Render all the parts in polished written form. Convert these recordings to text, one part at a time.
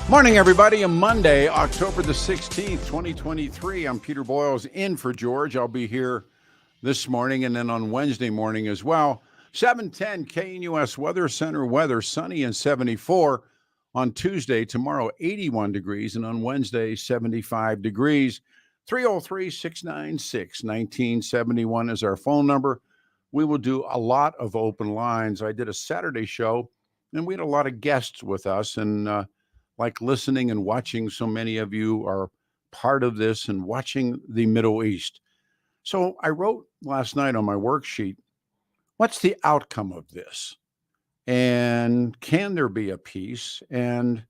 Morning, everybody. A Monday, October the 16th, 2023. I'm Peter Boyles in for George. I'll be here this morning and then on Wednesday morning as well. 710 KNUS Weather Center weather, sunny and 74 on Tuesday. Tomorrow, 81 degrees, and on Wednesday, 75 degrees. 303-696-1971 is our phone number. We will do a lot of open lines. I did a Saturday show, and we had a lot of guests with us, and like listening and watching. So many of you are part of this and watching the Middle East. So I wrote last night on my worksheet, what's the outcome of this? And can there be a peace? And I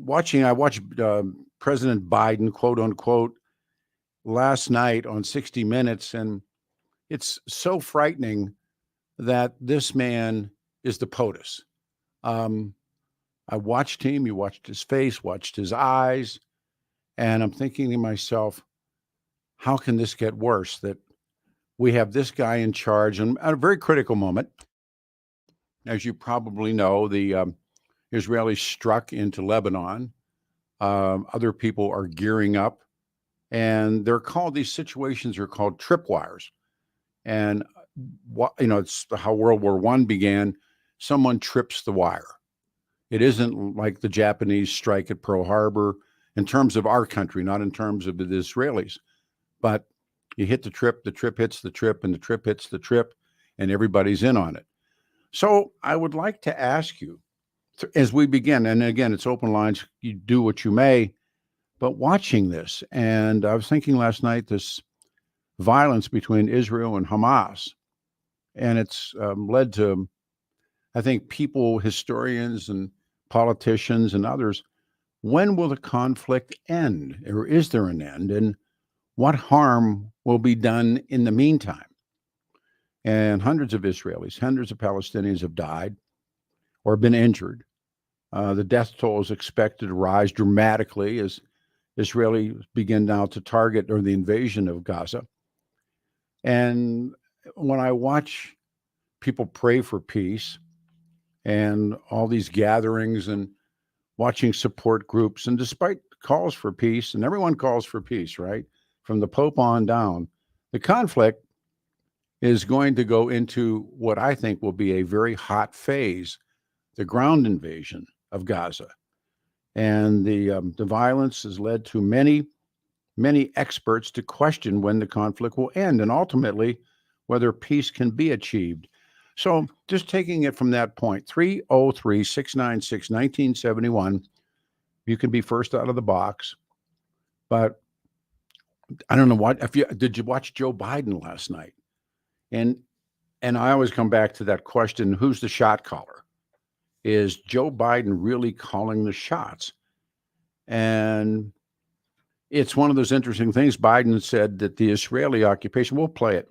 watched President Biden, quote unquote, last night on 60 Minutes. And it's so frightening that this man is the POTUS. I watched him, you watched his face, watched his eyes, and I'm thinking to myself, how can this get worse? That we have this guy in charge, and at a very critical moment. As you probably know, the Israelis struck into Lebanon. Other people are gearing up, and these situations are called tripwires. And it's how World War I began. Someone trips the wire. It isn't like the Japanese strike at Pearl Harbor in terms of our country, not in terms of the Israelis. But you hit the trip hits the trip, and the trip hits the trip, and everybody's in on it. So I would like to ask you, as we begin, and again, it's open lines, you do what you may, but watching this, and I was thinking last night, this violence between Israel and Hamas, and it's led to, I think, people, historians and politicians and others, when will the conflict end? Or is there an end? And what harm will be done in the meantime? And hundreds of Israelis, hundreds of Palestinians have died or been injured. The death toll is expected to rise dramatically as Israelis begin now to target the invasion of Gaza. And when I watch people pray for peace, and all these gatherings and watching support groups, and despite calls for peace, and everyone calls for peace, right? From the Pope on down, the conflict is going to go into what I think will be a very hot phase, the ground invasion of Gaza. And the violence has led to many, many experts to question when the conflict will end and ultimately whether peace can be achieved. So just taking it from that point, 303-696-1971, you can be first out of the box. But I don't know did you watch Joe Biden last night? And I always come back to that question, who's the shot caller? Is Joe Biden really calling the shots? And it's one of those interesting things. Biden said that the Israeli occupation, we'll play it,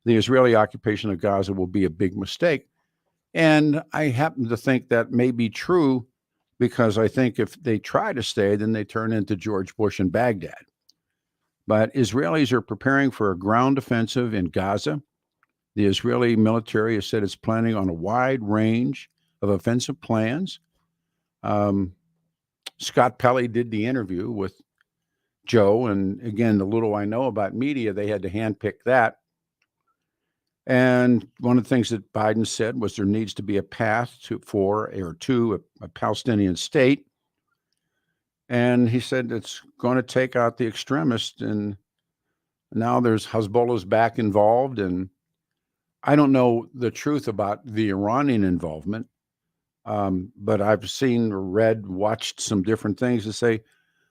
the Israeli occupation of Gaza will be a big mistake. And I happen to think that may be true because I think if they try to stay, then they turn into George Bush in Baghdad. But Israelis are preparing for a ground offensive in Gaza. The Israeli military has said it's planning on a wide range of offensive plans. Scott Pelley did the interview with Joe. And again, the little I know about media, they had to handpick that. And one of the things that Biden said was there needs to be a path to a Palestinian state. And he said it's going to take out the extremists. And now there's Hezbollah's back involved. And I don't know the truth about the Iranian involvement, but I've seen, read, watched some different things that say,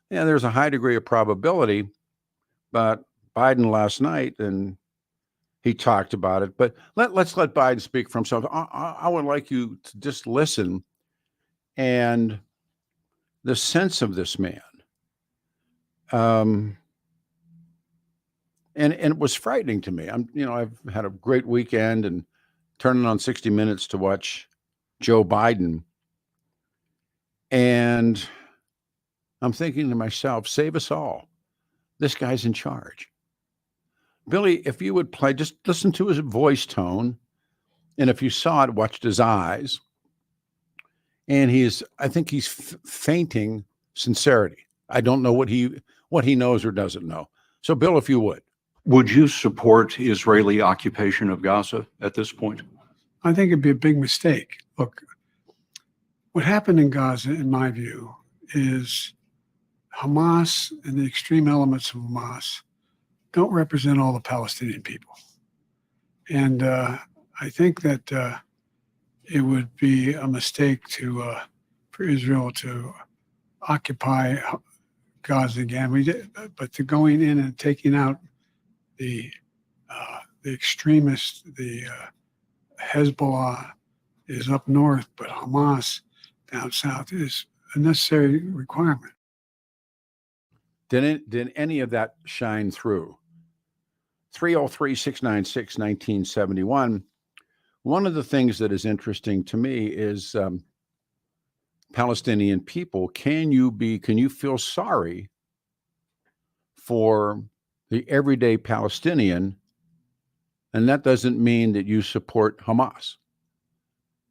yeah, there's a high degree of probability. But Biden last night, and he talked about it, but let's let Biden speak for himself. I would like you to just listen and the sense of this man. And it was frightening to me. I've had a great weekend and turning on 60 Minutes to watch Joe Biden. And I'm thinking to myself, save us all. This guy's in charge. Billy, if you would play, just listen to his voice tone. And if you saw it, watched his eyes. and I think he's fainting sincerity. I don't know what he knows or doesn't know. So, Bill, if you would you support Israeli occupation of Gaza at this point? I think it'd be a big mistake. Look, what happened in Gaza, in my view, is Hamas and the extreme elements of Hamas don't represent all the Palestinian people. And I think that it would be a mistake for Israel to occupy Gaza again. But to going in and taking out the extremists, the Hezbollah is up north, but Hamas down south is a necessary requirement. Did any of that shine through? 303-696-1971. One of the things that is interesting to me is Palestinian people. Can you feel sorry for the everyday Palestinian? And that doesn't mean that you support Hamas.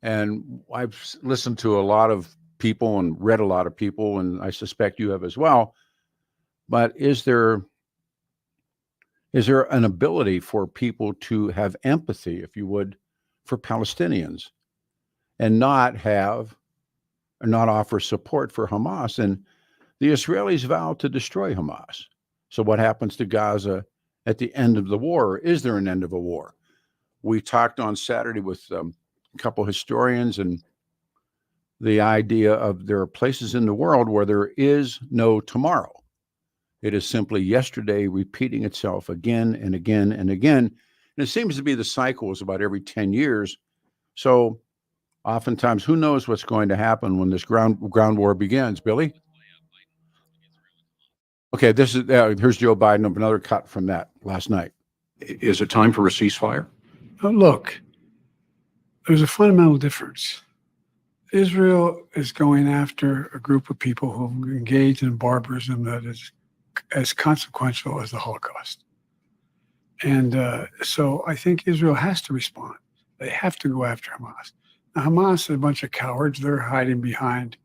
And I've listened to a lot of people and read a lot of people, and I suspect you have as well. But is there an ability for people to have empathy, if you would, for Palestinians and not offer support for Hamas? And the Israelis vow to destroy Hamas. So what happens to Gaza at the end of the war? Is there an end of a war? We talked on Saturday with a couple historians, and the idea of there are places in the world where there is no tomorrow. It is simply yesterday repeating itself again and again and again. And it seems to be the cycle is about every 10 years. So oftentimes, who knows what's going to happen when this ground war begins, Billy? Okay, this is here's Joe Biden of another cut from that last night. Is it time for a ceasefire? Look, there's a fundamental difference. Israel is going after a group of people who engage in barbarism that is as consequential as the Holocaust. And so I think Israel has to respond. They have to go after Hamas. Now, Hamas is a bunch of cowards. They're hiding behind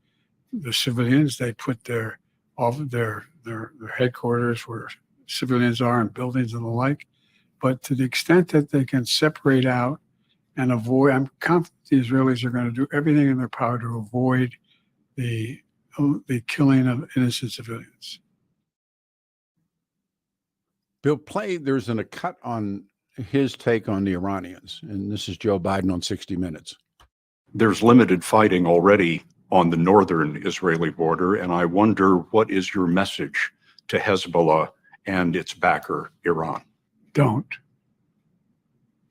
the civilians. They put their headquarters where civilians are and buildings and the like. But to the extent that they can separate out and avoid, I'm confident the Israelis are going to do everything in their power to avoid the killing of innocent civilians. Bill, there's a cut on his take on the Iranians, and this is Joe Biden on 60 Minutes. There's limited fighting already on the northern Israeli border, and I wonder, what is your message to Hezbollah and its backer, Iran? Don't.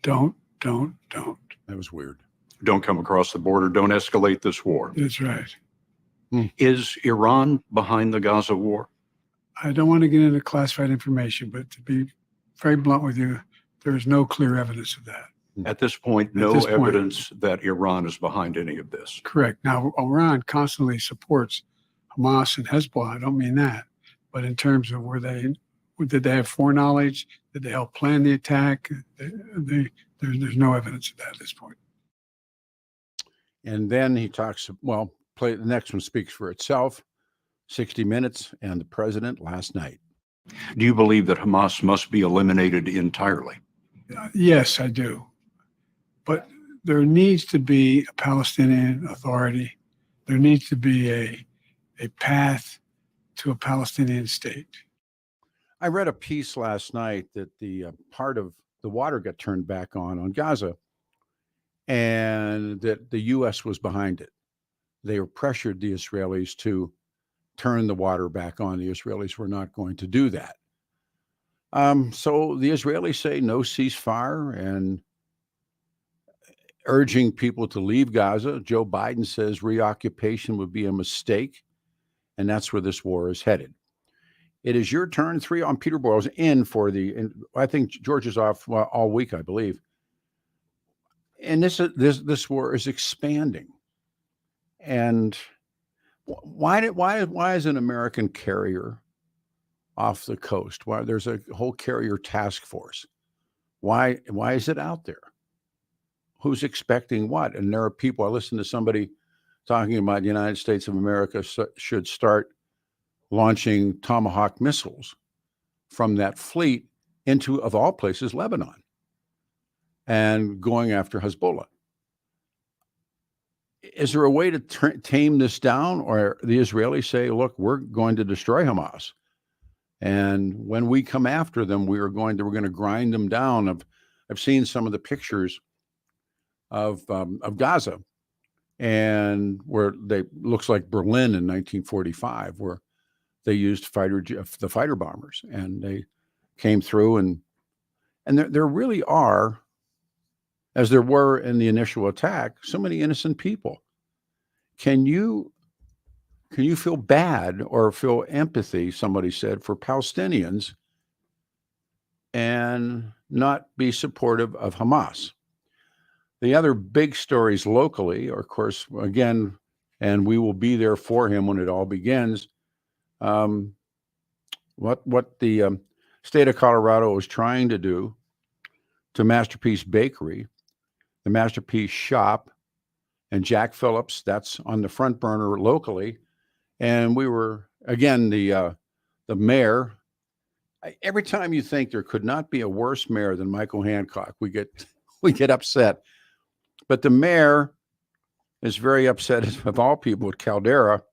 That was weird. Don't come across the border. Don't escalate this war. That's right. Is Iran behind the Gaza war? I don't want to get into classified information, but to be very blunt with you, there is no clear evidence of that. At this point, no evidence that Iran is behind any of this. Correct. Now, Iran constantly supports Hamas and Hezbollah. I don't mean that. But in terms of did they have foreknowledge? Did they help plan the attack? There's no evidence of that at this point. And then he talks, the next one speaks for itself. 60 Minutes and the president last night. Do you believe that Hamas must be eliminated entirely? Yes, I do. But there needs to be a Palestinian Authority. There needs to be a path to a Palestinian state. I read a piece last night that the part of the water got turned back on Gaza, and that the U.S. was behind it. They pressured the Israelis to turn the water back on. The Israelis were not going to do that. So the Israelis say no ceasefire and urging people to leave Gaza. Joe Biden says reoccupation would be a mistake, and that's where this war is headed. It is your turn. 3 on Peter Boyles I think George is off all week, I believe. And this war is expanding. And why is an American carrier off the coast? Why there's a whole carrier task force? Why is it out there? Who's expecting what? And there are people. I listened to somebody talking about the United States of America should start launching Tomahawk missiles from that fleet into, of all places, Lebanon, and going after Hezbollah. Is there a way to tame this down, or the Israelis say, look, we're going to destroy Hamas, and when we come after them, we're going to grind them down? I've seen some of the pictures of Gaza, and where they looks like Berlin in 1945, where they used the fighter bombers, and they came through, and there really are, as there were in the initial attack, so many innocent people. Can you feel bad or feel empathy, somebody said, for Palestinians and not be supportive of Hamas? The other big stories locally are, of course, again, and we will be there for him when it all begins, what the state of Colorado is trying to do to Masterpiece Bakery, the Masterpiece Shop, and Jack Phillips. That's on the front burner locally. And we were, again, the mayor. Every time you think there could not be a worse mayor than Michael Hancock, we get upset. But the mayor is very upset, of all people, with Caldera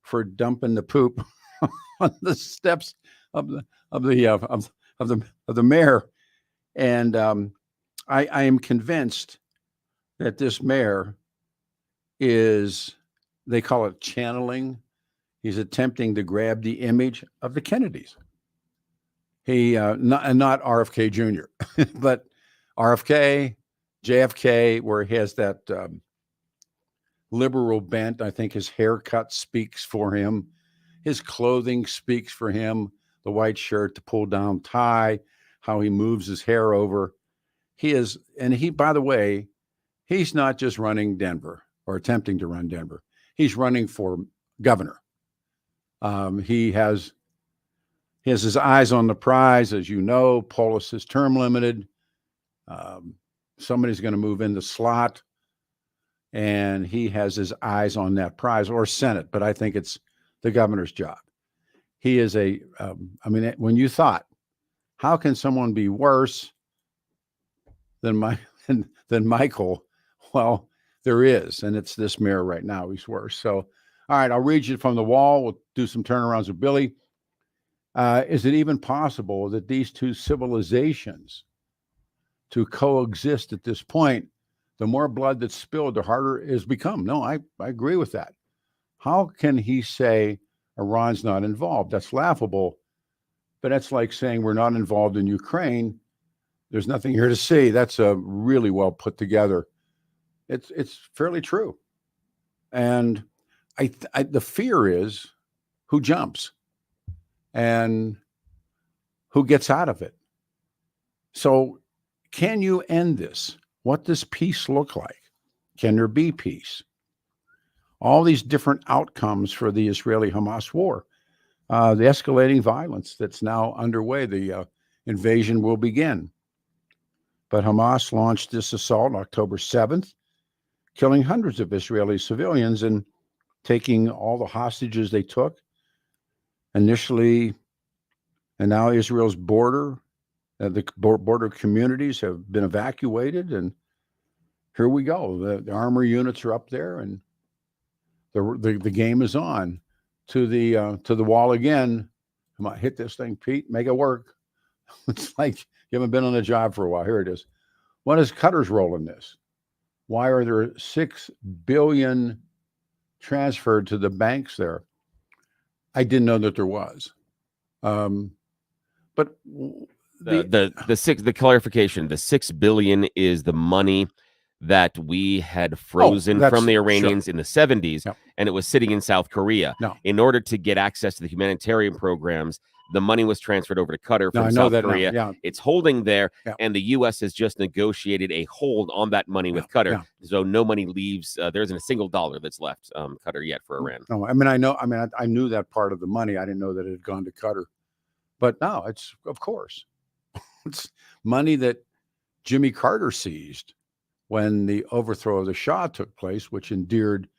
for dumping the poop on the steps of the mayor. And I am convinced that this mayor is, they call it channeling. He's attempting to grab the image of the Kennedys. He not RFK Jr., but RFK, JFK, where he has that liberal bent. I think his haircut speaks for him. His clothing speaks for him. The white shirt, the pull down tie, how he moves his hair over. He is, and he, by the way, he's not just running Denver or attempting to run Denver. He's running for governor. He has his eyes on the prize. As you know, Polis is term limited. Somebody's going to move in the slot, and he has his eyes on that prize, or Senate, but I think it's the governor's job. He is when you thought, how can someone be worse than Michael? Well, there is, and it's this mayor right now. He's worse. So, all right, I'll read you from the wall. We'll do some turnarounds with Billy. Is it even possible that these two civilizations to coexist at this point? The more blood that's spilled, the harder it has become. No, I agree with that. How can he say Iran's not involved? That's laughable, but that's like saying we're not involved in Ukraine. There's nothing here to see. That's a really well put together. It's fairly true. And the fear is who jumps and who gets out of it. So can you end this? What does peace look like? Can there be peace? All these different outcomes for the Israeli-Hamas war, the escalating violence that's now underway, the invasion will begin. But Hamas launched this assault on October 7th, killing hundreds of Israeli civilians and taking all the hostages they took initially. And now Israel's border, the border communities have been evacuated, and here we go. The armor units are up there, and the game is on. To the wall again. I might hit this thing, Pete. Make it work. It's like you haven't been on the job for a while. Here it is. What is Qatar's role in this? Why are there $6 billion transferred to the banks there? I didn't know that there was. But the clarification, the $6 billion is the money that we had frozen from the Iranians in the 70s, Yep. and it was sitting in South Korea. No. In order to get access to the humanitarian programs, the money was transferred over to Qatar from South Korea. Yeah. It's holding there, Yeah. and the U.S. has just negotiated a hold on that money with Qatar, Yeah. so no money leaves. There isn't a single dollar that's left Qatar yet for Iran. No, I knew that part of the money. I didn't know that it had gone to Qatar. But no, it's, of course, it's money that Jimmy Carter seized when the overthrow of the Shah took place, which endeared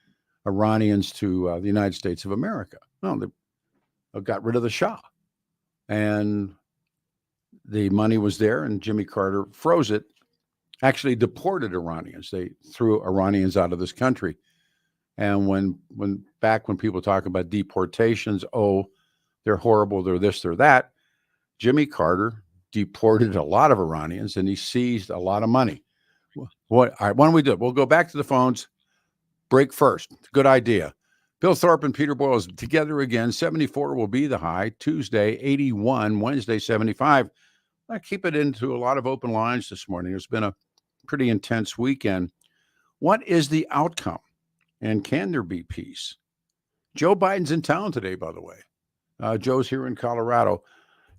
Iranians to the United States of America. No, they got rid of the Shah. And the money was there, and Jimmy Carter froze it, actually deported Iranians. They threw Iranians out of this country. And when people talk about deportations, oh, they're horrible, they're this, they're that, Jimmy Carter deported a lot of Iranians, and he seized a lot of money. All right, why don't we do it? We'll go back to the phones. Break first. Good idea. Bill Thorpe and Peter Boyles together again. 74 will be the high. Tuesday, 81. Wednesday, 75. I keep it into a lot of open lines this morning. It's been a pretty intense weekend. What is the outcome? And can there be peace? Joe Biden's in town today, by the way. Joe's here in Colorado.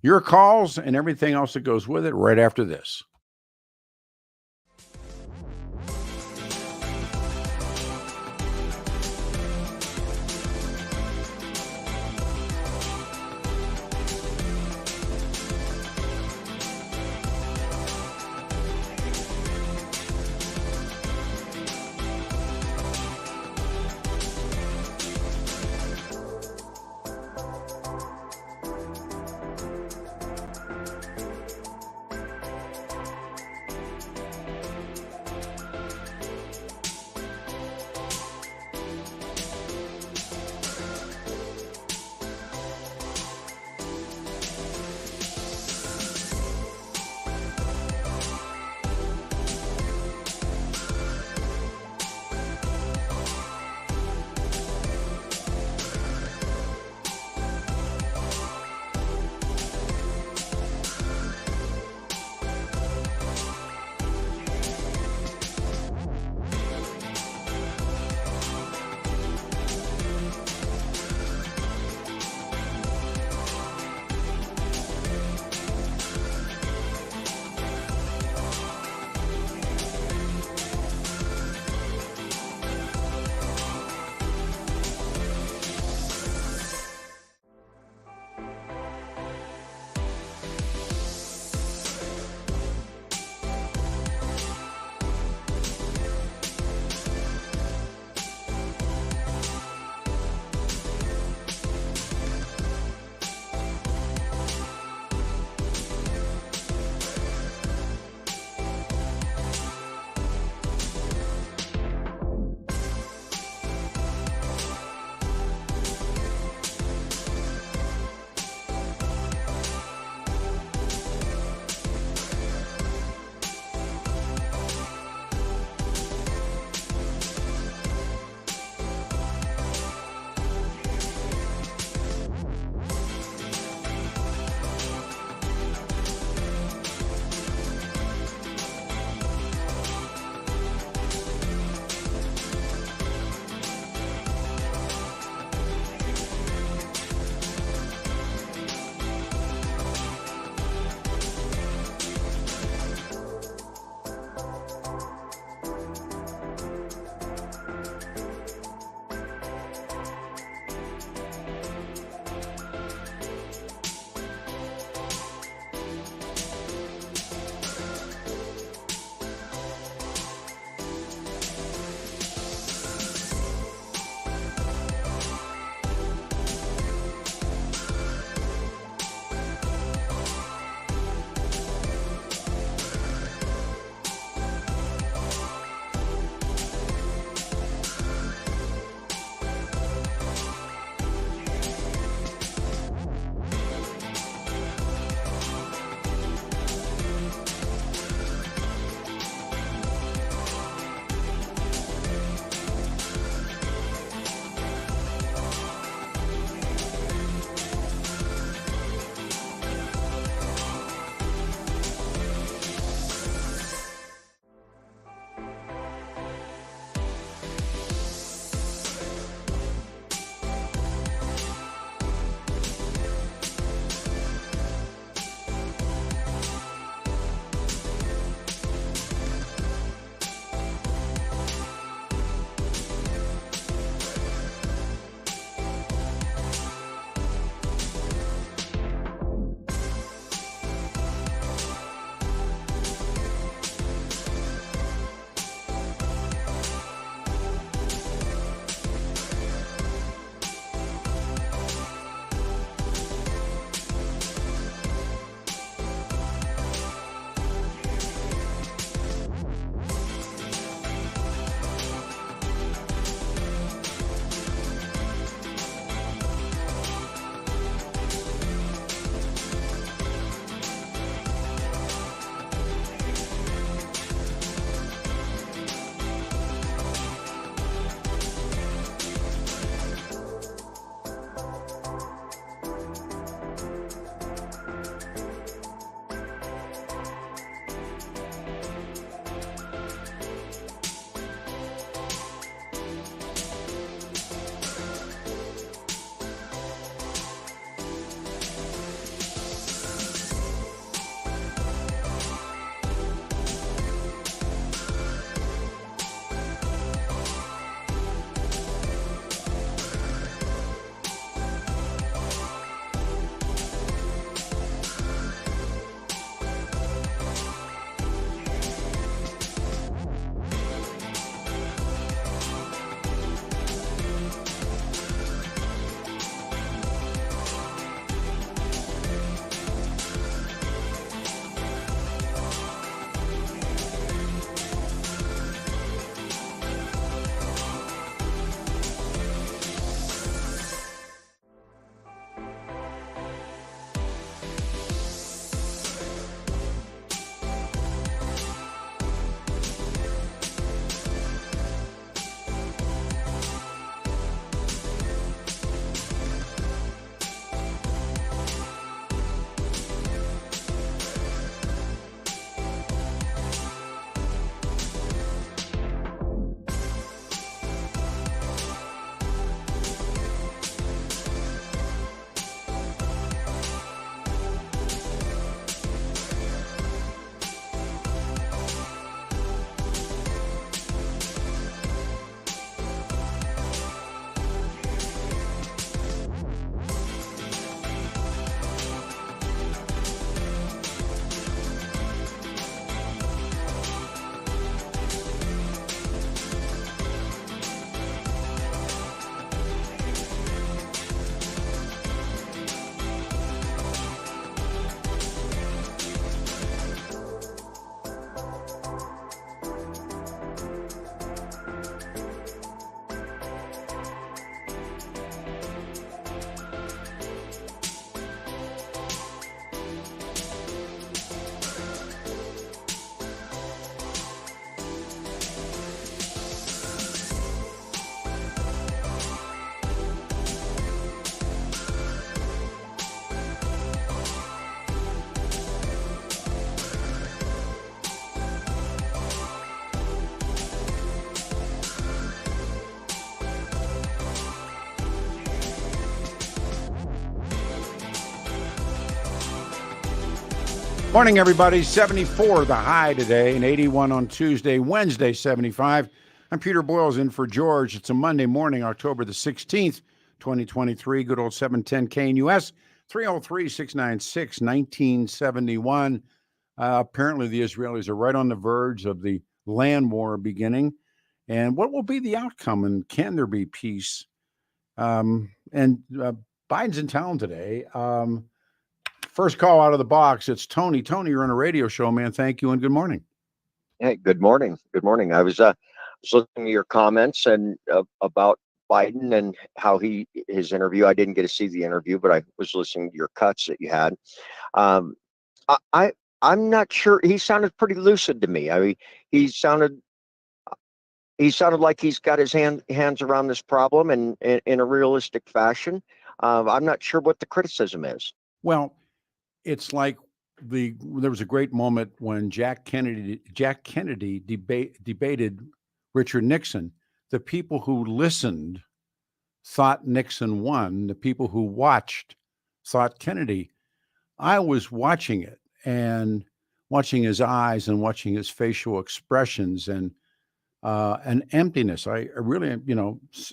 Your calls and everything else that goes with it right after this. Morning, everybody. 74 the high today and 81 on Tuesday. Wednesday, 75. I'm Peter Boyles in for George. It's a Monday morning, October the 16th, 2023. Good old 710 KNUS, 303-696-1971. Apparently, the Israelis are right on the verge of the land war beginning. And what will be the outcome, and can there be peace? Biden's in town today. First call out of the box. It's Tony. Tony, you're on a radio show, man. Thank you and good morning. Hey, good morning. Good morning. I was listening to your comments and about Biden and how his interview. I didn't get to see the interview, but I was listening to your cuts that you had. I'm not sure. He sounded pretty lucid to me. I mean, he sounded like he's got his hands around this problem and in a realistic fashion. I'm not sure what the criticism is. Well, it's like there was a great moment when Jack Kennedy debated Richard Nixon. The people who listened thought Nixon won. The people who watched thought Kennedy. I was watching it and watching his eyes and watching his facial expressions and an emptiness. I really,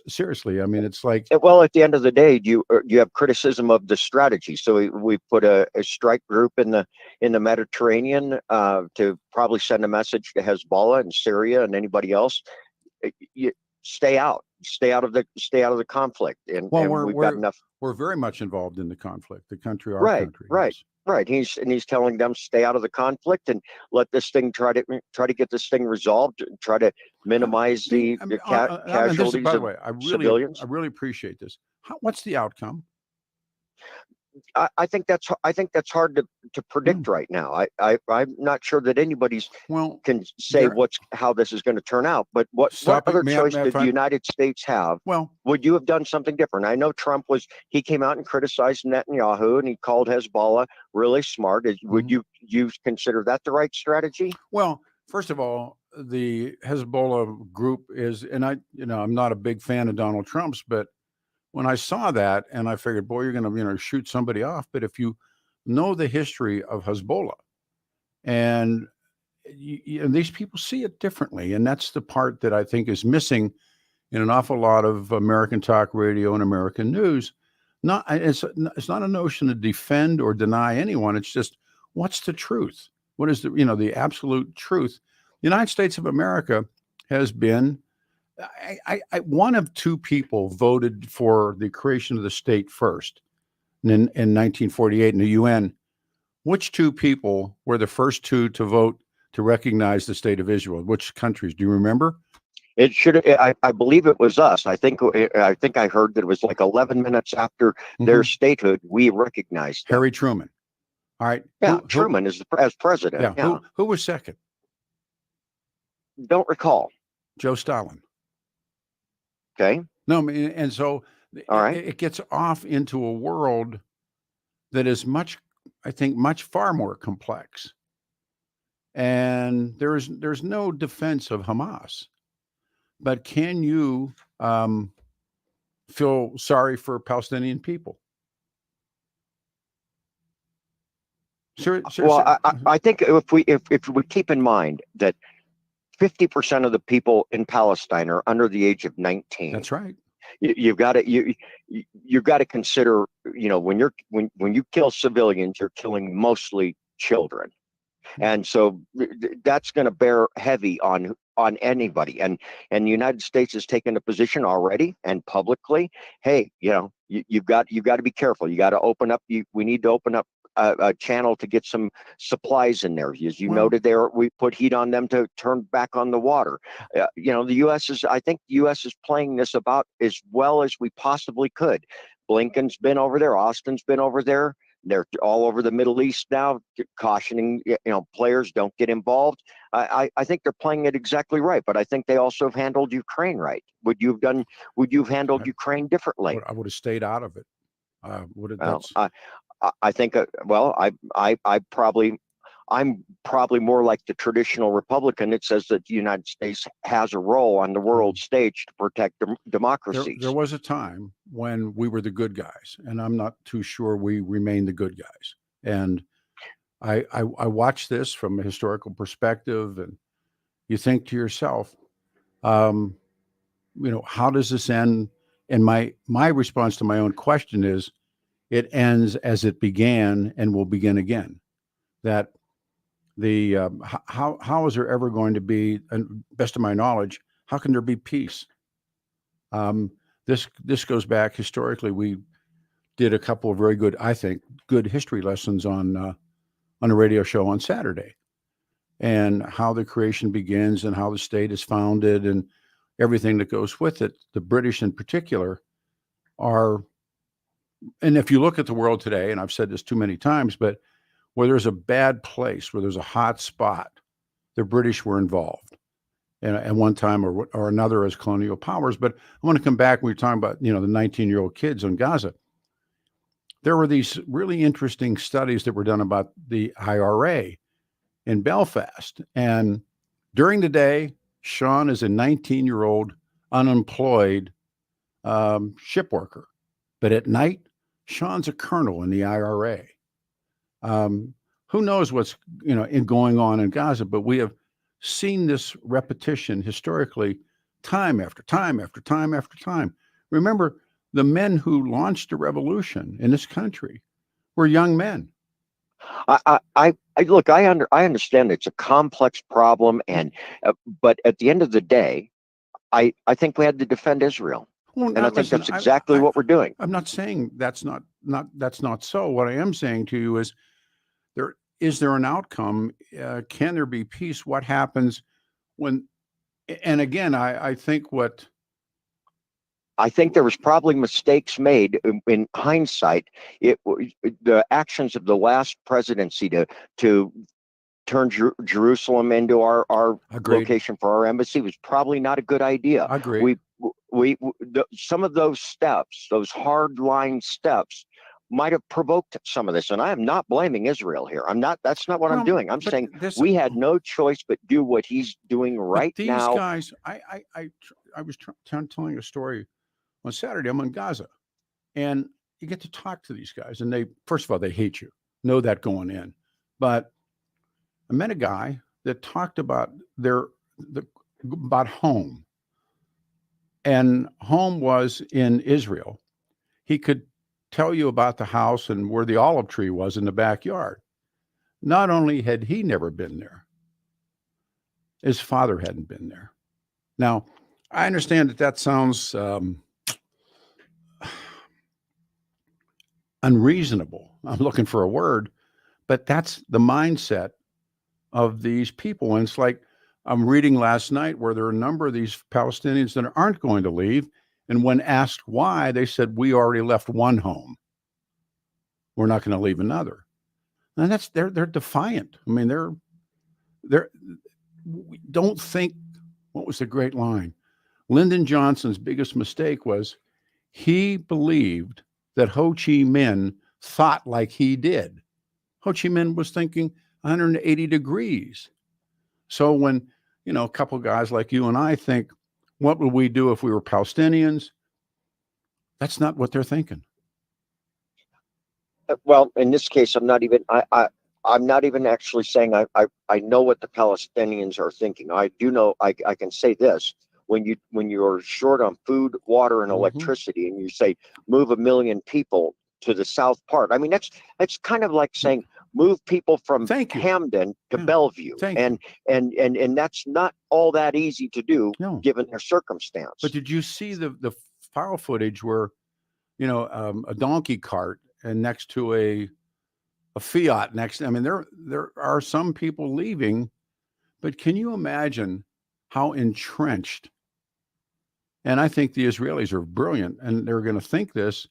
seriously, I mean, it's like, well, at the end of the day, you have criticism of the strategy. So we put a strike group in the Mediterranean to probably send a message to Hezbollah and Syria and anybody else. You stay out of the conflict. And we've got enough. We're very much involved in the conflict. The country, our right, country. right. Yes. Right. He's telling them stay out of the conflict and let this thing try to get this thing resolved, try to minimize the casualties by the way, civilians. I really appreciate this. What's the outcome? I think that's hard to predict right now. I'm not sure that anybody's can say how this is going to turn out. But what other choice did the United States have? Well, would you have done something different? I know Trump he came out and criticized Netanyahu and he called Hezbollah really smart. Would you consider that the right strategy? Well, first of all, the Hezbollah group is, and I'm not a big fan of Donald Trump's, but when I saw that and I figured, boy, you're going to, shoot somebody off. But if you know the history of Hezbollah and these people see it differently. And that's the part that I think is missing in an awful lot of American talk radio and American news. It's not a notion to defend or deny anyone. It's just, what's the truth? What is the absolute truth? The United States of America has been, one of two people voted for the creation of the state first in 1948 in the UN. Which two people were the first two to vote to recognize the state of Israel? Which countries? Do you remember? It should. I believe it was us. I think I heard that it was like 11 minutes after their statehood, we recognized them. Harry Truman. All right. Yeah, Truman as president. Yeah. Who was second? Don't recall. Joe Stalin. Okay. No, and so all right. It gets off into a world that is much far more complex. And there's no defense of Hamas. But can you feel sorry for Palestinian people? Sure. Well, I think if we keep in mind that 50% of the people in Palestine are under the age of 19. That's right. You've got to consider, when you kill civilians, you're killing mostly children, and so that's going to bear heavy on anybody. And the United States has taken a position already and publicly. Hey, you've got to be careful. You got to open up. We need to open up a channel to get some supplies in there. As you noted there, we put heat on them to turn back on the water. The U.S. is playing this about as well as we possibly could. Blinken's been over there. Austin's been over there. They're all over the Middle East now, cautioning players don't get involved. I think they're playing it exactly right, but I think they also have handled Ukraine right. Would you have handled Ukraine differently? I would have stayed out of it. I think, I'm probably more like the traditional Republican that says that the United States has a role on the world stage to protect democracies. There was a time when we were the good guys, and I'm not too sure we remain the good guys. And I watch this from a historical perspective, and you think to yourself, how does this end? And my response to my own question is, it ends as it began and will begin again. That how is there ever going to be, and best of my knowledge, how can there be peace? This goes back historically. We did a couple of very good, I think, good history lessons on a radio show on Saturday, and how the creation begins and how the state is founded and everything that goes with it. The British in particular are, and if you look at the world today, and I've said this too many times, but where there's a bad place, where there's a hot spot, the British were involved at one time or another as colonial powers. But I want to come back when we're talking about, the 19-year-old kids on Gaza. There were these really interesting studies that were done about the IRA in Belfast. And during the day, Sean is a 19-year-old unemployed ship worker. But at night, Sean's a colonel in the IRA. Who knows what's going on in Gaza, but we have seen this repetition historically, time after time after time after time. Remember, the men who launched the revolution in this country were young men. I look. I understand it's a complex problem, and but at the end of the day, I think we had to defend Israel. Well, and I think that's exactly what we're doing. I'm not saying that's not so. What I am saying to you is, is there an outcome? Can there be peace? What happens when? And again, I think there was probably mistakes made in hindsight. The actions of the last presidency to turn Jerusalem into our location for our embassy was probably not a good idea. Agreed. Some of those steps, those hard line steps, might have provoked some of this. And I am not blaming Israel here. That's not what I'm doing. I'm saying we had no choice but do what he's doing right now. These guys, I was telling a story on Saturday. I'm in Gaza, and you get to talk to these guys, and first of all, they hate you. Know that going in. But I met a guy that talked about about home. And home was in Israel. He could tell you about the house and where the olive tree was in the backyard. Not only had he never been there, his father hadn't been there. Now, I understand that sounds unreasonable. I'm looking for a word, but that's the mindset of these people. And it's like, I'm reading last night where there are a number of these Palestinians that aren't going to leave. And when asked why, they said, we already left one home. We're not going to leave another. And they're defiant. I mean, don't think, what was the great line? Lyndon Johnson's biggest mistake was he believed that Ho Chi Minh thought like he did. Ho Chi Minh was thinking 180 degrees. So when, a couple guys like you and I think, what would we do if we were Palestinians? That's not what they're thinking. Well, in this case, I'm not even actually saying I know what the Palestinians are thinking. I do know. I can say this: when you're short on food, water, and electricity, and you say move 1 million people to the south part. I mean, that's kind of like saying move people from Hamden to Bellevue, and that's not all that easy to do given their circumstance. But did you see the file footage where, a donkey cart and next to a Fiat next? I mean, there are some people leaving, but can you imagine how entrenched? And I think the Israelis are brilliant, and they're going to think this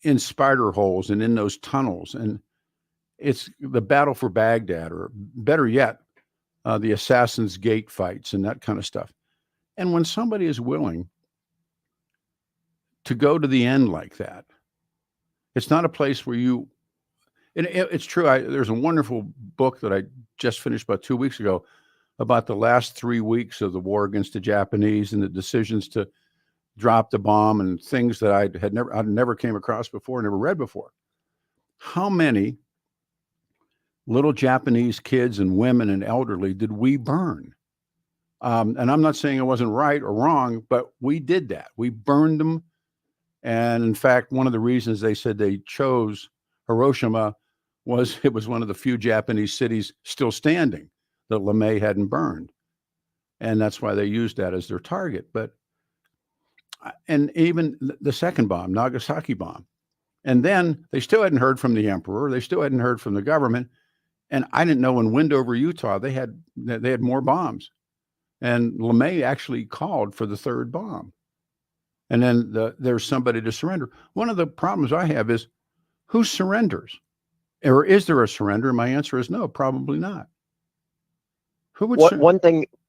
in spider holes and in those tunnels. And it's the battle for Baghdad, or better yet, the Assassin's Gate fights and that kind of stuff. And when somebody is willing to go to the end like that, it's not a place where it's true. There's a wonderful book that I just finished about 2 weeks ago about the last 3 weeks of the war against the Japanese and the decisions to drop the bomb and things that I'd never came across before, never read before. How many little Japanese kids and women and elderly did we burn. And I'm not saying it wasn't right or wrong, but we did that. We burned them. And in fact, one of the reasons they said they chose Hiroshima was it was one of the few Japanese cities still standing that LeMay hadn't burned. And that's why they used that as their target. But, and even the second bomb, Nagasaki bomb. And then they still hadn't heard from the emperor. They still hadn't heard from the government. And I didn't know in Wendover, Utah, they had more bombs. And LeMay actually called for the third bomb. And then there's somebody to surrender. One of the problems I have is who surrenders? Or is there a surrender? My answer is no, probably not. Who would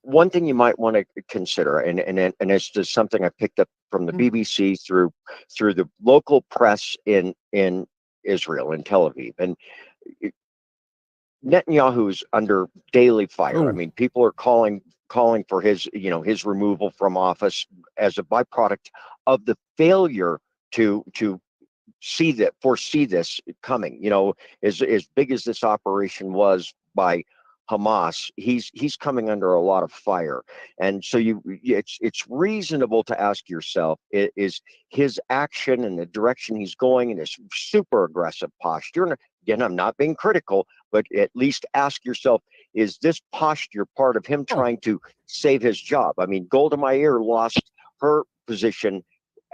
one thing you might want to consider, and it's just something I picked up from the BBC through the local press in Israel, in Tel Aviv, and Netanyahu's under daily fire. I mean, people are calling for his removal from office as a byproduct of the failure to foresee this coming. As big as this operation was by Hamas, he's coming under a lot of fire, and so it's reasonable to ask yourself: is his action and the direction he's going in this super aggressive posture? Again, I'm not being critical, but at least ask yourself: is this posture part of him trying to save his job? I mean, Golda Meir lost her position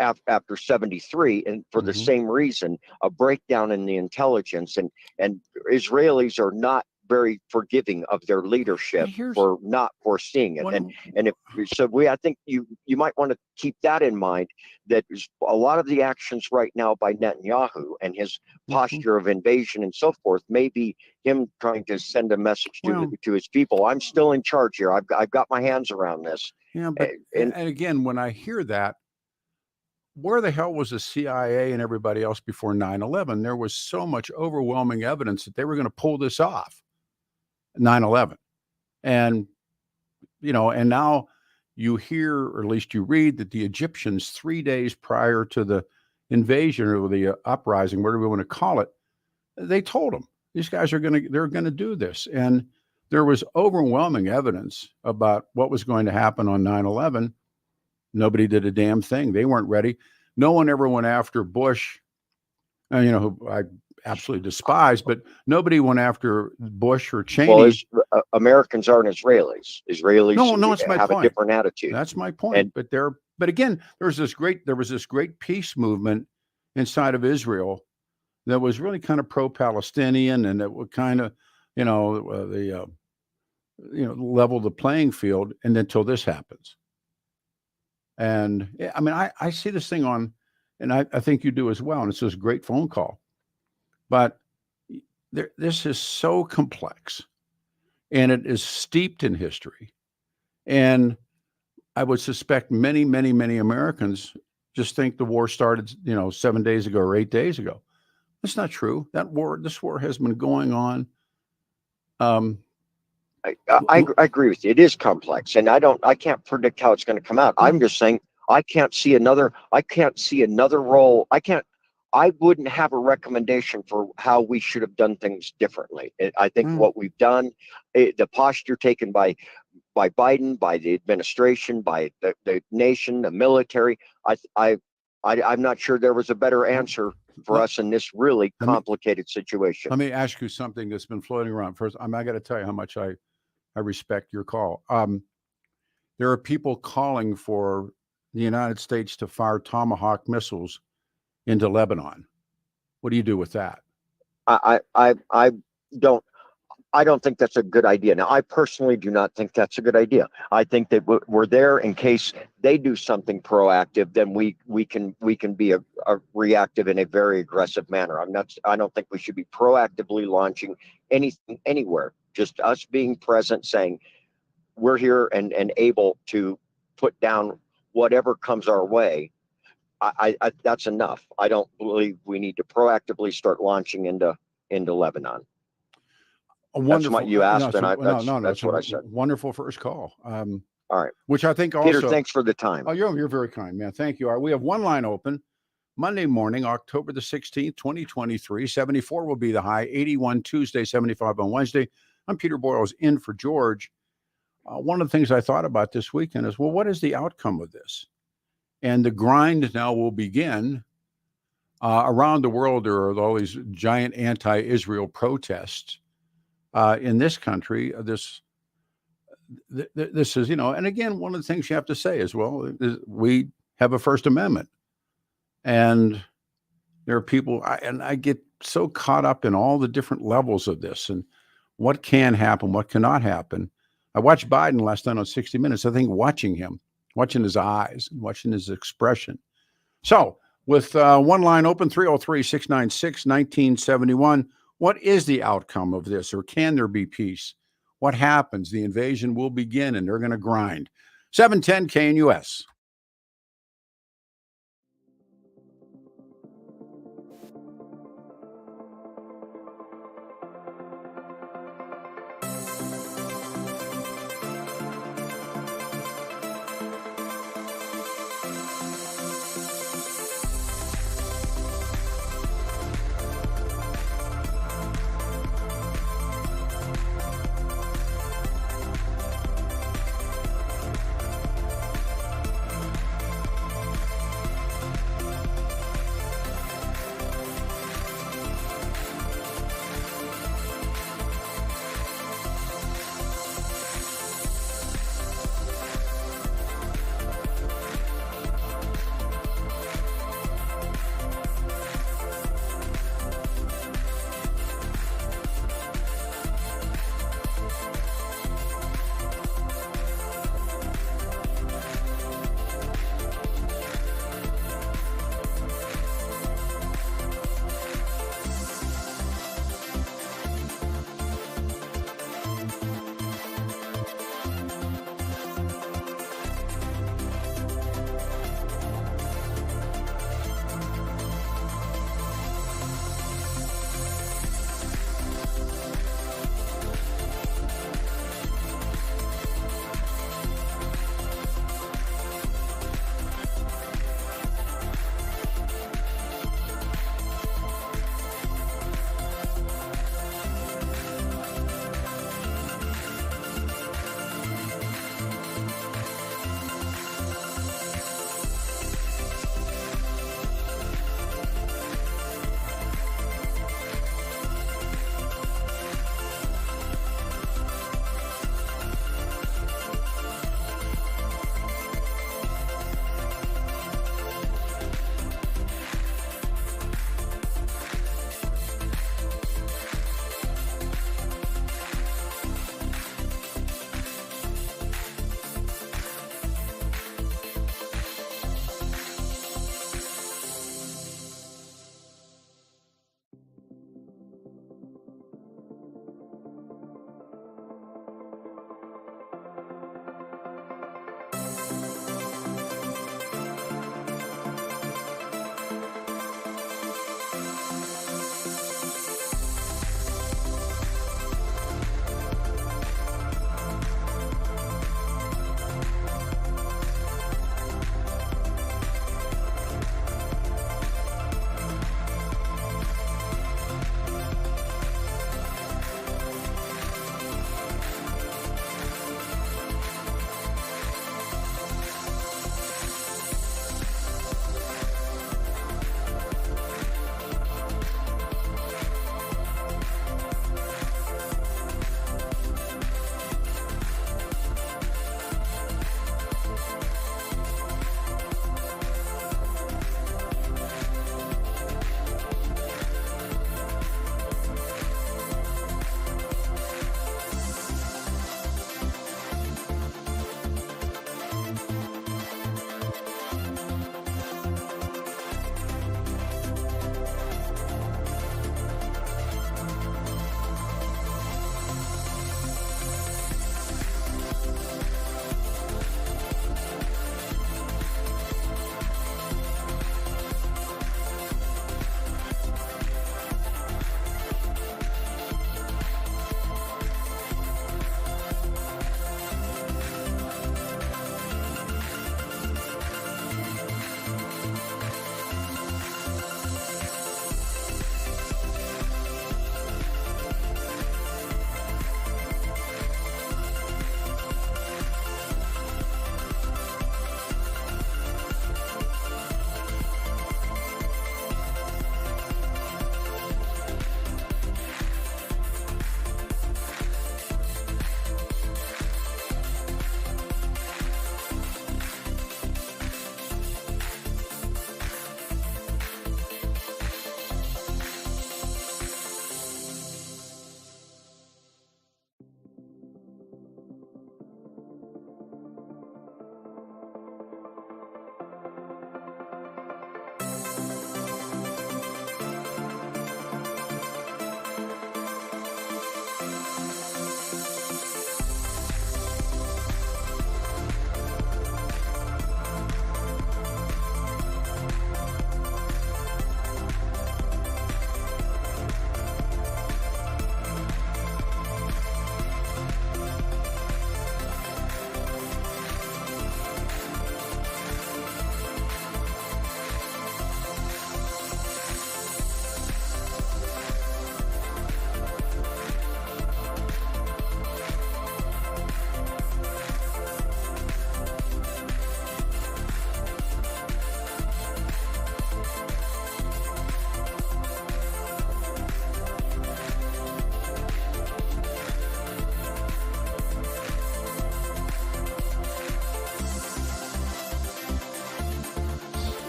after 73, and for the same reason, a breakdown in the intelligence, and Israelis are not very forgiving of their leadership for not foreseeing it. I think you might want to keep that in mind, that a lot of the actions right now by Netanyahu and his posture of invasion and so forth may be him trying to send a message to his people. I'm still in charge here. I've got my hands around this. Yeah, but and again, when I hear that, where the hell was the CIA and everybody else before 9/11? There was so much overwhelming evidence that they were going to pull this off. 9/11. And, and now you hear, or at least you read, that the Egyptians 3 days prior to the invasion or the uprising, whatever we want to call it, they told them these guys they're going to do this. And there was overwhelming evidence about what was going to happen on 9/11. Nobody did a damn thing. They weren't ready. No one ever went after Bush, who I absolutely despise, but nobody went after Bush or Cheney. Well, Americans aren't Israelis. Israelis no, it's my have point. A different attitude. That's my point. But again, there was this great peace movement inside of Israel that was really kind of pro-Palestinian, and it would kind of, level the playing field, and until this happens. And I mean, I see this thing on, and I think you do as well, and it's this great phone call. But this is so complex, and it is steeped in history. And I would suspect many, many, many Americans just think the war started, 7 days ago or 8 days ago. That's not true. This war has been going on. I agree with you. It is complex, and I can't predict how it's going to come out. I'm just saying I can't see another role. I wouldn't have a recommendation for how we should have done things differently. I think what we've done, the posture taken by Biden, by the administration, by the nation, the military, I'm not sure there was a better answer for us in this really complicated situation. Let me ask you something that's been floating around. First, I got to tell you how much I respect your call. There are people calling for the United States to fire Tomahawk missiles into Lebanon. What do you do with that? I don't think that's a good idea. Now, I personally do not think that's a good idea. I think that we're there in case they do something proactive, then we can be a reactive in a very aggressive manner. I don't think we should be proactively launching anything anywhere. Just us being present, saying we're here and able to put down whatever comes our way. I that's enough. I don't believe we need to proactively start launching into Lebanon. That's what you asked, that's what I said. Wonderful first call. All right. Which I think also. Peter, thanks for the time. Oh, you're very kind, man. Thank you. We have one line open. Monday morning, October the 16th, 2023. 74 will be the high. 81 Tuesday, 75 on Wednesday. I'm Peter Boyles in for George. One of the things I thought about this weekend is, well, what is the outcome of this? And the grind now will begin. Around the world, there are all these giant anti-Israel protests. In this country, this is, and again, one of the things you have to say is, well, we have a First Amendment. And there are people, and I get so caught up in all the different levels of this and what can happen, what cannot happen. I watched Biden last night on 60 Minutes. I think watching him, watching his eyes, watching his expression. So with one line open, 303-696-1971, what is the outcome of this, or can there be peace? What happens? The invasion will begin, and they're going to grind. 710 KNUS.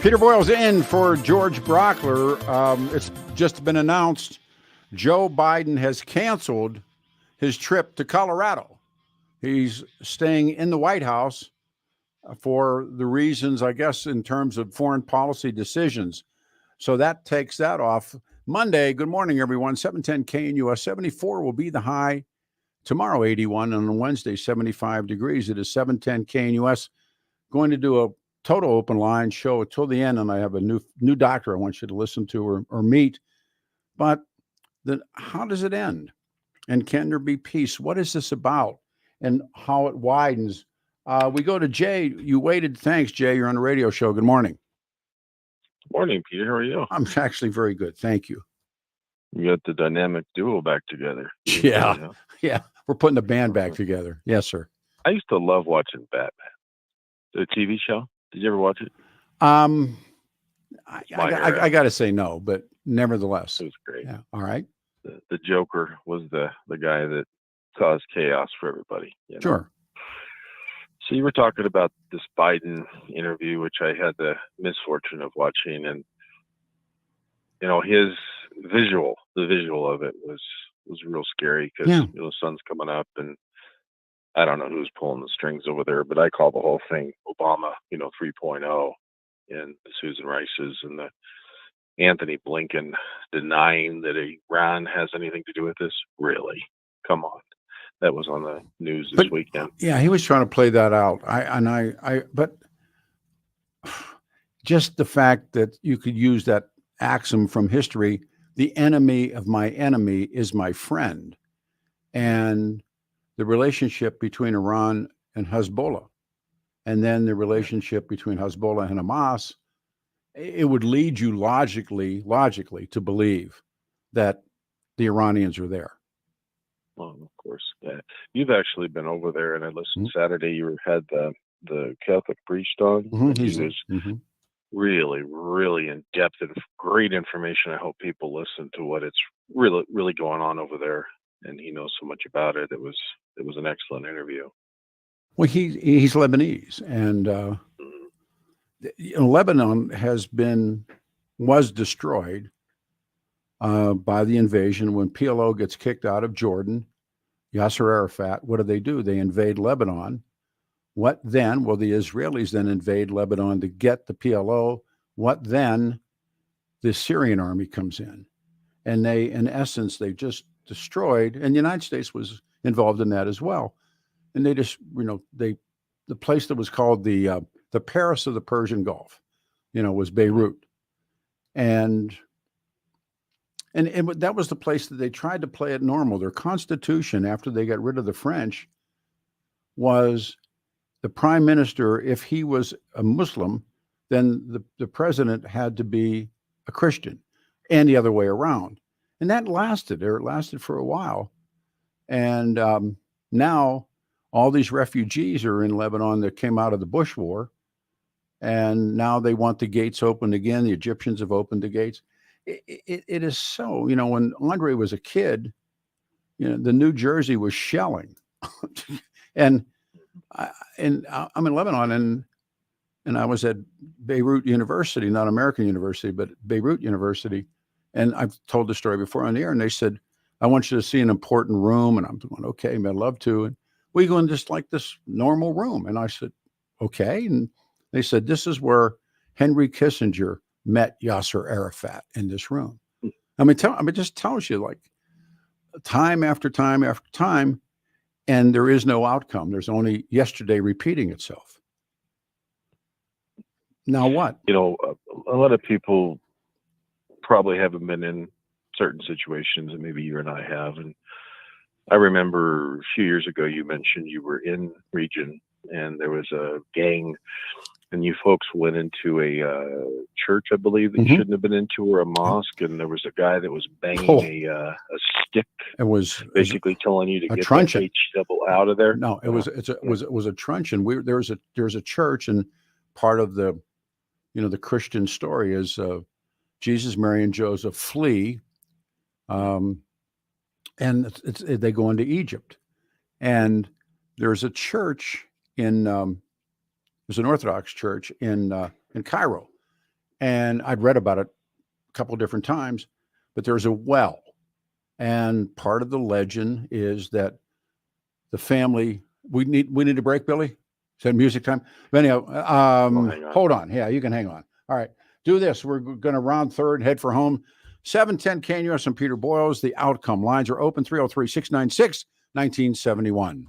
Peter Boyles in for George Brauchler. It's just been announced Joe Biden has canceled his trip to Colorado. He's staying in the White House for the reasons, I guess, in terms of foreign policy decisions. So that takes that off. Monday, good morning, everyone. 710 KNUS. 74 will be the high. Tomorrow, 81. And on Wednesday, 75 degrees. It is 710 KNUS. Going to do a total open line show until the end, and I have a new doctor I want you to listen to or meet. But how does it end? And can there be peace? What is this about? And how it widens? We go to Jay. You waited. Thanks, Jay. You're on the radio show. Good morning. Morning, Peter. How are you? I'm actually very good. Thank you. You got the dynamic duo back together. Yeah. Yeah. We're putting the band back together. Yes, sir. I used to love watching Batman, the TV show. Did you ever watch it? I got to say no, but nevertheless. It was great. Yeah. All right. The Joker was the guy that caused chaos for everybody. You know? Sure. So you were talking about this Biden interview, which I had the misfortune of watching, and his the visual of it was real scary because the sun's coming up, and I don't know who's pulling the strings over there, but I call the whole thing Obama, 3.0, and the Susan Rice's and the Anthony Blinken denying that Iran has anything to do with this. Really? Come on. That was on the news this weekend. Yeah, he was trying to play that out. But just the fact that you could use that axiom from history, the enemy of my enemy is my friend. And the relationship between Iran and Hezbollah, and then the relationship between Hezbollah and Hamas, it would lead you logically to believe that the Iranians are there. Well, of course. Yeah. You've actually been over there, and I listened Saturday. You had the Catholic priest on. Mm-hmm. He was really, really in depth and great information. I hope people listen to what it's really, really going on over there. And he knows so much about it. It was an excellent interview. Well, he's Lebanese, and Lebanon was destroyed by the invasion. When PLO gets kicked out of Jordan, Yasser Arafat, what do? They invade Lebanon. What then? Well, the Israelis then invade Lebanon to get the PLO. What then? The Syrian army comes in, and in essence, they just destroyed, and the United States was involved in that as well. And they just, the place that was called the Paris of the Persian Gulf, was Beirut. And that was the place that they tried to play it normal. Their constitution, after they got rid of the French, was the prime minister, if he was a Muslim, then the president had to be a Christian, and the other way around. And that lasted for a while. And now all these refugees are in Lebanon that came out of the Bush War. And now they want the gates opened again. The Egyptians have opened the gates. It is so, when Andre was a kid, the New Jersey was shelling. and I'm in Lebanon, and I was at Beirut University, not American University, but Beirut University. And I've told the story before on the air, and they said, I want you to see an important room. And I'm going, okay, I'd love to. And we go in just like this normal room. And I said, okay. And they said, this is where Henry Kissinger met Yasser Arafat in this room. It just tells you, like, time after time after time, and there is no outcome. There's only yesterday repeating itself. Now what? A lot of people probably haven't been in certain situations, and maybe you and I have. And I remember a few years ago, you mentioned you were in region, and there was a gang, and you folks went into a church, I believe, that you shouldn't have been into, or a mosque, and there was a guy that was banging a stick. It was basically telling you to get truncheon. the H-double out of there. No, it was a truncheon. There's a church, and part of the the Christian story is Jesus, Mary, and Joseph flee, and they go into Egypt, and there's a church there's an Orthodox church in Cairo, and I'd read about it a couple of different times, but there's a well. And part of the legend is that the family, we need a break, Billy? Is that music time? But anyhow, hang on. hold on. Yeah, you can hang on. All right. Do this. We're going to round third, head for home. 710 KNUS and Peter Boyles. The outcome lines are open 303-696-1971.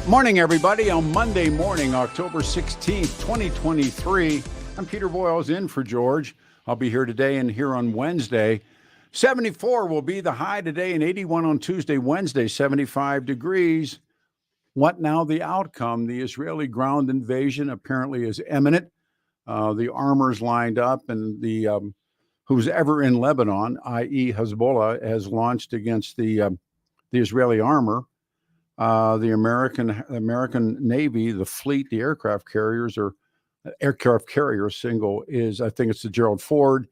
Morning, everybody. On Monday morning, October 16th, 2023. I'm Peter Boyles in for George. I'll be here today and here on Wednesday. 74 will be the high today and 81 on Tuesday, Wednesday, 75 degrees. What now the outcome? The Israeli ground invasion apparently is imminent. The armor's lined up, and the who's ever in Lebanon, i.e. Hezbollah, has launched against the Israeli armor. The American Navy, the fleet, the aircraft carriers single is, I think it's the Gerald Ford,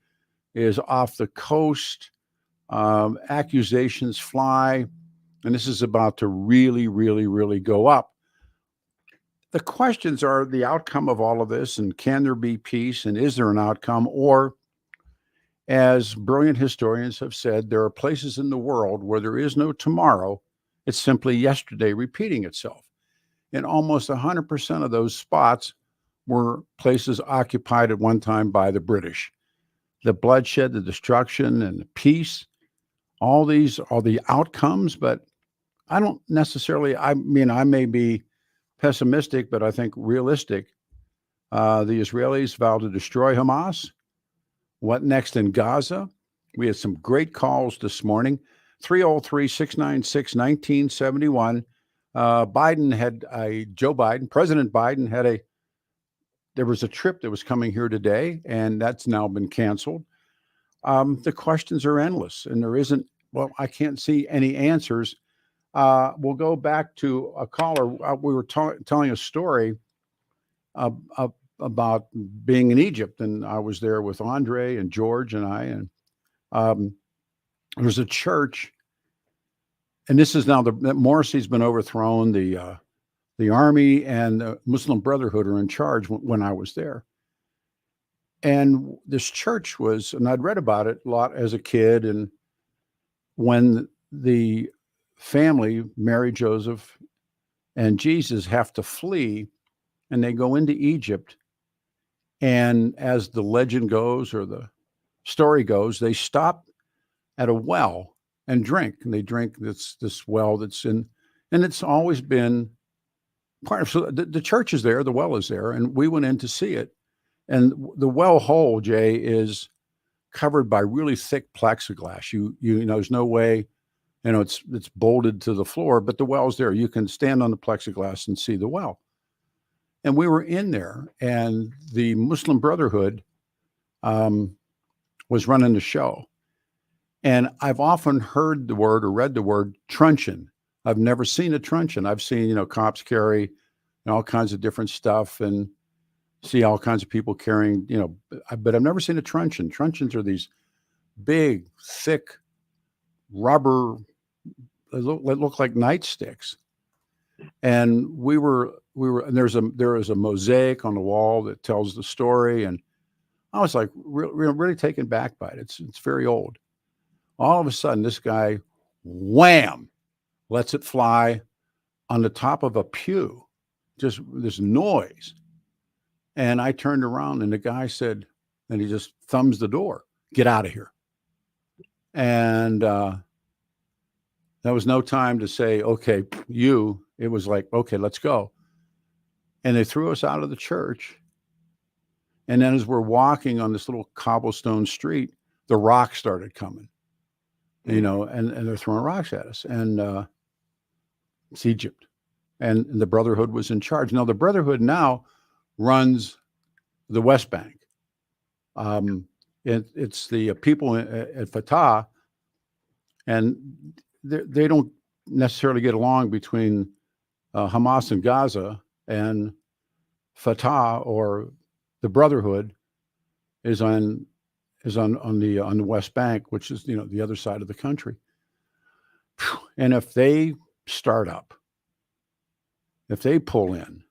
is off the coast. Accusations fly, and this is about to really, really, really go up. The questions are the outcome of all of this, and can there be peace, and is there an outcome? Or, as brilliant historians have said, there are places in the world where there is no tomorrow. It's simply yesterday repeating itself. And almost 100% of those spots were places occupied at one time by the British. The bloodshed, the destruction, and the peace, all these are the outcomes, but I don't necessarily, I may be pessimistic, but I think realistic. The Israelis vow to destroy Hamas. What next in Gaza? We had some great calls this morning. 303-696-1971. President Biden had there was a trip that was coming here today, and that's now been canceled. The questions are endless, and I can't see any answers. We'll go back to a caller. We were telling a story about being in Egypt, and I was there with Andre and George and I, and there's a church, and this is now that Morsi's been overthrown. The army and the Muslim Brotherhood are in charge when I was there. And this church was, and I'd read about it a lot as a kid, and when the family, Mary, Joseph, and Jesus, have to flee, and they go into Egypt, and as the legend goes, or the story goes, they stop at a well and drink. And they drink this well that's in, and it's always been part of, so the church is there, the well is there, and we went in to see it. And the well hole, Jay, is covered by really thick plexiglass. You know, there's no way, it's bolted to the floor, but the well's there. You can stand on the plexiglass and see the well. And we were in there, and the Muslim Brotherhood was running the show. And I've often heard the word or read the word truncheon. I've never seen a truncheon. I've seen, cops carry all kinds of different stuff and see all kinds of people carrying, but I've never seen a truncheon. Truncheons are these big, thick rubber, they look like nightsticks. And and there is a mosaic on the wall that tells the story. And I was like really taken back by it. It's very old. All of a sudden, this guy, wham, lets it fly on the top of a pew, just this noise. And I turned around, and the guy said, and he just thumbs the door, "Get out of here." And there was no time to say, "Okay, you." It was like, "Okay, let's go." And they threw us out of the church. And then as we're walking on this little cobblestone street, the rocks started coming, and they're throwing rocks at us. And it's Egypt. And the Brotherhood was in charge. Now, the Brotherhood now runs the West Bank. It's the people at Fatah, and they don't necessarily get along between Hamas and Gaza, and Fatah, or the Brotherhood, is on the West Bank, which is the other side of the country. And if they start up, if they pull in,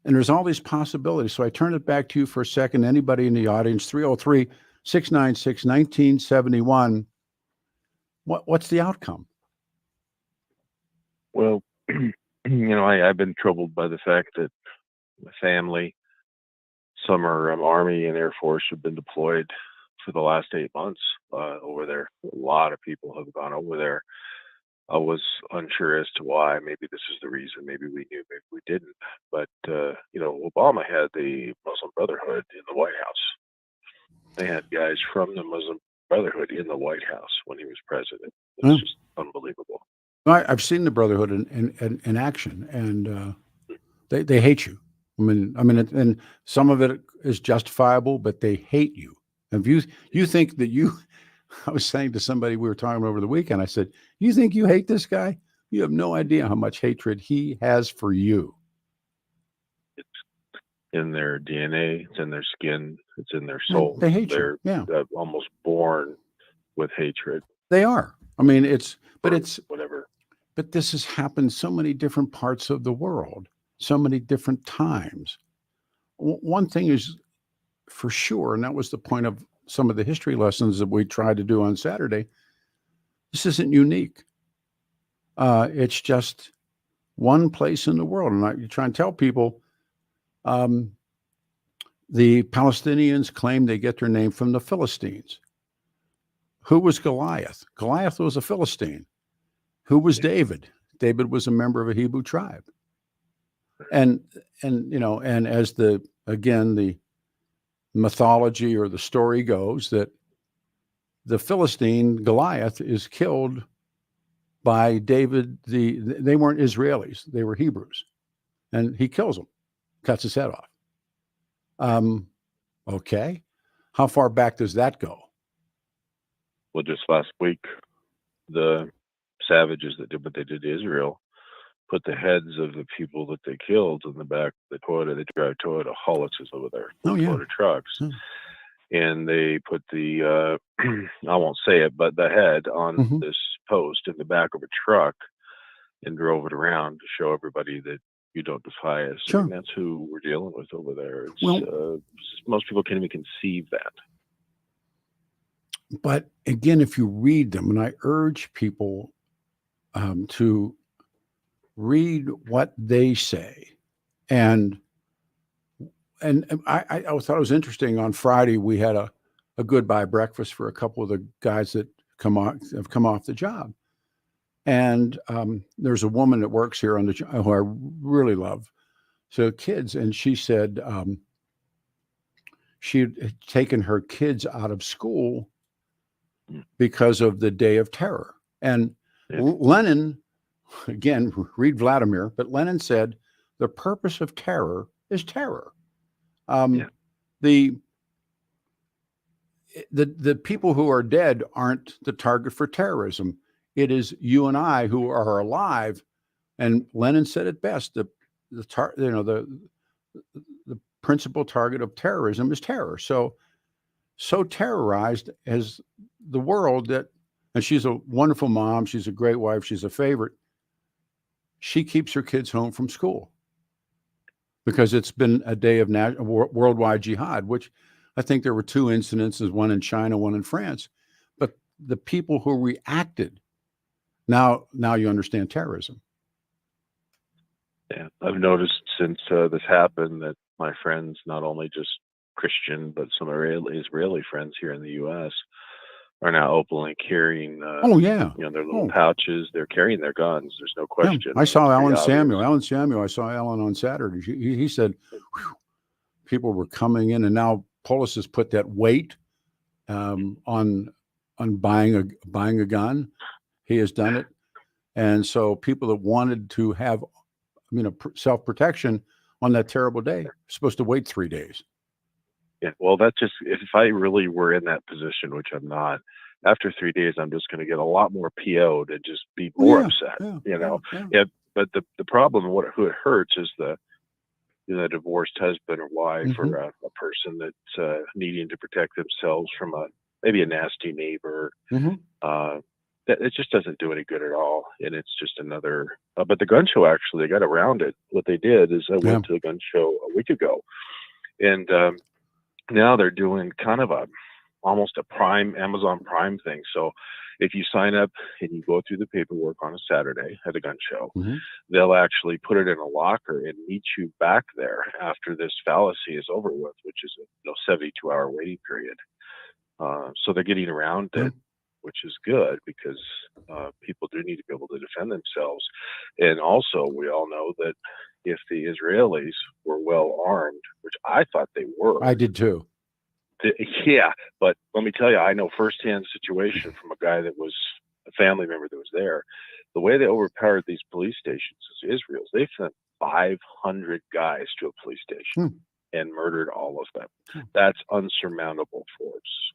and there's all these possibilities. So I turn it back to you for a second. Anybody in the audience, 303-696-1971. What's the outcome? Well, I've been troubled by the fact that my family, some are Army and Air Force, have been deployed for the last 8 months over there. A lot of people have gone over there. I was unsure as to why. Maybe this is the reason. Maybe we knew, maybe we didn't. But Obama had the Muslim Brotherhood in the White House. They had guys from the Muslim Brotherhood in the White House when he was president. It's just unbelievable. I've seen the Brotherhood in action, and they hate you. I mean, and some of it is justifiable, but they hate you. And if you think that I was saying to somebody we were talking over the weekend, I said, you think you hate this guy? You have no idea how much hatred he has for you. It's in their DNA, it's in their skin, it's in their soul. They hate They're almost born with hatred. They are. I mean, it's whatever. But this has happened so many different parts of the world, so many different times. One thing is for sure, and that was the point of some of the history lessons that we tried to do on Saturday. This isn't unique. It's just one place in the world. And you try and tell people, the Palestinians claim they get their name from the Philistines. Who was Goliath? Goliath was a Philistine. Who was David? David was a member of a Hebrew tribe. And as the mythology or the story goes, that the Philistine Goliath is killed by David. They weren't Israelis, they were Hebrews, and he kills them, cuts his head off. Okay, how far back does that go? Well, just last week, the savages that did what they did to Israel put the heads of the people that they killed in the back of the Toyota. They drive Toyota Holuxes over there, Toyota trucks. And they put the, I won't say it, but the head on this post in the back of a truck and drove it around to show everybody that you don't defy us. Sure. And that's who we're dealing with over there. Most people can't even conceive that. But again, if you read them, and I urge people to read what they say, and I thought it was interesting. On Friday, we had a goodbye breakfast for a couple of the guys that have come off the job, and there's a woman that works here on the job who I really love. So kids, and she said she had taken her kids out of school because of the Day of Terror. And Lenin, again, read Vladimir, but Lenin said the purpose of terror is terror. The people who are dead aren't the target for terrorism. It is you and I who are alive. And Lenin said it best: the principal target of terrorism is terror. So terrorized as the world that, and she's a wonderful mom, she's a great wife, she's a favorite. She keeps her kids home from school because it's been a day of worldwide jihad, which I think there were 2 incidences, one in China, one in France. But the people who reacted, now you understand terrorism. Yeah, I've noticed since this happened that my friends, not only just Christian, but some Israeli friends here in the U.S. are now openly carrying, their little pouches. They're carrying their guns. There's no question. Yeah. I saw Alan Samuel. I saw Alan on Saturday. He said people were coming in, and now Polis has put that weight on buying a gun. He has done it, and so people that wanted to have, self-protection on that terrible day are supposed to wait 3 days. Yeah, well, that's just, if I really were in that position, which I'm not, after 3 days, I'm just going to get a lot more PO'd and just be more upset, Yeah, but the problem, who it hurts is the divorced husband or wife or a person that's needing to protect themselves from maybe a nasty neighbor. That it just doesn't do any good at all. And it's just another, but the gun show, actually, they got around it. What they did is I went to a gun show a week ago, and now they're doing kind of almost a Amazon Prime thing. So if you sign up and you go through the paperwork on a Saturday at a gun show, they'll actually put it in a locker and meet you back there after this fallacy is over with, which is a 72-hour waiting period. So they're getting around it which is good because people do need to be able to defend themselves. And also, we all know that if the Israelis were well armed, which I thought they were, I did too. Yeah, but let me tell you, I know firsthand situation from a guy that was a family member that was there. The way they overpowered these police stations is Israel's. They sent 500 guys to a police station and murdered all of them. That's unsurmountable force.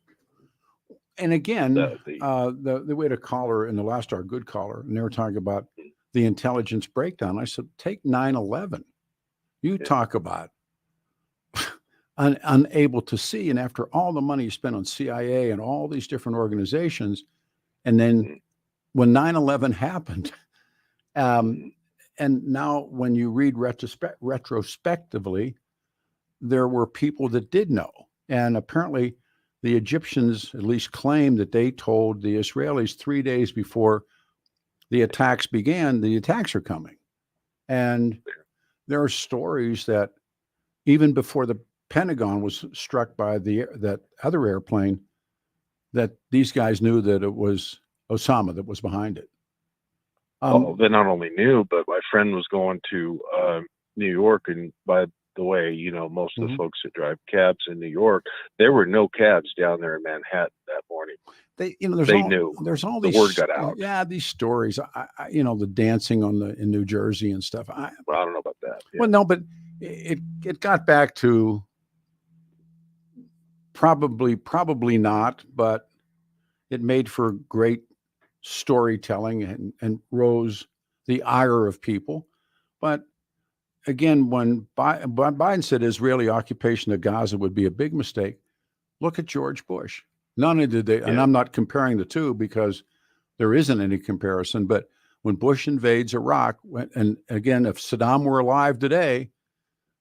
And again, the way to caller in the last hour, good caller, and they were talking about the intelligence breakdown. I said, take 9/11. You talk about unable to see, and after all the money you spent on CIA and all these different organizations, and then when 9/11 happened, and now when you read retrospectively, there were people that did know, and apparently the Egyptians at least claim that they told the Israelis 3 days before the attacks began, the attacks are coming. And there are stories that even before the Pentagon was struck by that other airplane, that these guys knew that it was Osama that was behind it. They not only knew, but my friend was going to New York, and by the way, you know, most of the folks that drive cabs in New York, there were no cabs down there in Manhattan that morning. They knew. There's all the these word got out. Yeah, these stories. The dancing in New Jersey and stuff. Well, I don't know about that. Yeah. Well, no, but it got back to probably not, but it made for great storytelling and rose the ire of people. But again, when Biden said Israeli occupation of Gaza would be a big mistake, look at George Bush. Not only did they, and I'm not comparing the two because there isn't any comparison, but when Bush invades Iraq, and again, if Saddam were alive today,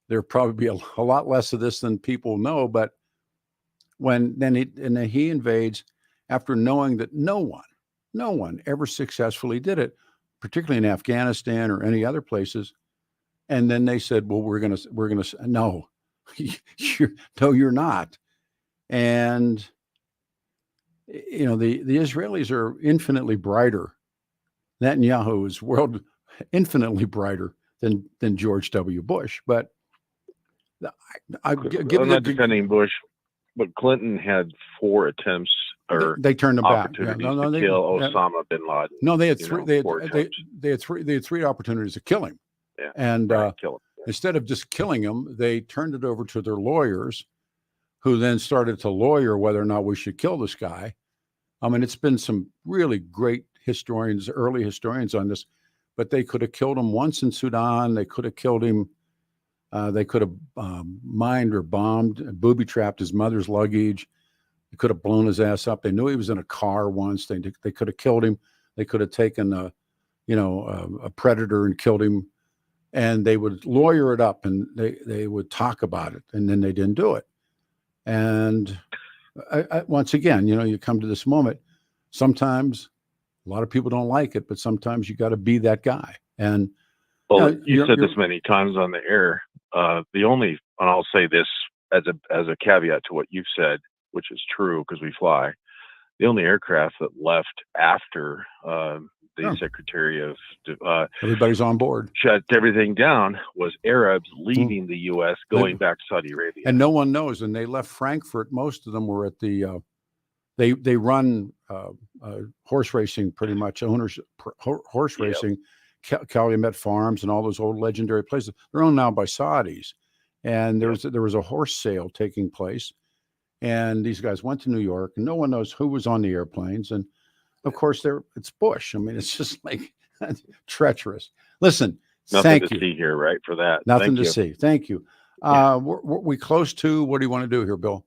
there'd probably be a lot less of this than people know. But then he invades after knowing that no one ever successfully did it, particularly in Afghanistan or any other places. And then they said, well, we're gonna no, you're not. And the Israelis are infinitely brighter. Netanyahu is infinitely brighter than George W. Bush. But I'm not defending Bush, but Clinton had 4 attempts or they turned them back. Opportunities to kill Osama bin Laden. No, they had three. They had 3 opportunities to kill him. Yeah, and kill him. Yeah. Instead of just killing him, they turned it over to their lawyers, who then started to lawyer whether or not we should kill this guy. I mean, it's been some really great early historians on this, but they could have killed him once in Sudan. They could have killed him. They could have mined or bombed, booby-trapped his mother's luggage. They could have blown his ass up. They knew he was in a car once. They could have killed him. They could have taken a predator and killed him. And they would lawyer it up, and they would talk about it, and then they didn't do it. And once again, you come to this moment. Sometimes a lot of people don't like it, but sometimes you got to be that guy. And you said this many times on the air. And I'll say this as a caveat to what you've said, which is true because we fly. The only aircraft that left after the Secretary of everybody's on board shut everything down was Arabs leaving the U.S. going back to Saudi Arabia, and no one knows. And they left Frankfurt. Most of them were at the they run horse racing, pretty much horse racing, Calumet Farms and all those old legendary places. They're owned now by Saudis, and there was a horse sale taking place, and these guys went to New York, and no one knows who was on the airplanes. And of course, it's Bush. I mean, it's just like treacherous. Listen, nothing to see here, right? For that, nothing to see. Thank you. We close to. What do you want to do here, Bill?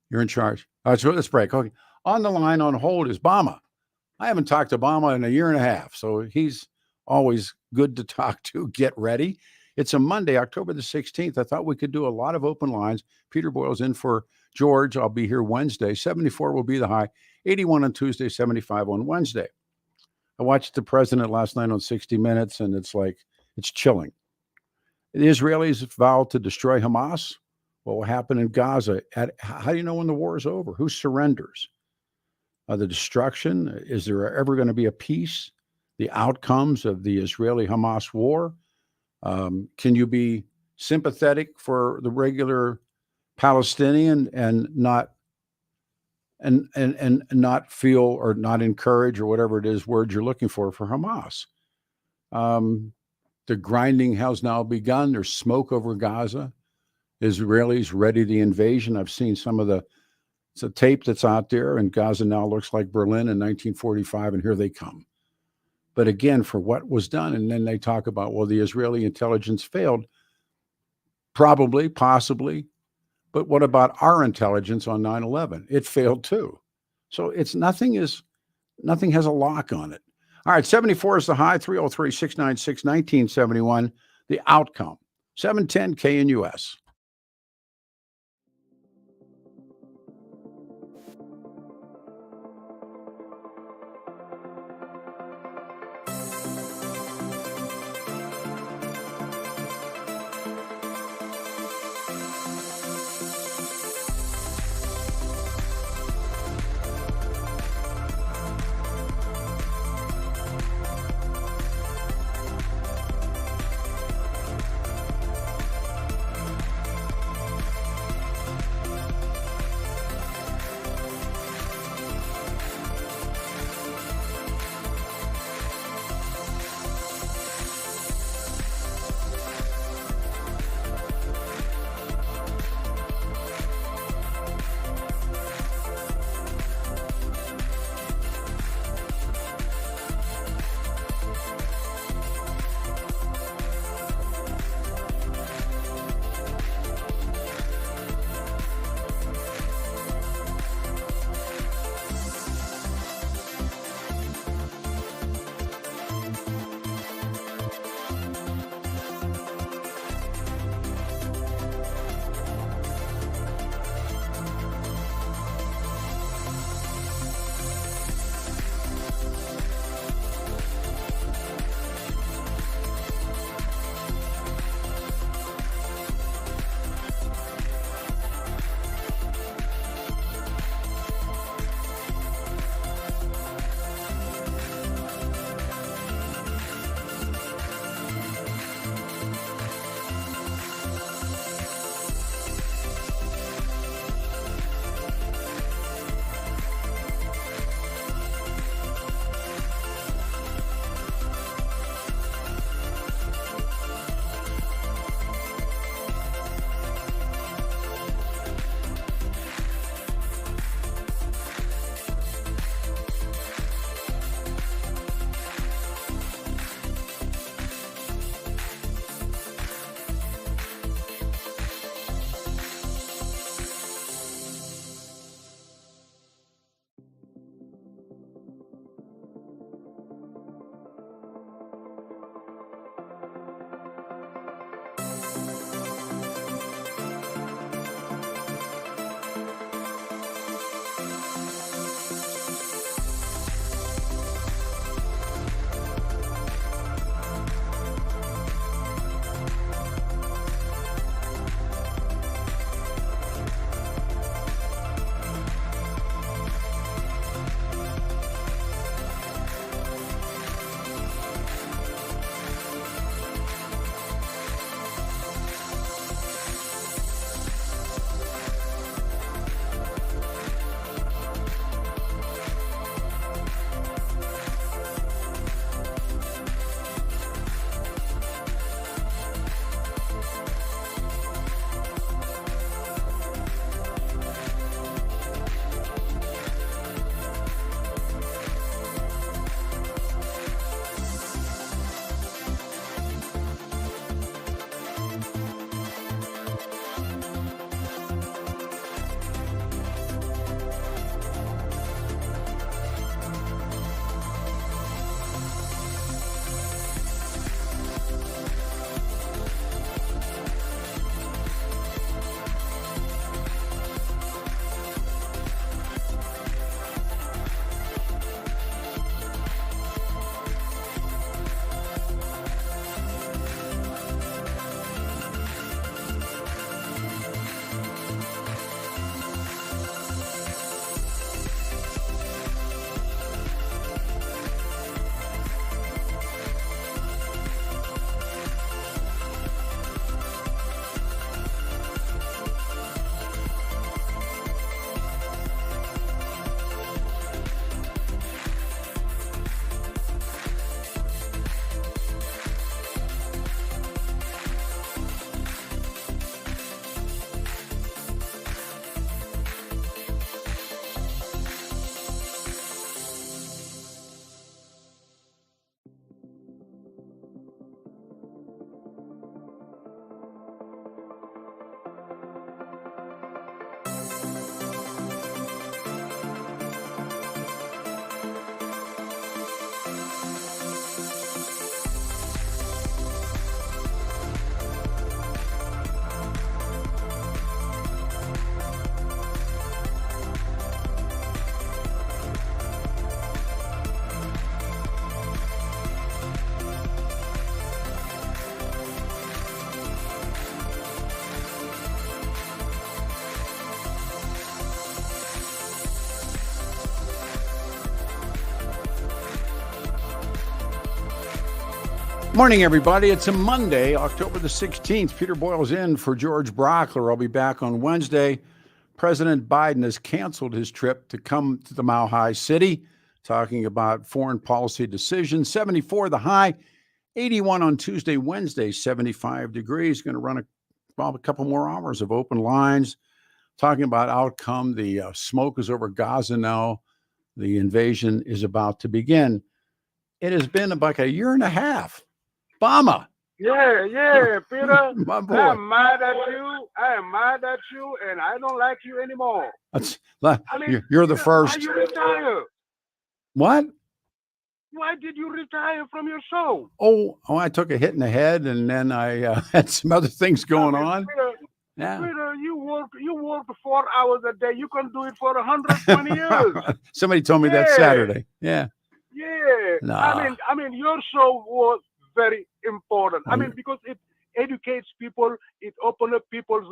You're in charge. All right, so let's break. Okay, on the line on hold is Bama. I haven't talked to Bama in a year and a half, so he's always good to talk to. Get ready. It's a Monday, October the 16th. I thought we could do a lot of open lines. Peter Boyles in for George. I'll be here Wednesday. 74 will be the high. 81 on Tuesday, 75 on Wednesday. I watched the president last night on 60 Minutes, and it's chilling. The Israelis vowed to destroy Hamas. What will happen in Gaza? How do you know when the war is over? Who surrenders? the destruction? Is there ever going to be a peace? The outcomes of the Israeli-Hamas war? Can you be sympathetic for the regular Palestinian and not feel or not encourage or whatever it is words you're looking for Hamas? The grinding has now begun. There's smoke over Gaza. Israelis ready the invasion. I've seen some of it's a tape that's out there, and Gaza now looks like Berlin in 1945, and here they come. But again, for what was done, and then they talk about, well, the Israeli intelligence failed. Probably, possibly. But what about our intelligence on 9/11? It failed too. So nothing has a lock on it. All right, 74 is the high, 303-696-1971, the outcome. 710 KNUS. Morning, everybody. It's a Monday, October the 16th. Peter Boyles in for George Brauchler. I'll be back on Wednesday. President Biden has canceled his trip to come to the Mile High City, talking about foreign policy decisions. 74 the high, 81 on Tuesday, Wednesday, 75 degrees. Going to run a couple more hours of open lines, talking about outcome. The smoke is over Gaza now. The invasion is about to begin. It has been about a year and a half. Obama. Yeah, Peter. My boy. I'm mad at you. I am mad at you, and I don't like you anymore. You're the first. Why you retire? What? Why did you retire from your show? Oh, I took a hit in the head, and then I had some other things going on. Peter, you work 4 hours a day. You can do it for 120 years. Somebody told me that Saturday. Yeah. Nah. I mean, your show was very important. I mean, because it educates people, it opens up people's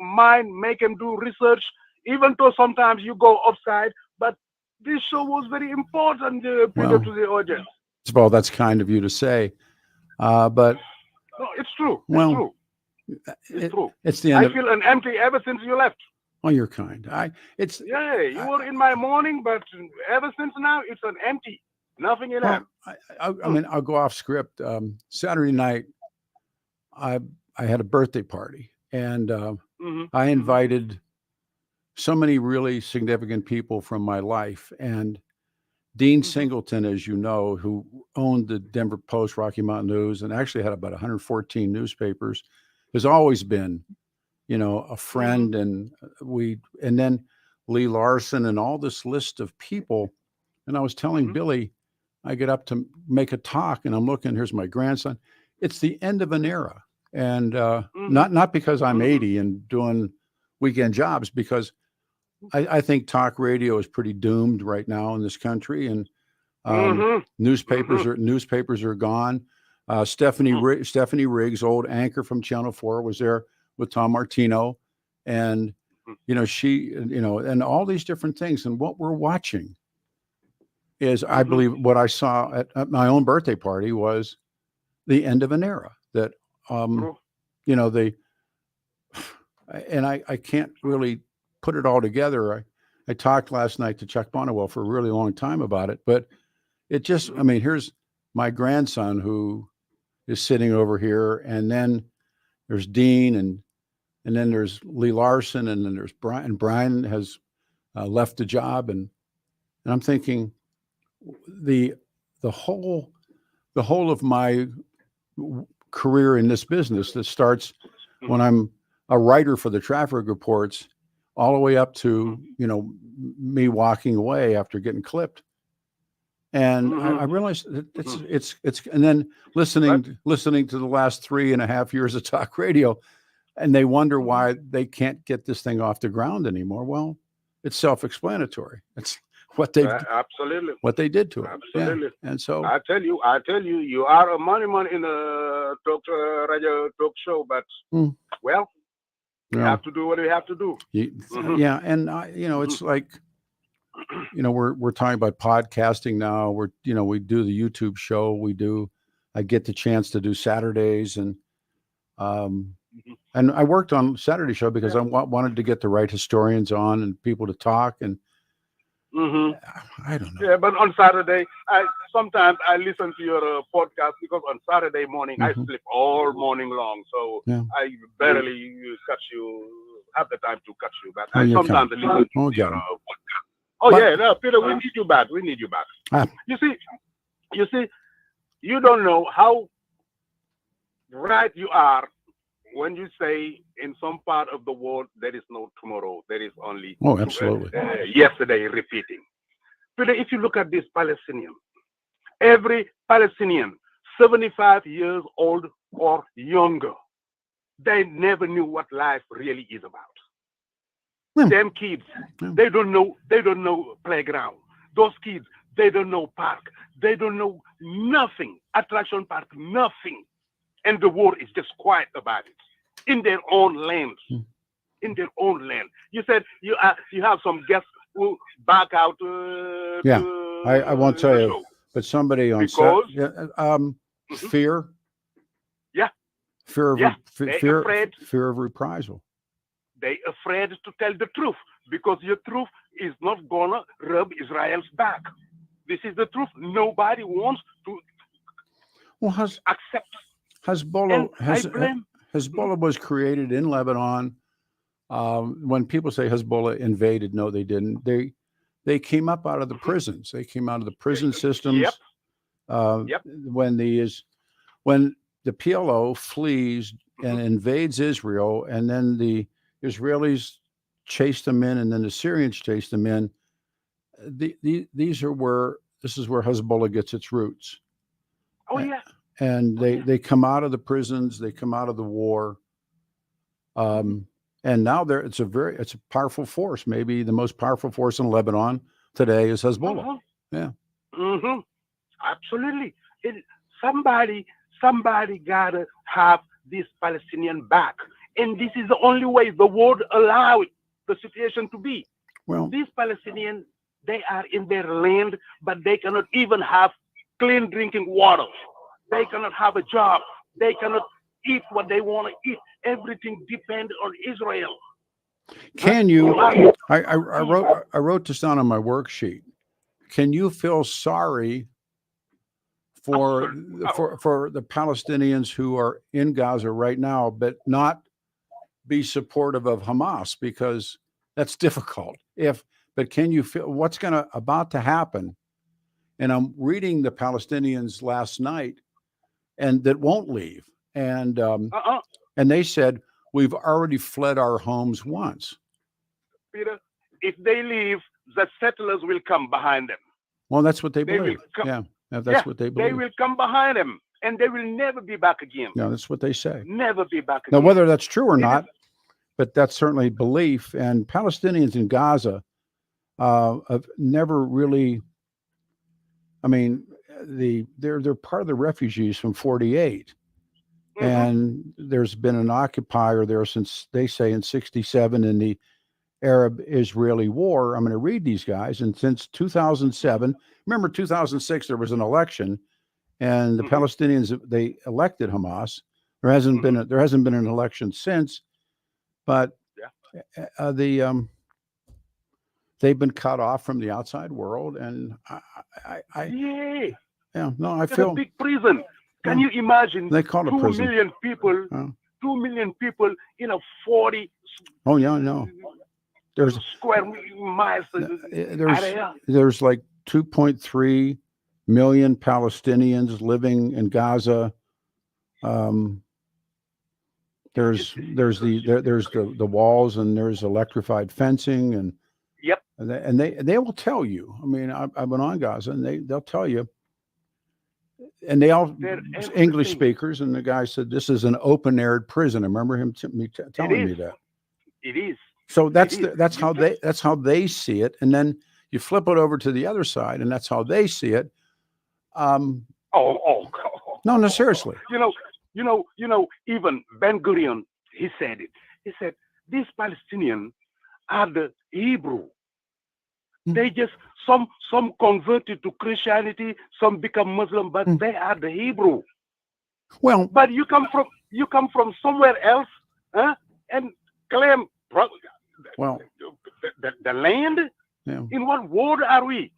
mind, make them do research, even though sometimes you go offside. But this show was very important, Peter, to the audience. Well, that's kind of you to say, but no, it's true. It's true. It's the end. I feel empty ever since you left. Oh, you're kind. You were in my morning, but ever since now, it's an empty. Nothing in it. I mean, I'll go off script. Saturday night, I had a birthday party, and I invited so many really significant people from my life. And Dean Singleton, as you know, who owned the Denver Post, Rocky Mountain News, and actually had about 114 newspapers, has always been, a friend. And then Lee Larson and all this list of people. And I was telling Billy, I get up to make a talk, and I'm looking, here's my grandson. It's the end of an era. And not because I'm 80 and doing weekend jobs, because I think talk radio is pretty doomed right now in this country. And newspapers are gone. Stephanie Riggs, old anchor from Channel 4, was there with Tom Martino. And, she, and all these different things. And what we're watching is, I believe, what I saw at my own birthday party was the end of an era. That, I can't really put it all together. I talked last night to Chuck Bonnewell for a really long time about it, but it just, here's my grandson who is sitting over here, and then there's Dean, and then there's Lee Larson, and then there's Brian. And Brian has left the job, and I'm thinking, the whole of my career in this business that starts when I'm a writer for the traffic reports, all the way up to me walking away after getting clipped, and I realized that it's and then listening to the last 3.5 years of talk radio, and they wonder why they can't get this thing off the ground anymore. Well, it's self-explanatory. It's what they did to it. Absolutely. Yeah. And so I tell you, you are a money in a radio talk show, but you have to do what you have to do. Yeah, and it's like, we're talking about podcasting now. We do the YouTube show. I get the chance to do Saturdays, and I worked on Saturday show because I wanted to get the right historians on and people to talk, and I don't know. Yeah, but on Saturday, sometimes I listen to your podcast, because on Saturday morning I sleep all morning long, so I barely have the time to catch you. But I sometimes listen to your podcast. Peter, we need you back. You see, you don't know how right you are when you say in some part of the world there is no tomorrow, there is only absolutely yesterday repeating. But if you look at this Palestinian, every Palestinian 75 years old or younger, they never knew what life really is about. Them kids, they don't know playground. Those kids, they don't know park. They don't know nothing. Attraction park, nothing. And the world is just quiet about it in their own land. You said you have some guests who back out. I won't tell you, but somebody on Fear. Yeah. Fear of Yeah. They're afraid. fear of reprisal. They afraid to tell the truth because your truth is not gonna rub Israel's back. This is the truth. Nobody wants to accept. Hezbollah And Hezbollah was created in Lebanon. When people say Hezbollah invaded, no, they didn't. They came up out of the prisons. They came out of the prison systems. Yep. When the PLO flees and invades Israel, and then the Israelis chase them in, and then the Syrians chase them in. This is where Hezbollah gets its roots. Oh yeah. And they come out of the prisons, they come out of the war, and now it's a powerful force. Maybe the most powerful force in Lebanon today is Hezbollah. Yeah. Absolutely. Somebody gotta have this Palestinian back, and this is the only way the world allow the situation to be. Well, these Palestinians, they are in their land, but they cannot even have clean drinking water. They cannot have a job. They cannot eat what they want to eat. Everything depends on Israel. Can you? I wrote this down on my worksheet. Can you feel sorry for the Palestinians who are in Gaza right now, but not be supportive of Hamas, because that's difficult? But can you feel what's about to happen? And I'm reading the Palestinians last night, and that won't leave. And and they said, we've already fled our homes once. Peter, if they leave, the settlers will come behind them. Well, that's what they believe. That's what they believe. They will come behind them, and they will never be back again. No, that's what they say. Never be back again. Now, whether that's true or not, but that's certainly belief. And Palestinians in Gaza have never really, I mean, they're part of the refugees from 48. And there's been an occupier there since, they say, in 67 in the Arab-Israeli war. I'm going to read these guys. And since 2007, remember 2006, there was an election, and the Palestinians, they elected Hamas. There hasn't been an election since, but they've been cut off from the outside world. And I feel a big prison. Can you imagine? They call it 2 prison. million people, 2 million people in a 40. Oh yeah, I know. There's square miles. There's like 2.3 million Palestinians living in Gaza. There's the walls, and there's electrified fencing, and they will tell you. I mean, I've been on Gaza, and they'll tell you. And they all English speakers, and the guy said this is an open-aired prison. I remember him telling me that. It is. So that's how they see it. And then you flip it over to the other side, and that's how they see it. No, seriously. You know, even Ben Gurion, he said it. He said these Palestinians are the Hebrew. They just some converted to Christianity, some become Muslim, but they are the Hebrew. Well, but you come from somewhere else, and claim the land. Yeah. In what world are we?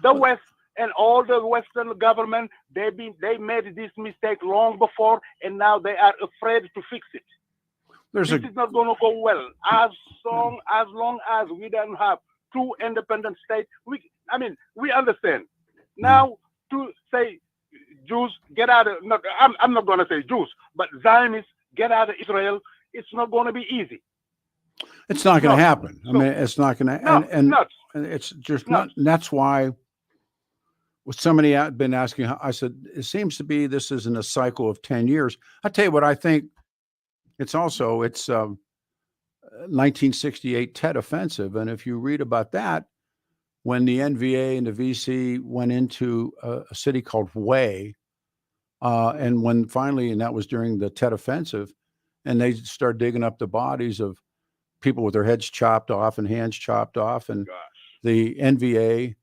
The West and all the Western government, they made this mistake long before, and now they are afraid to fix it. This is not going to go well as long as we don't have two independent states. We understand. Now to say Jews get out of, I'm not going to say Jews, but Zionists get out of Israel, it's not going to be easy. It's not going to happen. I mean, it's not going to, and it's just not. And that's why somebody had been asking, I said, it seems to be this isn't a cycle of 10 years. I'll tell you what I think. It's 1968 Tet Offensive. And if you read about that, when the NVA and the VC went into a city called Bday, and when finally, and that was during the Tet Offensive, and they started digging up the bodies of people with their heads chopped off and hands chopped off. And the NVA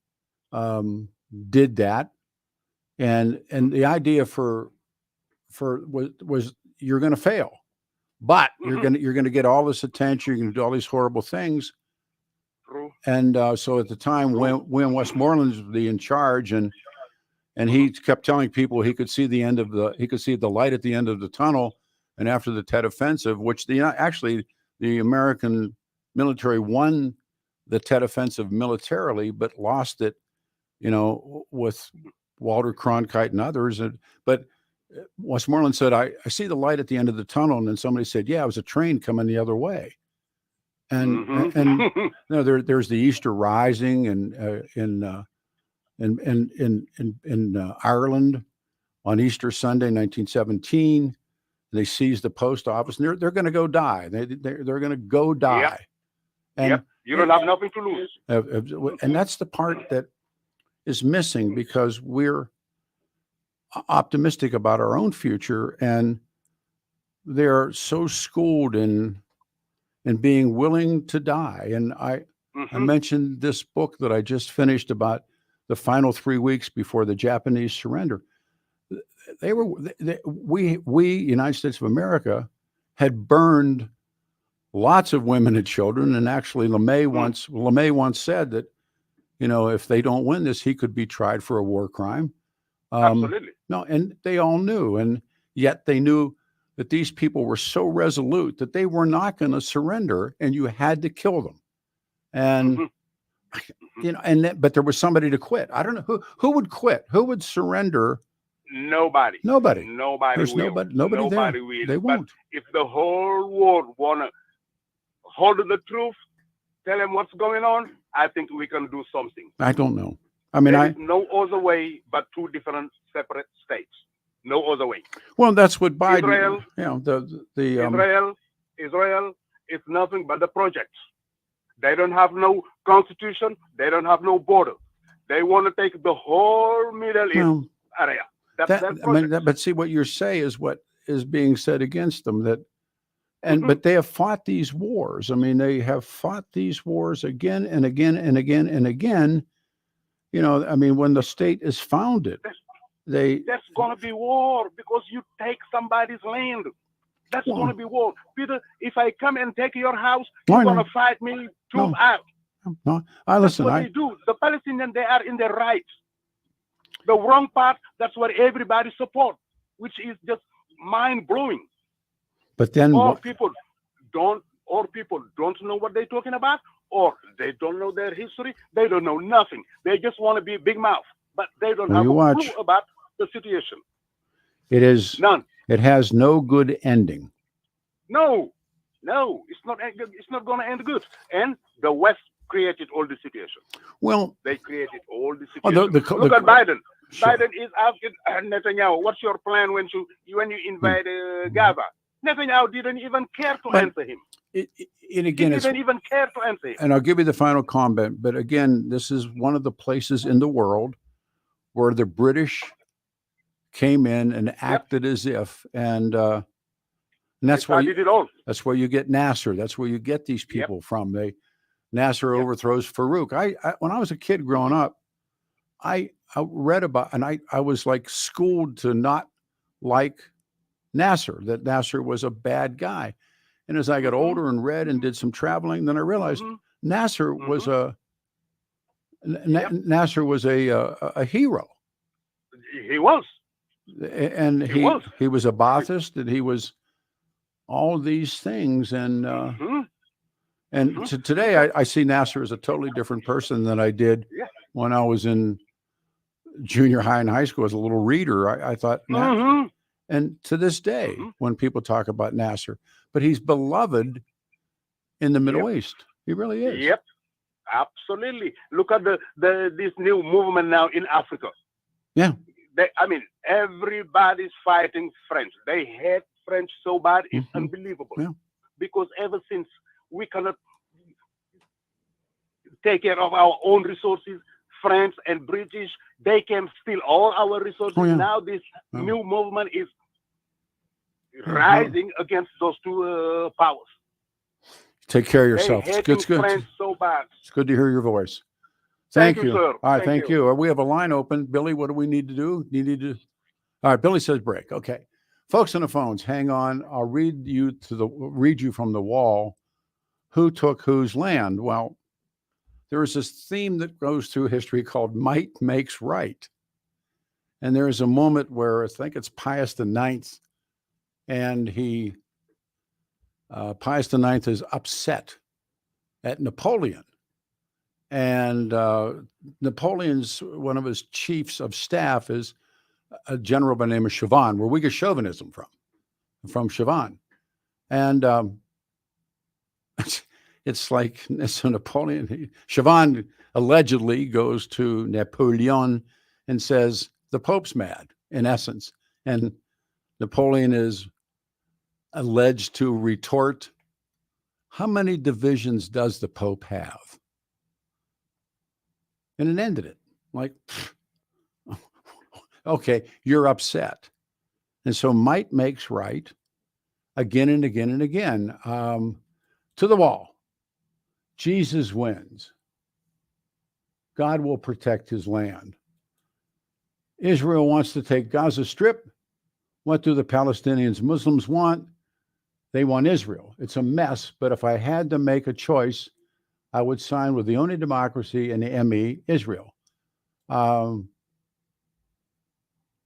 did that. And the idea for was you're going to fail, but you're going to get all this attention. You're going to do all these horrible things. True. And so at the time when Westmoreland was in charge, and he kept telling people he could see the light at the end of the tunnel. And after the Tet Offensive, which actually the American military won the Tet Offensive militarily, but lost it, with Walter Cronkite and others. But Westmoreland said, I see the light at the end of the tunnel. And then somebody said, yeah, it was a train coming the other way. And there's the Easter Rising in Ireland on Easter Sunday, 1917. They seized the post office, and they're going to go die. They're going to go die. Yep. And you don't have nothing to lose. And that's the part that is missing, because we're optimistic about our own future, and they're so schooled in being willing to die. And I mentioned this book that I just finished about the final 3 weeks before the Japanese surrender. We United States of America had burned lots of women and children. And actually LeMay once said that, if they don't win this, he could be tried for a war crime. Absolutely. No, and they all knew, and yet they knew that these people were so resolute that they were not going to surrender, and you had to kill them. And but there was somebody to quit. I don't know who would quit, who would surrender. Nobody. There's will. Nobody there. Will. They won't. But if the whole world wanna hold the truth, tell them what's going on, I think we can do something. I don't know. I mean, there is no other way but two different separate states. No other way. Well, that's what Biden. Israel is nothing but the project. They don't have no constitution. They don't have no border. They want to take the whole Middle East area. But see, what you say is what is being said against them. But they have fought these wars. I mean, they have fought these wars again and again and again and again. I mean, when the state is founded, there's going to be war because you take somebody's land. That's going to be war. Peter, if I come and take your house, you're going to fight me tooth out. No, That's what they do. The Palestinians, they are in their rights. The wrong part, that's what everybody supports, which is just mind-blowing. But then people don't know what they're talking about, or they don't know their history. They don't know nothing. They just want to be big mouth, but they don't have a clue about the situation. It is none. It has no good ending. No, it's not. It's not going to end good. And the West created all the situation. Well, they created all the situation. Look at Biden. Sure. Biden is asking Netanyahu, "What's your plan when you invade Gaza?" Netanyahu didn't even care to answer him. He didn't even care to answer him. And I'll give you the final comment. But again, this is one of the places in the world where the British came in and acted as if, and that's why that's where you get Nasser. That's where you get these people from. Nasser overthrows Farouk. I when I was a kid growing up, I read about, and I was like schooled to not like Nasser, that Nasser was a bad guy. And as I got older and read and did some traveling, then I realized Nasser was Nasser was a hero. He was. And he was a Ba'athist, and he was all these things. And today I see Nasser as a totally different person than I did when I was in junior high and high school as a little reader. I thought, and to this day, when people talk about Nasser, but he's beloved in the Middle East. He really is. Yep, absolutely. Look at this new movement now in Africa. Yeah. Everybody's fighting French. They hate French so bad, it's unbelievable. Yeah. Because ever since we cannot take care of our own resources, French and British, they can steal all our resources. Now this new movement is rising against those two powers. Take care of yourself. It's good. French so bad. It's good to hear your voice. Thank you. Sir. All right, thank you. We have a line open. Billy, what do we need to do? You need to. All right, Billy says break. Okay. Folks on the phones, hang on. I'll read you from the wall. Who took whose land? Well, there is this theme that goes through history called might makes right. And there is a moment where I think it's Pius IX, and Pius IX is upset at Napoleon. And Napoleon's, one of his chiefs of staff is a general by the name of Chauvin, where we get chauvinism from Chauvin. And it's like, so Napoleon, Chauvin allegedly goes to Napoleon and says, the Pope's mad, in essence. And Napoleon is alleged to retort, how many divisions does the Pope have? And it ended it. Like, okay, you're upset. And so might makes right again and again and again. To the wall. Jesus wins. God will protect his land. Israel wants to take Gaza Strip. What do the Palestinians, Muslims want? They want Israel. It's a mess, but if I had to make a choice, I would sign with the only democracy in the ME, Israel.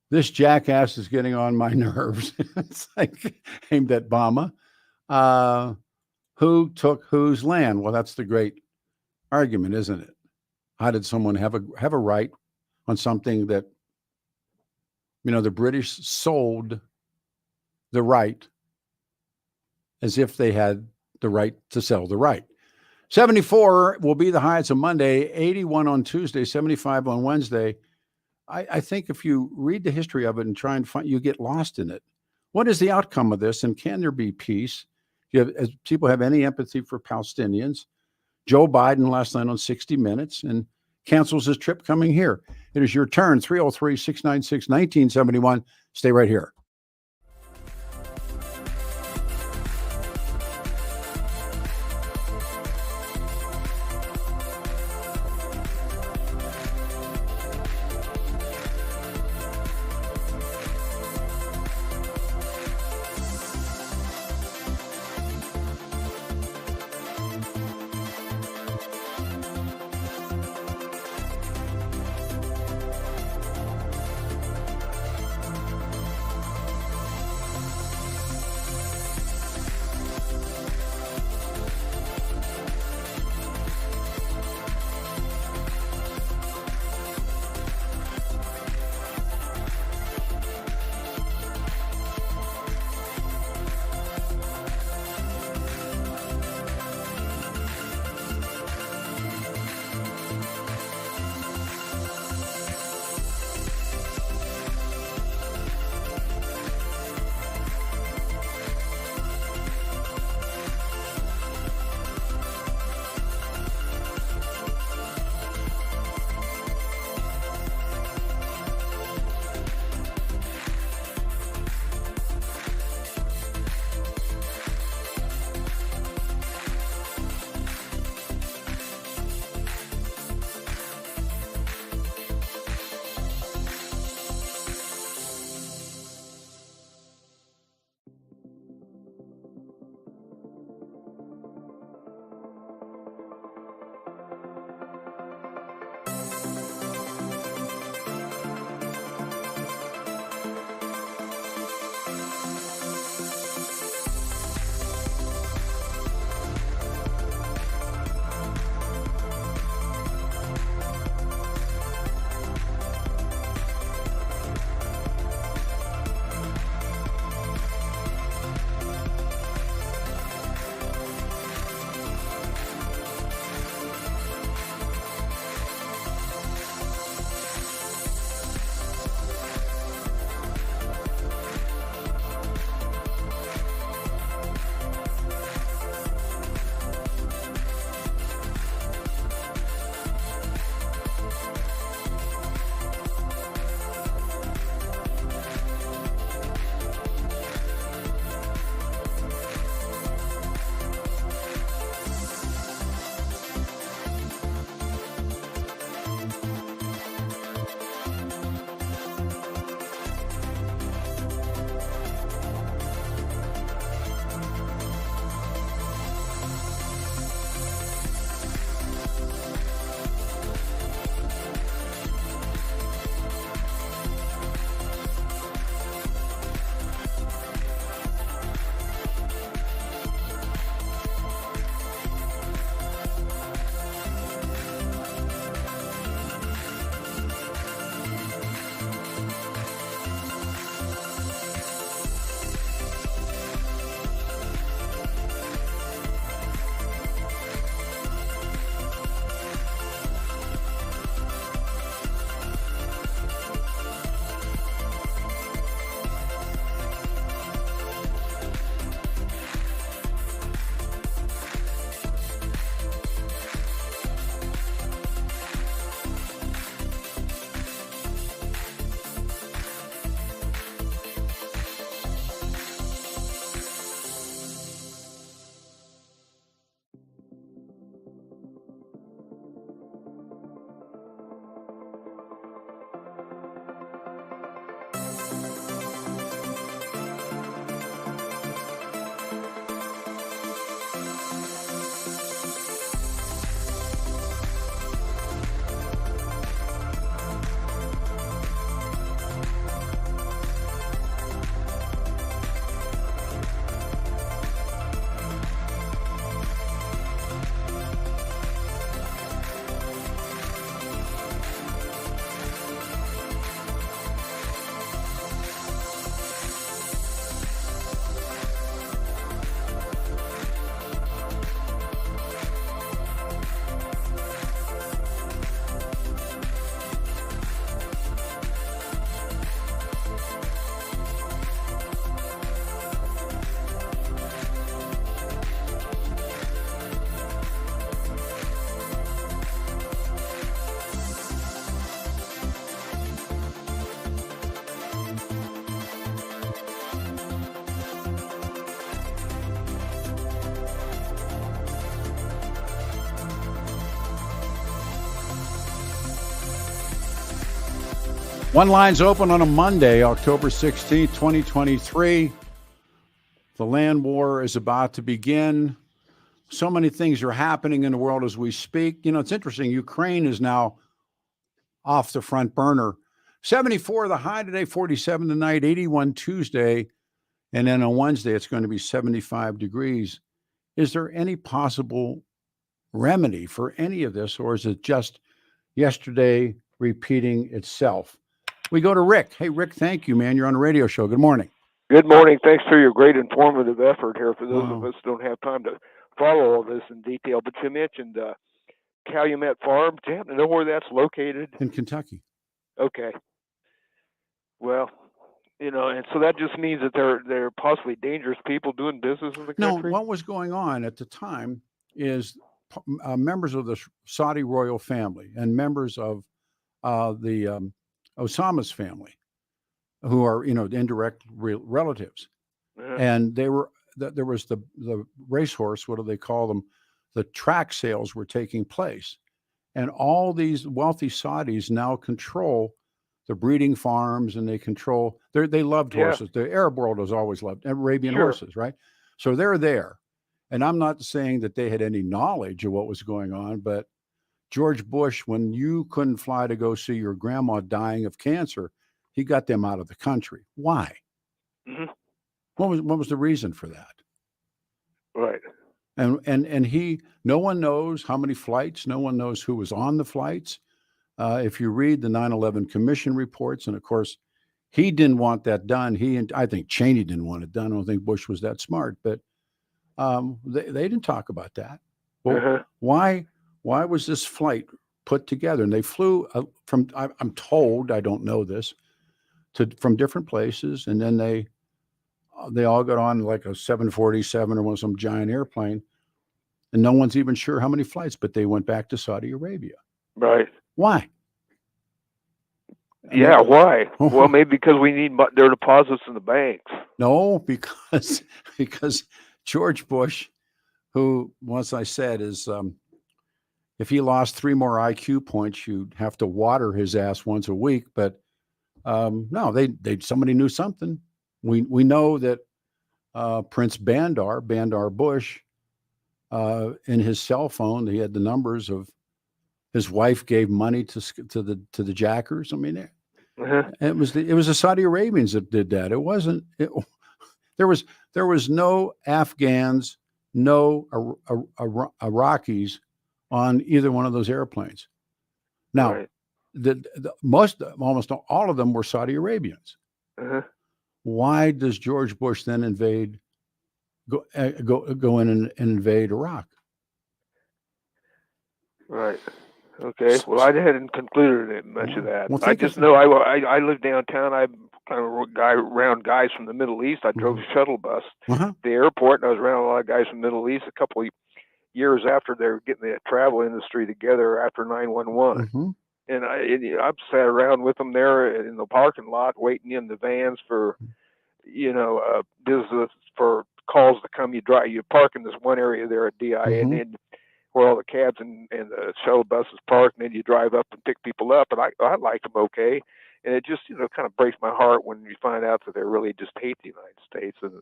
This jackass is getting on my nerves. It's like aimed at Obama. Who took whose land? Well, that's the great argument, isn't it? How did someone have a right on something that, the British sold the right as if they had the right to sell the right. 74 will be the highs on Monday, 81 on Tuesday, 75 on Wednesday. I think if you read the history of it and try and find, you get lost in it. What is the outcome of this, and can there be peace? As people have any empathy for Palestinians? Joe Biden last night on 60 Minutes and cancels his trip coming here. It is your turn, 303-696-1971. Stay right here. One line's open on a Monday, October 16th, 2023. The land war is about to begin. So many things are happening in the world as we speak. You know, it's interesting. Ukraine is now off the front burner. 74 the high today, 47 tonight, 81 Tuesday. And then on Wednesday, it's going to be 75 degrees. Is there any possible remedy for any of this, or is it just yesterday repeating itself? We go to Rick. Hey, Rick, thank you, man. You're on a radio show. Good morning. Good morning. Thanks for your great informative effort here. For those of us who don't have time to follow all this in detail, but you mentioned Calumet Farm. Do you happen to know where that's located? In Kentucky. Okay. Well, you know, and so that just means that there are possibly dangerous people doing business in the country? No, what was going on at the time is members of the Saudi royal family and members of the Osama's family, who are, you know, indirect relatives. And they were, there was the racehorse, what do they call them? The track sales were taking place. And all these wealthy Saudis now control the breeding farms, and they control, they loved horses. The Arab world has always loved Arabian horses, right? So they're there. And I'm not saying that they had any knowledge of what was going on, but George Bush, when you couldn't fly to go see your grandma dying of cancer, he got them out of the country. Why? What was the reason for that? Right. And he, no one knows how many flights, no one knows who was on the flights. If you read the 9/11 Commission reports, and of course, he didn't want that done. I think Cheney didn't want it done. I don't think Bush was that smart, but they didn't talk about that. Well, why was this flight put together? And they flew from, I'm told, I don't know this, from different places, and then they all got on like a 747 or some giant airplane, and no one's even sure how many flights, but they went back to Saudi Arabia. Right. Why? Why? Well, maybe because we need their deposits in the banks. No, because George Bush, who, once I said, is if he lost 3 more IQ points, you'd have to water his ass once a week. But no, somebody knew something. We know that Prince Bandar Bush, in his cell phone, he had the numbers of his wife gave money to the jackers. I mean, it was the Saudi Arabians that did that. It wasn't. There was no Afghans, no Iraqis on either one of those airplanes. Now, almost all of them were Saudi Arabians. Why does George Bush then go in and invade Iraq? Right. Okay. Well, I hadn't concluded much of that. Well, I just know I live downtown. I'm kind of around guys from the Middle East. I drove a shuttle bus to the airport, and I was around a lot of guys from the Middle East a couple of years after they were getting the travel industry together after 9/11. And I sat around with them there in the parking lot, waiting in the vans for, business, for calls to come. You park in this one area there at DI, and then where all the cabs and the shuttle buses park, and then you drive up and pick people up. And I liked them okay. And it just, kind of breaks my heart when you find out that they really just hate the United States, and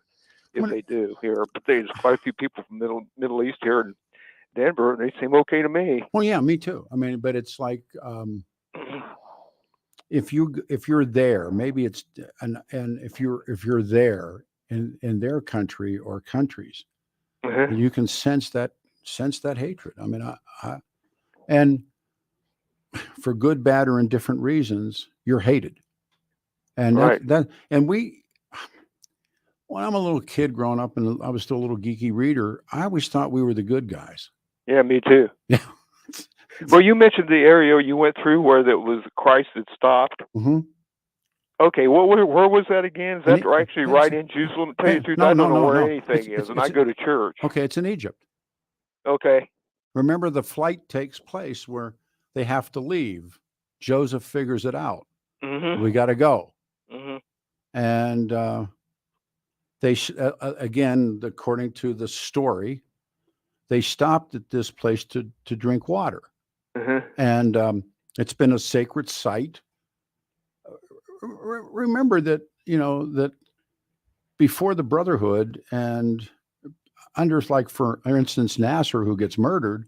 if they do here. But there's quite a few people from Middle East here in Denver, and they seem okay to me. Well, yeah, me too. I mean, but it's like if you're there, maybe it's and if you're there in their country or countries, you can sense that hatred. I mean, and for good, bad, or indifferent reasons, you're hated. And when I'm a little kid growing up and I was still a little geeky reader, I always thought we were the good guys. Yeah, me too. Yeah. Well, you mentioned the area you went through where there was Christ that stopped. Okay, where was that again? Is that actually right in Jerusalem? Tell you the truth, I don't know where anything is, and I go to church. Okay, it's in Egypt. Okay. Remember, the flight takes place where they have to leave. Joseph figures it out. We got to go. And they, again, according to the story, they stopped at this place to drink water. And it's been a sacred site remember that, that before the Brotherhood and under, like, for instance, Nasser, who gets murdered,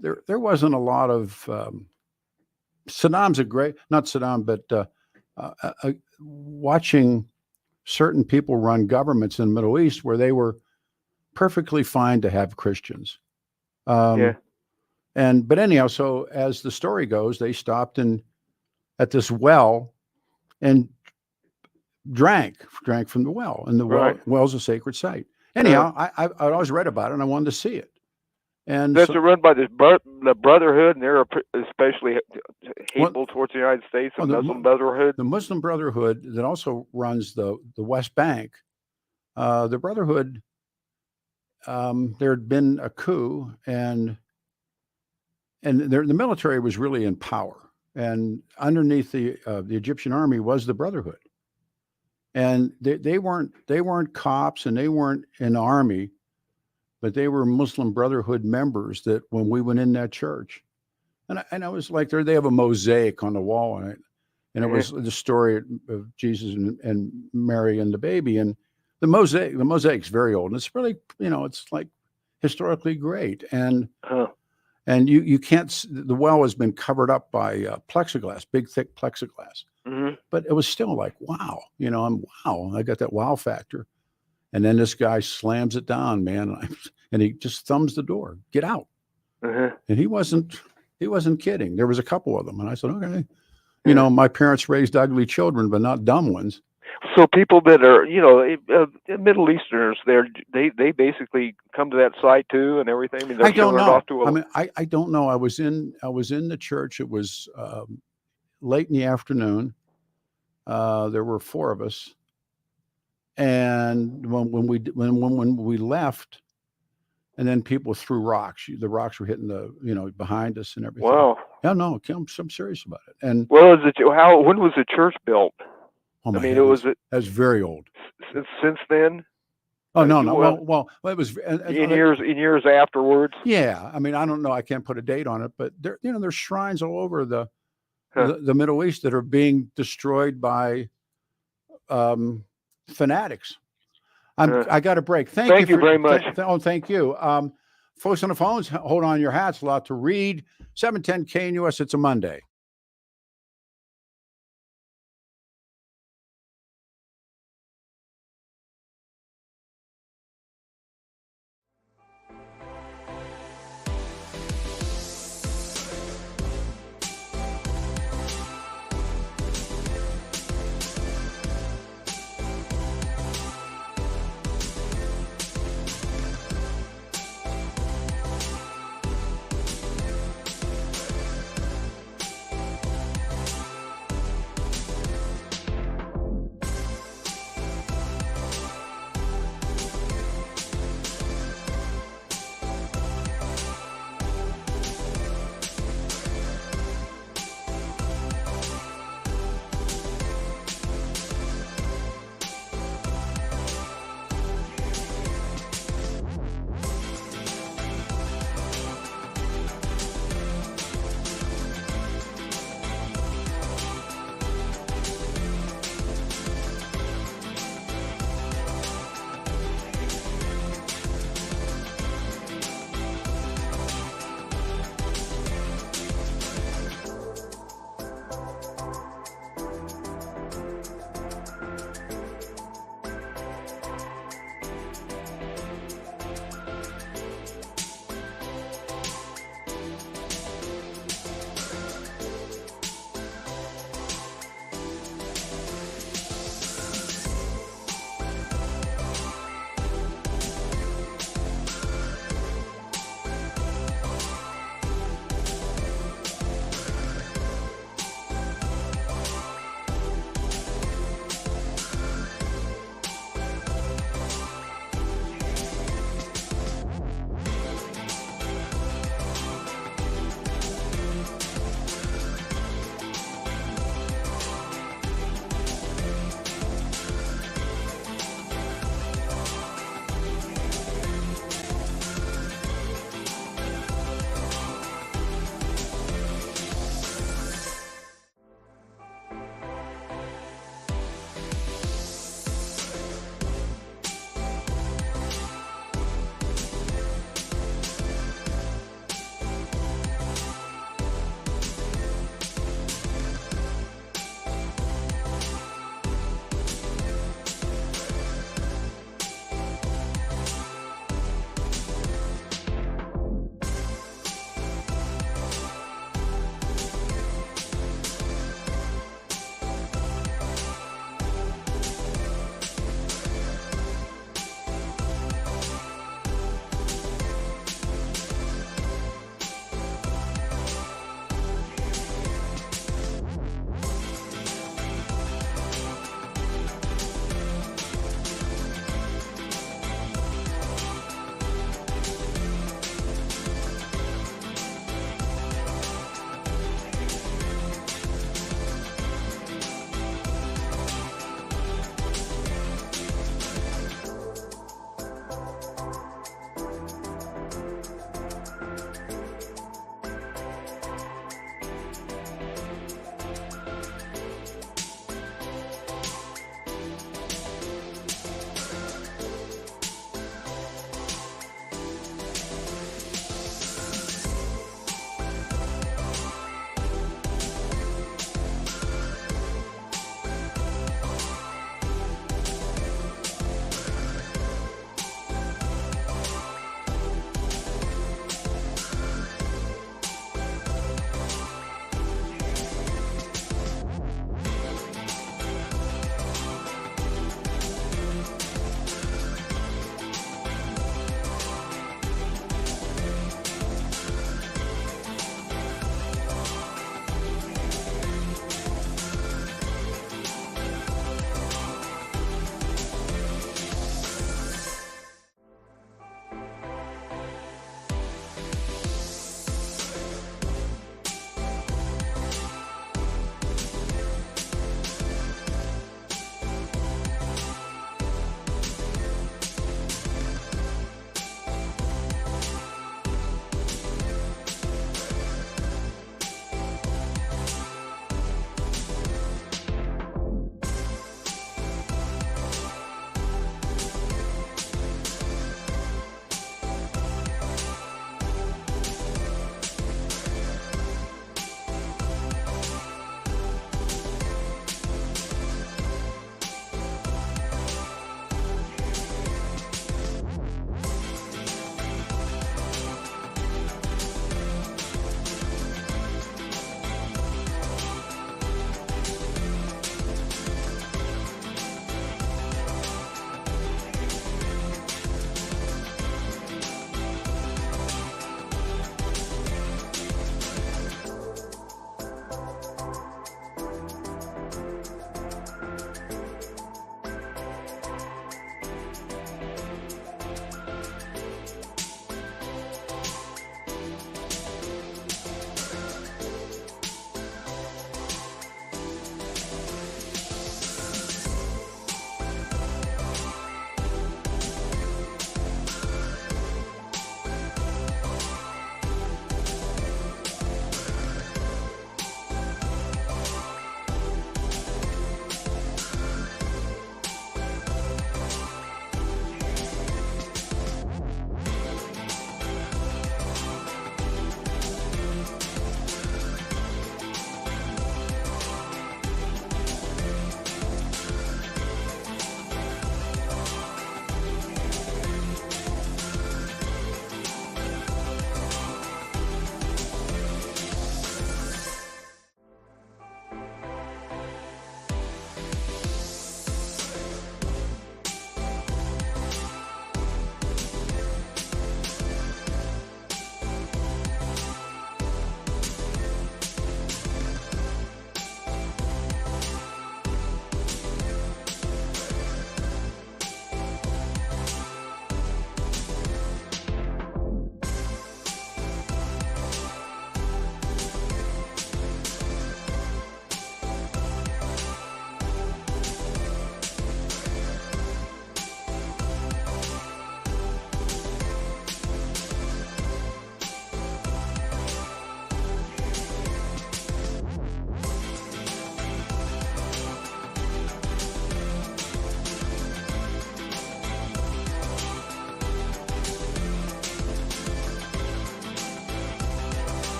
there wasn't a lot of Saddam's a great, not Saddam, but watching certain people run governments in the Middle East where they were perfectly fine to have Christians. But anyhow, so as the story goes, they stopped at this well and drank from the well, and the well's a sacred site. Anyhow, I always read about it and I wanted to see it. And that's run by the Brotherhood, and they're especially hateful towards the United States. The Muslim Brotherhood. The Muslim Brotherhood that also runs the West Bank. The Brotherhood. There had been a coup, and the military was really in power, and underneath the Egyptian army was the Brotherhood, and they weren't cops and they weren't in the army. But they were Muslim Brotherhood members that when we went in that church, and I was like, they have a mosaic on the wall, and it was the story of Jesus and Mary and the baby, and the mosaic's very old, and it's really, it's like historically great, and you can't, the well has been covered up by plexiglass, big thick plexiglass, but it was still like, wow, I got that wow factor. And then this guy slams it down, man, and he just thumbs the door. Get out. And he wasn't kidding. There was a couple of them, and I said, okay, my parents raised ugly children, but not dumb ones. So people that are, Middle Easterners, they basically come to that site too, and everything. I mean, I don't know. I don't know. I was in the church. It was late in the afternoon. There were 4 of us. And when we left, and then people threw rocks. The rocks were hitting behind us and everything. Wow. Yeah, no, I'm serious about it. And when was the church built? Oh my God, that's very old. Since then? Oh no. Well, it was in years afterwards. Yeah, I mean, I don't know. I can't put a date on it, but there's shrines all over the Middle East that are being destroyed by fanatics. I got a break. Thank you very much. Thank you. Folks on the phones, hold on your hats. A lot to read. 710 KNUS. It's a Monday.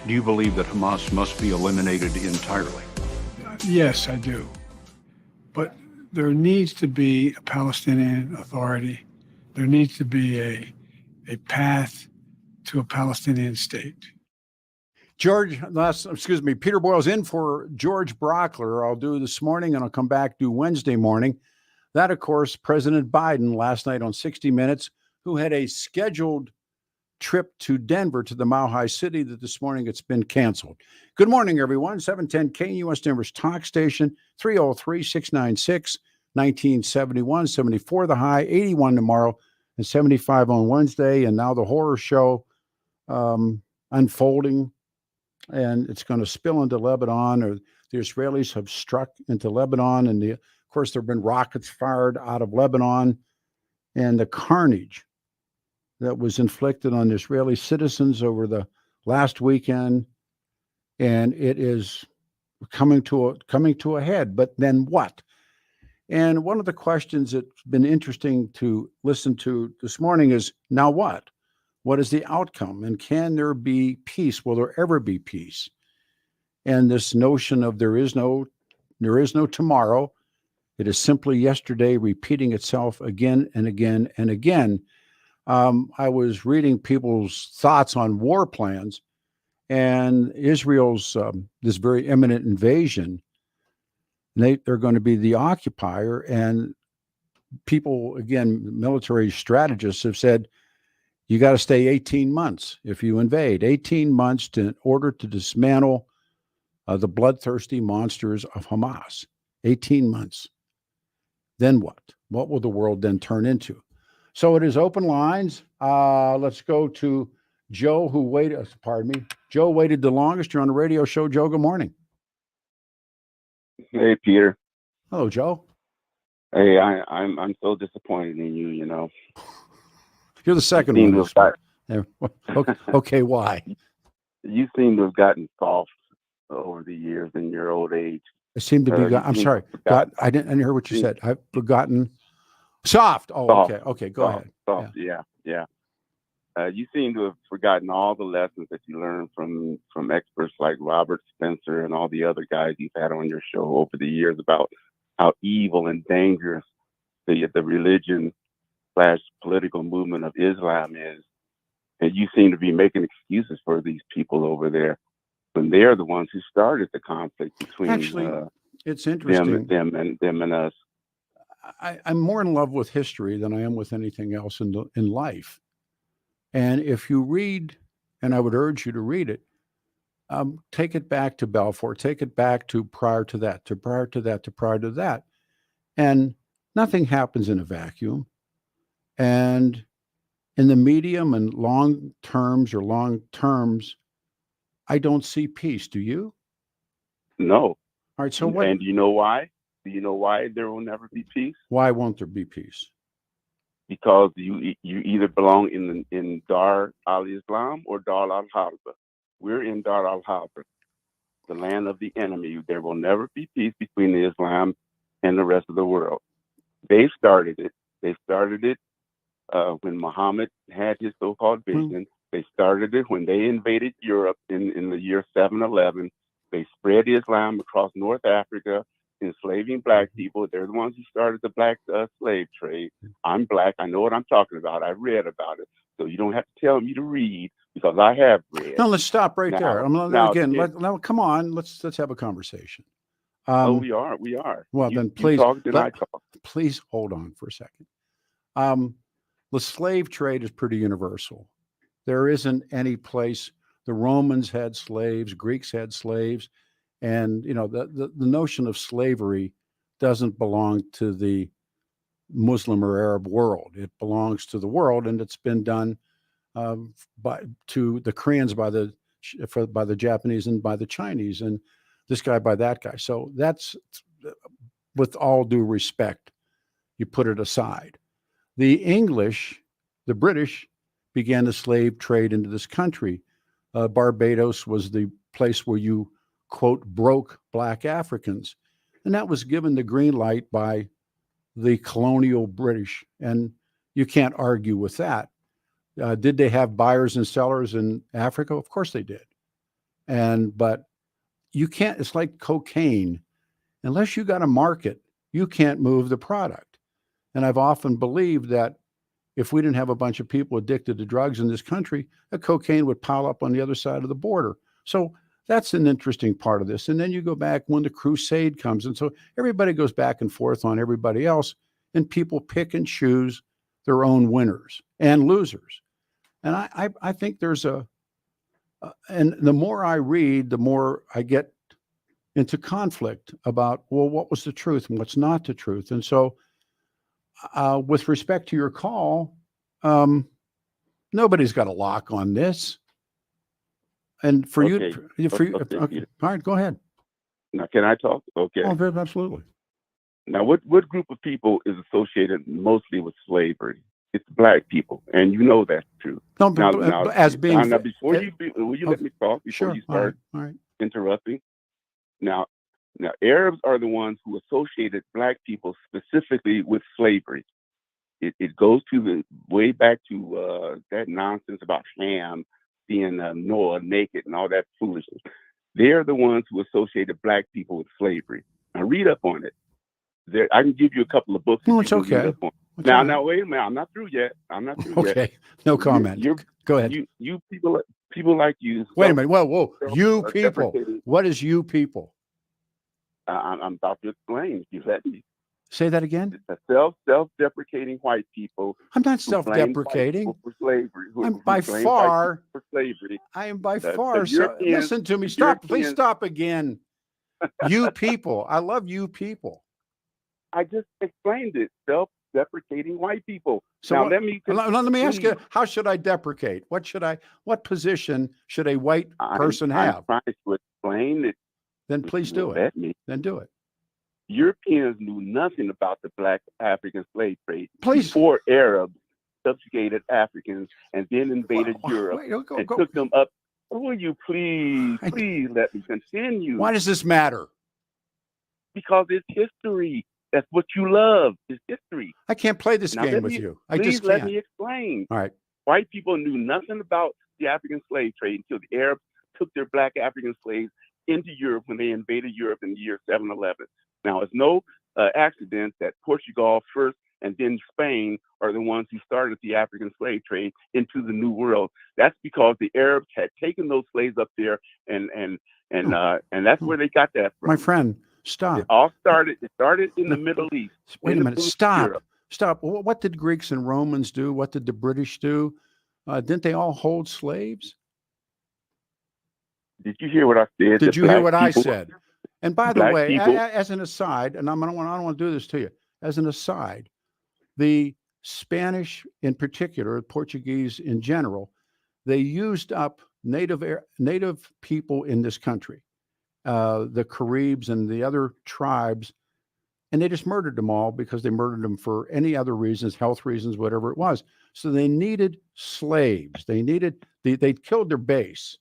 Do you believe that Hamas must be eliminated entirely? Yes, I do. But there needs to be a Palestinian Authority. There needs to be a path to a Palestinian state. Peter Boyles in for George Brauchler. I'll do this morning and I'll come back do Wednesday morning. That, of course, President Biden last night on 60 Minutes, who had a scheduled trip to Denver to the Mile High City that this morning it's been canceled. Good morning, everyone. 710 KUS Denver's talk station, 303-696-1971, 74 the high, 81 tomorrow, and 75 on Wednesday. And now the horror show unfolding, and it's going to spill into Lebanon, or the Israelis have struck into Lebanon, and of course there have been rockets fired out of Lebanon, and the carnage that was inflicted on Israeli citizens over the last weekend, and it is coming to a head. But then what? And one of the questions that's been interesting to listen to this morning is, now what? What is the outcome? And can there be peace? Will there ever be peace? And this notion of there is no tomorrow. It is simply yesterday repeating itself again and again and again. I was reading people's thoughts on war plans, and Israel's this very imminent invasion. They're going to be the occupier, and people, again, military strategists have said, you got to stay 18 months if you invade. 18 months in order to dismantle the bloodthirsty monsters of Hamas. 18 months. Then what? What will the world then turn into? So it is open lines. Let's go to Joe, who waited. Joe waited the longest. You're on the radio show. Joe, good morning. Hey, Peter. Hello, Joe. Hey, I'm so disappointed in you. You know, you're the second one. Okay, why? You seem to have gotten soft over the years in your old age. I seem to be. I'm sorry. I didn't hear what you said. I've forgotten. Soft. Oh, soft. Okay. Go ahead. Soft. Yeah. You seem to have forgotten all the lessons that you learned from experts like Robert Spencer and all the other guys you've had on your show over the years about how evil and dangerous the religion / political movement of Islam is. And you seem to be making excuses for these people over there when they're the ones who started the conflict between it's interesting. them and us. I'm more in love with history than I am with anything else in life. And if you read, and I would urge you to read it, take it back to Balfour, take it back to prior to that, to prior to that, to prior to that. And nothing happens in a vacuum. And in the medium and long terms, I don't see peace. Do you? No. All right. So what? And do you know why? Do you know why there will never be peace? Why won't there be peace? Because you either belong in Dar al-Islam or Dar al-Harb. We're in Dar al-Harb, the land of the enemy. There will never be peace between Islam and the rest of the world. They started it. When Muhammad had his so-called vision. They started it when they invaded Europe in the year 711. They spread Islam across North Africa, enslaving black people. They're the ones who started the black slave trade. I'm black. I know what I'm talking about. I read about it. So you don't have to tell me to read because I have read. No, let's stop right there. Come on. Let's have a conversation. We are. Well, then please, please hold on for a second. The slave trade is pretty universal. There isn't any place. The Romans had slaves, Greeks had slaves, and the notion of slavery doesn't belong to the Muslim or Arab world. It belongs to the world, and it's been done to the Koreans by the Japanese and by the Chinese, and this guy by that guy. So that's, with all due respect, you put it aside. The British began the slave trade into this country. Barbados was the place where you, quote, broke black Africans. And that was given the green light by the colonial British. And you can't argue with that. Did they have buyers and sellers in Africa? Of course they did. But you can't, it's like cocaine. Unless you got a market, you can't move the product. And I've often believed that if we didn't have a bunch of people addicted to drugs in this country, the cocaine would pile up on the other side of the border. So that's an interesting part of this. And then you go back when the crusade comes. And so everybody goes back and forth on everybody else, and people pick and choose their own winners and losers. And I think there's and the more I read, the more I get into conflict about, well, what was the truth and what's not the truth. And so with respect to your call, nobody's got a lock on this. And for Okay. Okay. All right, go ahead. Now, can I talk? Okay. Oh, absolutely. Now, what group of people is associated mostly with slavery? It's Black people, and you know that's true. No, now, as being now before will you let me talk before you start all right. interrupting? Now, Arabs are the ones who associated Black people specifically with slavery. It goes to way back to that nonsense about Ham being Noah naked and all that foolishness. They're the ones who associated Black people with slavery. Now read up on it. I can give you a couple of books. No, it's okay. Now, wait a minute. I'm not through yet. Okay, no comment. Go ahead. You people like you. Wait a minute. Whoa. You people. What is you people? I'm about to explain. If you let me. Say that again. It's a self-deprecating white people. I'm not self-deprecating. For slavery. I'm by far for slavery. I am by far. Listen to me. Stop. Please stop again. You people. I love you people. I just explained it. Self-deprecating white people. So now let me ask you, how should I deprecate? What position should a white person have? I'm trying to explain it. Then please do it. Then do it. Europeans knew nothing about the Black African slave trade before Arabs subjugated Africans and then invaded Europe and took them up. Will you please let me continue? Why does this matter? Because it's history. That's what you love. It's history. I can't play this game with you. I just can't. Let me explain. All right. White people knew nothing about the African slave trade until the Arabs took their Black African slaves into Europe when they invaded Europe in the year 711. Now, it's no accident that Portugal first and then Spain are the ones who started the African slave trade into the New World. That's because the Arabs had taken those slaves up there, and that's where they got that from. My friend, stop. It started in the Middle East. Wait a minute. Stop. What did Greeks and Romans do? What did the British do? Didn't they all hold slaves? Did you hear what I said? Did you hear what I said? And by the way, people, as an aside, and I don't want to do this to you, as an aside, the Spanish in particular, Portuguese in general, they used up native people in this country, the Caribs and the other tribes, and they just murdered them all because they murdered them for any other reasons, health reasons, whatever it was. So they needed slaves. They killed their base.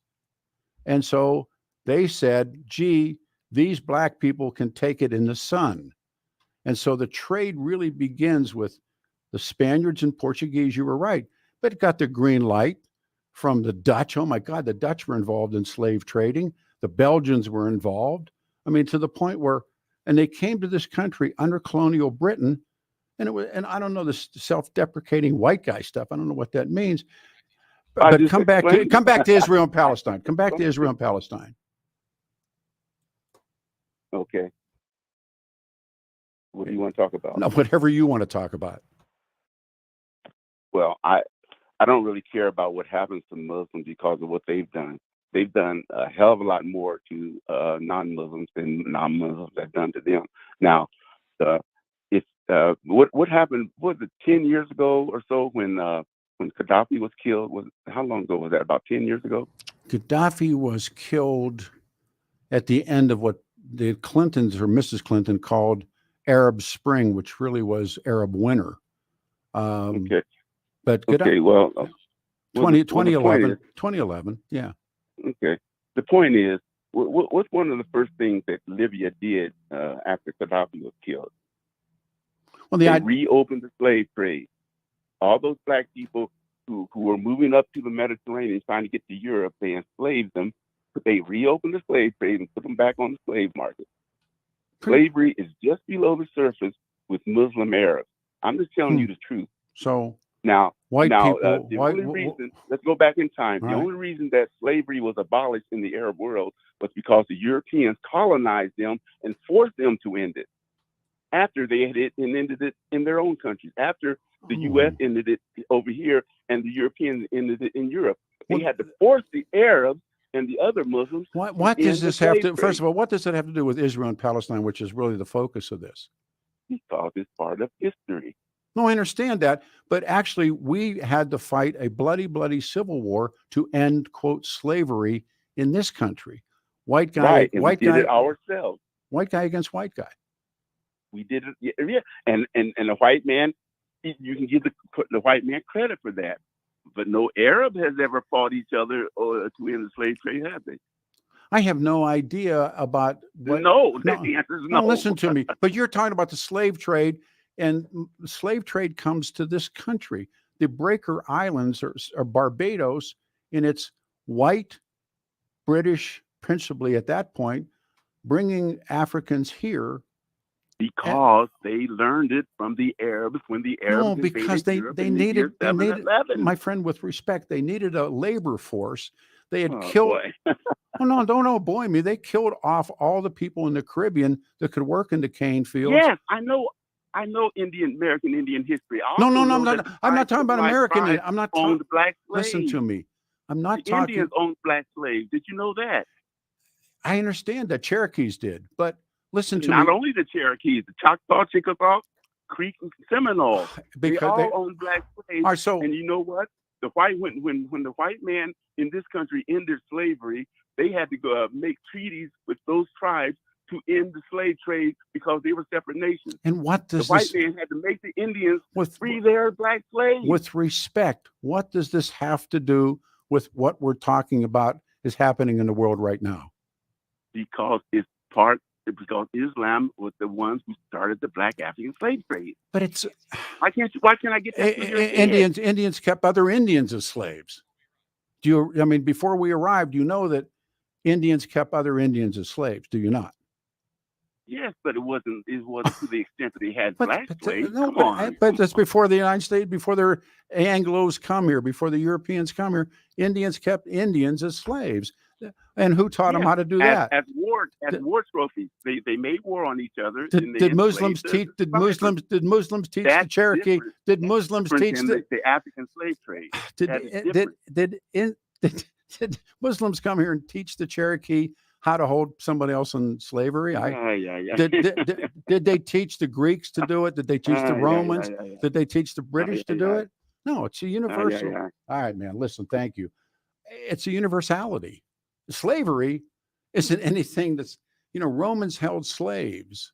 And so they said, gee, these Black people can take it in the sun. And so the trade really begins with the Spaniards and Portuguese. You were right, but it got the green light from the Dutch. Oh my God, the Dutch were involved in slave trading. The Belgians were involved. I mean, to the point where, and they came to this country under colonial Britain. And I don't know this self-deprecating white guy stuff. I don't know what that means. But come back to Israel and Palestine. Come back to Israel and Palestine. Okay. What do you want to talk about? No, whatever you want to talk about. Well, I don't really care about what happens to Muslims because of what they've done. They've done a hell of a lot more to non-Muslims than non-Muslims have done to them. Now, what happened? Was it 10 years ago or so when Gaddafi was killed? How long ago was that? About 10 years ago? Gaddafi was killed at the end of what the Clintons or Mrs. Clinton called Arab Spring, which really was Arab Winter. Okay. But okay, well, 2011, yeah. Okay. The point is, what's one of the first things that Libya did after Gaddafi was killed? Well, they reopened the slave trade. All those Black people who were moving up to the Mediterranean trying to get to Europe, they enslaved them, They reopened the slave trade and put them back on the slave market. Slavery is just below the surface with Muslim Arabs. I'm just telling you the truth. So now, people, the only reason, let's go back in time. The right. only reason that slavery was abolished in the Arab world was because the Europeans colonized them and forced them to end it. After they had it and ended it in their own countries, after the U.S. ended it over here and the Europeans ended it in Europe, they had to force the Arabs and the other Muslims. What does this have to? First of all, what does it have to do with Israel and Palestine, which is really the focus of this? Because it's part of history. No, I understand that, but actually, we had to fight a bloody, bloody civil war to end quote slavery in this country. White guy, right, and white we did guy it ourselves. White guy against white guy. We did it, yeah, and the white man, you can give the white man credit for that, but no Arab has ever fought each other to end the slave trade, have they? I have no idea about what. No, the answer is no. No, listen to me. But you're talking about the slave trade, and the slave trade comes to this country. The Breaker Islands are Barbados, and it's white, British, principally at that point, bringing Africans here. Because they learned it from the Arabs when the Arabs no, because they needed my friend, with respect, they needed a labor force. They had killed. Oh no, don't boy me. They killed off all the people in the Caribbean that could work in the cane fields. Yes, I know American Indian history. No, I'm not talking about American. I'm not talking black slaves. Listen to me. I'm not the talking. Indians owned black slaves. Did you know that? I understand that Cherokees did, but listen to me. Not only the Cherokees, the Choctaw, Chickasaw, Creek, and Seminole. They all owned black slaves. And you know what? When the white man in this country ended slavery, they had to go make treaties with those tribes to end the slave trade because they were separate nations. And what does the white man had to make the Indians free their black slaves? With respect, what does this have to do with what we're talking about is happening in the world right now? Because Islam was the ones who started the black African slave trade. But it's why can't I get that? Indians kept other Indians as slaves. Before we arrived, you know that Indians kept other Indians as slaves, do you not? Yes, but it wasn't to the extent that they had black slaves. But that's before the United States, before the Anglos come here, before the Europeans come here. Indians kept Indians as slaves. And who taught them how to do that? As war trophies. They made war on each other. Did Muslims teach the Cherokee? Did Muslims teach the African slave trade? Did Muslims come here and teach the Cherokee how to hold somebody else in slavery? Did they teach the Greeks to do it? Did they teach the Romans? Did they teach the British to do it? No, it's a universal. All right, man. Listen, thank you. It's a universality. Slavery isn't anything that's, Romans held slaves.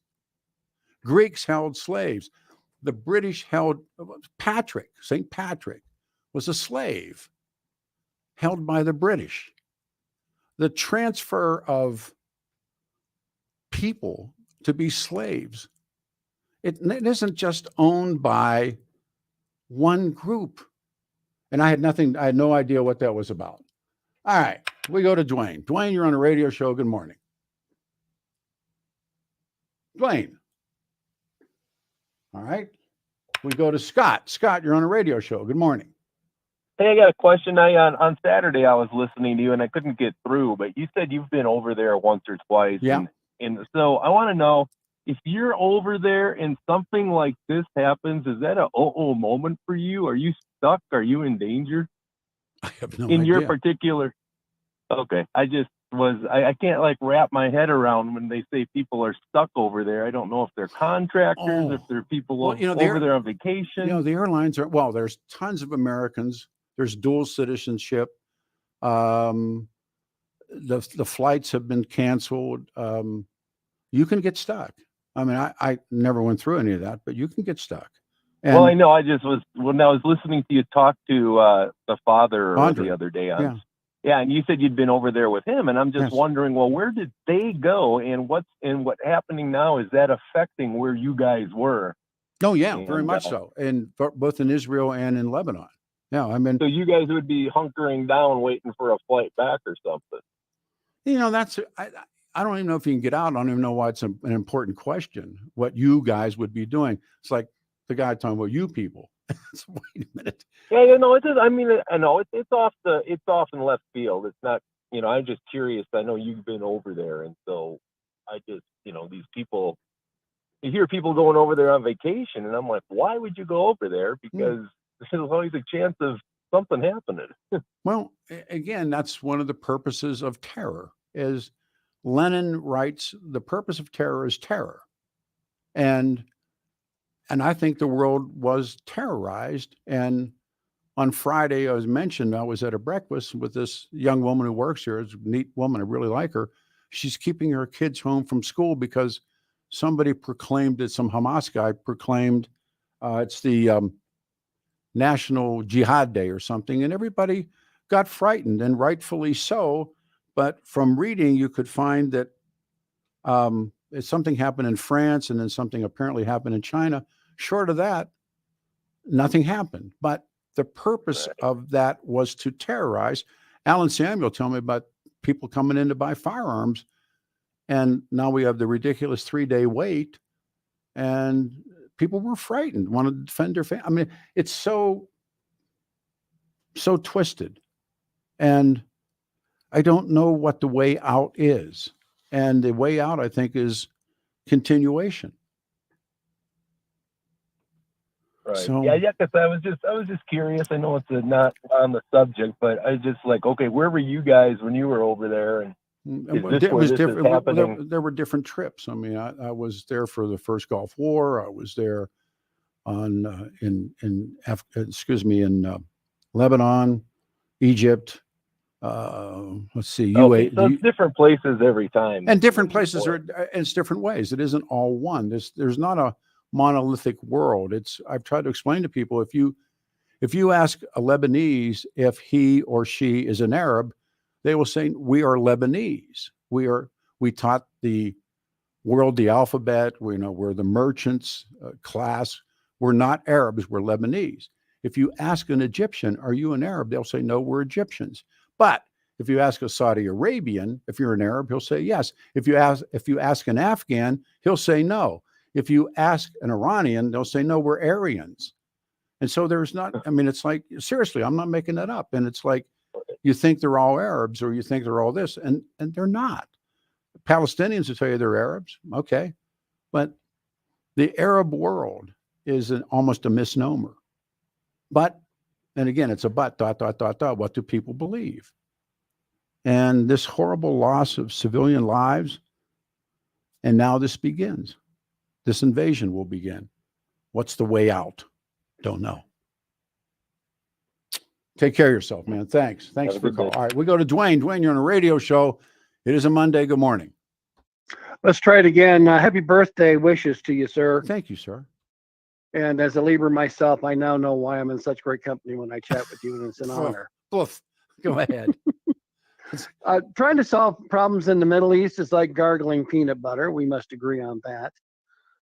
Greeks held slaves. The British held St. Patrick was a slave held by the British. The transfer of people to be slaves, it isn't just owned by one group. And I had no idea what that was about. All right, we go to Dwayne. Dwayne, you're on a radio show. Good morning. Dwayne. All right. We go to Scott. Scott, you're on a radio show. Good morning. Hey, I got a question. On Saturday, I was listening to you and I couldn't get through, but you said you've been over there once or twice. Yeah. And so I want to know, if you're over there and something like this happens, is that a moment for you? Are you stuck? Are you in danger? I have no idea. In your particular. Okay. I can't wrap my head around when they say people are stuck over there. I don't know if they're contractors, if they're people over there on vacation. The airlines there's tons of Americans. There's dual citizenship. The flights have been canceled. You can get stuck. I never went through any of that, but you can get stuck. Well, I know. When I was listening to you talk to the father the other day. And you said you'd been over there with him, and I'm just wondering, well, where did they go, and what's happening now? Is that affecting where you guys were? Oh yeah, very much so, and both in Israel and in Lebanon. Yeah, so you guys would be hunkering down, waiting for a flight back or something. That's I don't even know if you can get out. I don't even know why it's an important question. What you guys would be doing? It's like the guy talking about you people. Wait a minute. Yeah, no, it is. I mean, I know it's off in left field. It's not. I'm just curious. I know you've been over there, and so I just, these people. You hear people going over there on vacation, and I'm like, why would you go over there? Because there's always a chance of something happening. Well, again, that's one of the purposes of terror. Is Lenin writes, the purpose of terror is terror, and I think the world was terrorized. And on Friday, as mentioned, I was at a breakfast with this young woman who works here. It's a neat woman. I really like her. She's keeping her kids home from school because somebody proclaimed it. Some Hamas guy proclaimed it's the National Jihad Day or something, and everybody got frightened, and rightfully so. But from reading, you could find that something happened in France, and then something apparently happened in China. Short of that, nothing happened. But the purpose of that was to terrorize. Alan Samuel told me about people coming in to buy firearms, and now we have the ridiculous 3-day wait, and people were frightened, want to defend their family. I mean, it's so twisted, and I don't know what the way out is. And the way out, I think, is continuation. Right. So, yeah. Because I was just curious. I know it's not on the subject, but I just like, okay, where were you guys when you were over there? And it was different. There were different trips. I mean, I was there for the first Gulf War. I was there in Lebanon, Egypt. Let's see. Okay, so it's different places every time, and different places it's different ways. It isn't all one. There's not a monolithic world. I've tried to explain to people, if you ask a Lebanese if he or she is an Arab, they will say, we are Lebanese. We taught the world the alphabet. We're the merchants class. We're not Arabs, we're Lebanese. If you ask an Egyptian, are you an Arab? They'll say, no, we're Egyptians. But if you ask a Saudi Arabian, if you're an Arab, he'll say yes. If you ask an Afghan, he'll say no. If you ask an Iranian, they'll say, no, we're Aryans. And so there's not, I mean, it's like, seriously, I'm not making that up. And it's like, you think they're all Arabs, or you think they're all this, and they're not. Palestinians will tell you they're Arabs. Okay. But the Arab world is almost a misnomer. But, and again, it's a but, ... What do people believe? And this horrible loss of civilian lives, and now this begins. This invasion will begin. What's the way out? Don't know. Take care of yourself, man. Thanks for the call. All right, we go to Dwayne. Dwayne, you're on a radio show. It is a Monday. Good morning. Let's try it again. Happy birthday wishes to you, sir. Thank you, sir. And as a Libra myself, I now know why I'm in such great company when I chat with you, and it's an honor. Go ahead. Trying to solve problems in the Middle East is like gargling peanut butter. We must agree on that.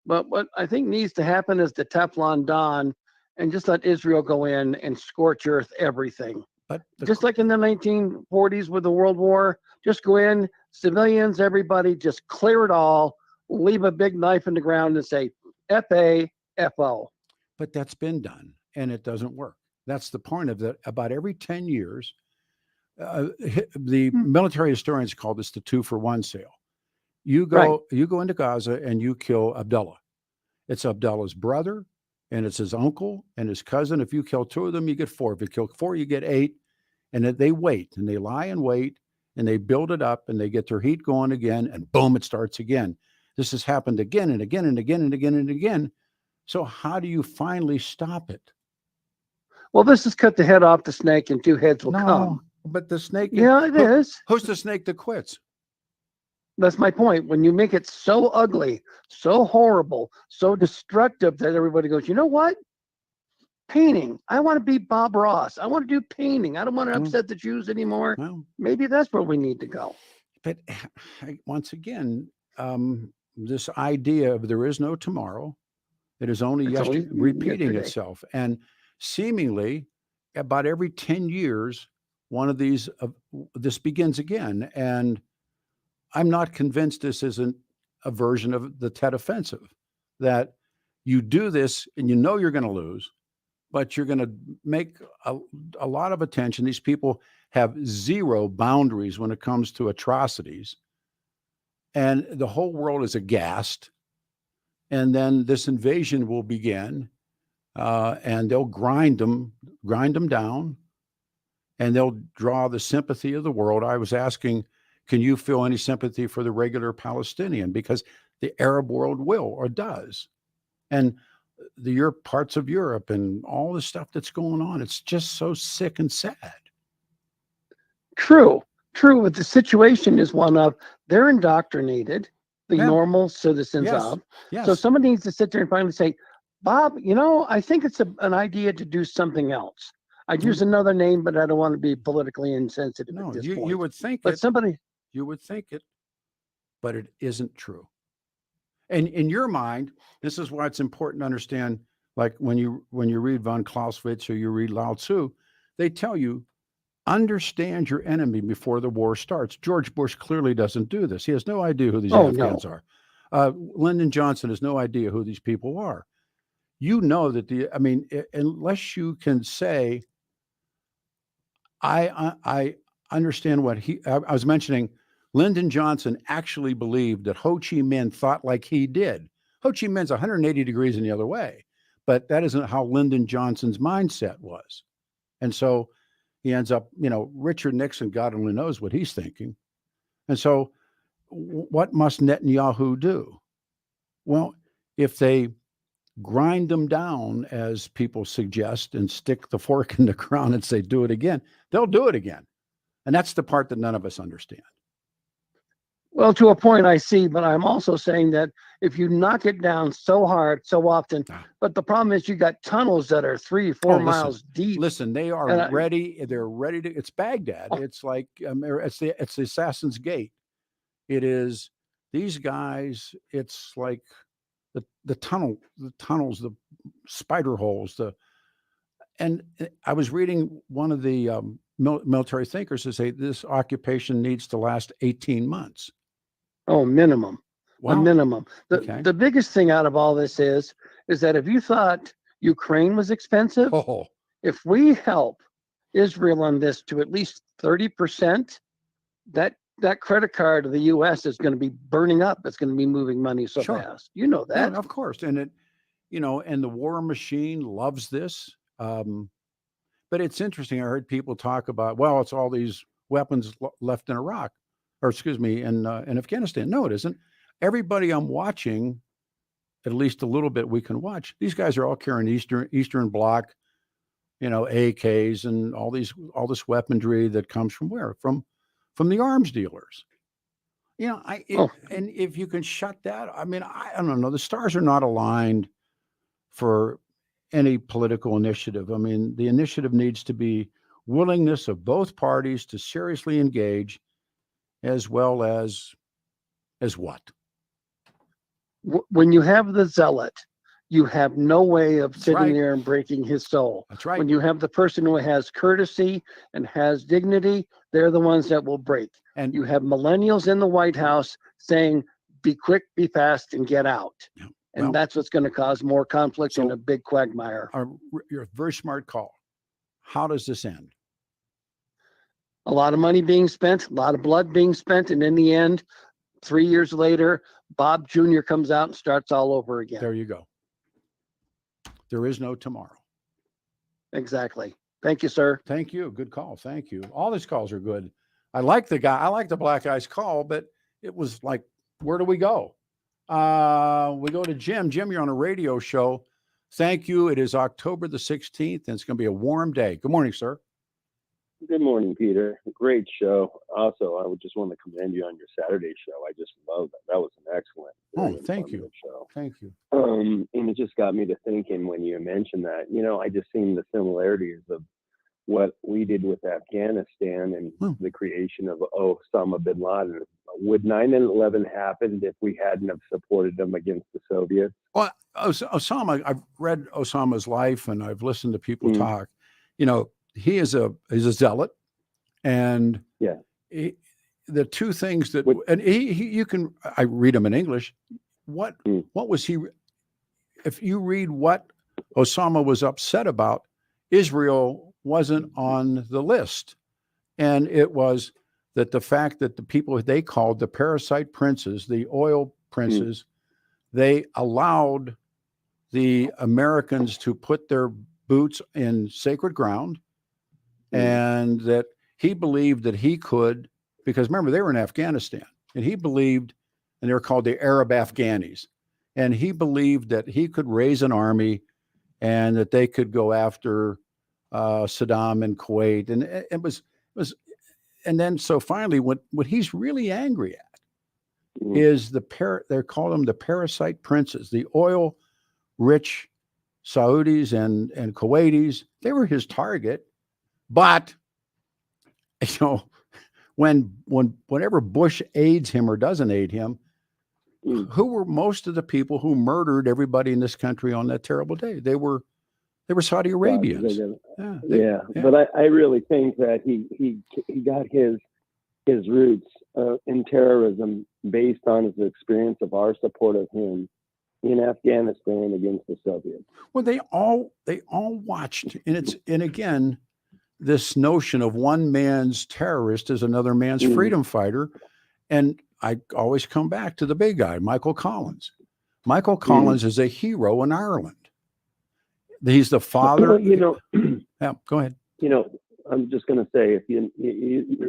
But what I think needs to happen is the Teflon Don, and just let Israel go in and scorch earth everything. But just like in the 1940s with the World War, just go in, civilians, everybody, just clear it all, leave a big knife in the ground and say, F-A-F-O. But that's been done, and it doesn't work. That's the point of that. About every 10 years, the military historians call this the 2-for-1 sale. You go into Gaza and you kill Abdullah. It's Abdullah's brother, and it's his uncle and his cousin. If you kill 2 of them, you get 4. If you kill 4, you get 8. And they wait, and they lie and wait, and they build it up, and they get their heat going again, and boom, it starts again. This has happened again and again and again and again and again. So how do you finally stop it? Well, this is cut the head off the snake, and 2 heads will come. But the snake... Yeah, it is. Who's the snake that quits? That's my point. When you make it so ugly, so horrible, so destructive that everybody goes, you know what? Painting. I want to be Bob Ross. I want to do painting. I don't want to upset the Jews anymore. Well, maybe that's where we need to go. But once again, this idea of there is no tomorrow, it is only repeating itself. And seemingly, about every 10 years, one of these, this begins again. And I'm not convinced this isn't a version of the Tet Offensive, that you do this and you know you're going to lose, but you're going to make a lot of attention. These people have zero boundaries when it comes to atrocities, and the whole world is aghast. And then this invasion will begin, and they'll grind them down, and they'll draw the sympathy of the world. I was asking, can you feel any sympathy for the regular Palestinian? Because the Arab world will or does. And the parts of Europe and all the stuff that's going on, it's just so sick and sad. True. But the situation is one of they're indoctrinated, the normal citizens of. Yes. So somebody needs to sit there and finally say, Bob, I think it's an idea to do something else. I'd use another name, but I don't want to be politically insensitive at this point. You would think but you would think it, but it isn't true. And in your mind, this is why it's important to understand, like when you read von Clausewitz or you read Lao Tzu, they tell you, understand your enemy before the war starts. George Bush clearly doesn't do this. He has no idea who these Afghans are. Lyndon Johnson has no idea who these people are. You know that unless you can say, I understand what I was mentioning, Lyndon Johnson actually believed that Ho Chi Minh thought like he did. Ho Chi Minh's 180 degrees in the other way, but that isn't how Lyndon Johnson's mindset was. And so he ends up, Richard Nixon, God only knows what he's thinking. And so what must Netanyahu do? Well, if they grind them down, as people suggest, and stick the fork in the ground and say, do it again, they'll do it again. And that's the part that none of us understand. Well, to a point I see, but I'm also saying that if you knock it down so hard, so often, but the problem is you got tunnels that are 3-4 miles deep. Listen, they are ready. They're ready to, it's Baghdad. It's like, it's the Assassin's Gate. It is these guys. It's like the tunnels, the spider holes, and I was reading one of the military thinkers to say this occupation needs to last 18 months. Oh, minimum. Well, a minimum. The biggest thing out of all this is that if you thought Ukraine was expensive, if we help Israel on this to at least 30%, that credit card of the U.S. is going to be burning up. It's going to be moving money so fast. You know that. Yeah, of course. And it, and the war machine loves this. But it's interesting. I heard people talk about, well, it's all these weapons left in Iraq, or excuse me, in Afghanistan. No, it isn't. Everybody I'm watching, at least a little bit we can watch, these guys are all carrying Eastern Bloc, AKs and all this weaponry that comes from where? From the arms dealers. And if you can shut that, I don't know. The stars are not aligned for any political initiative. The initiative needs to be willingness of both parties to seriously engage, as well as what? When you have the zealot, you have no way of sitting there and breaking his soul. That's right. When you have the person who has courtesy and has dignity, they're the ones that will break. And you have millennials in the White House saying, be quick, be fast, and get out. Yeah. And that's what's going to cause more conflict and a big quagmire. You're a very smart call. How does this end? A lot of money being spent, a lot of blood being spent, and in the end, 3 years later, Bob Jr. comes out and starts all over again. There you go. There is no tomorrow. Exactly. Thank you, sir. Thank you. Good call. Thank you. All these calls are good. I like the black guy's call, but it was like, where do we go? We go to Jim. Jim, you're on a radio show. Thank you. It is October the 16th, and it's going to be a warm day. Good morning, sir. Good morning, Peter. Great show. Also, I would just want to commend you on your Saturday show. I just love that. That was an excellent. Thank you. Show. Thank you. And it just got me to thinking when you mentioned that, I just seen the similarities of what we did with Afghanistan and the creation of Osama bin Laden. Would 9/11 happen if we hadn't have supported them against the Soviets? Well, Osama, I've read Osama's life and I've listened to people talk. He is a zealot, and the two things that, and you can, I read them in English. What was he? If you read what Osama was upset about, Israel wasn't on the list. And it was that the fact that the people they called the parasite princes, the oil princes, they allowed the Americans to put their boots in sacred ground, and that he believed that he could, because remember, they were in Afghanistan, and he believed, and they were called the Arab Afghanis, and he believed that he could raise an army and that they could go after Saddam in Kuwait. And it was, and then so finally, what he's really angry at is they call them the parasite princes, the oil rich Saudis and Kuwaitis. They were his target, but whenever Bush aids him or doesn't aid him, who were most of the people who murdered everybody in this country on that terrible day? They were Saudi Arabians. But I really think that he got his roots in terrorism based on his experience of our support of him in Afghanistan against the Soviets. Well, they all watched, and again, this notion of one man's terrorist is another man's freedom fighter, and I always come back to the big guy, Michael Collins. Michael Collins is a hero in Ireland. He's the father. Yeah, go ahead. I'm just going to say, if you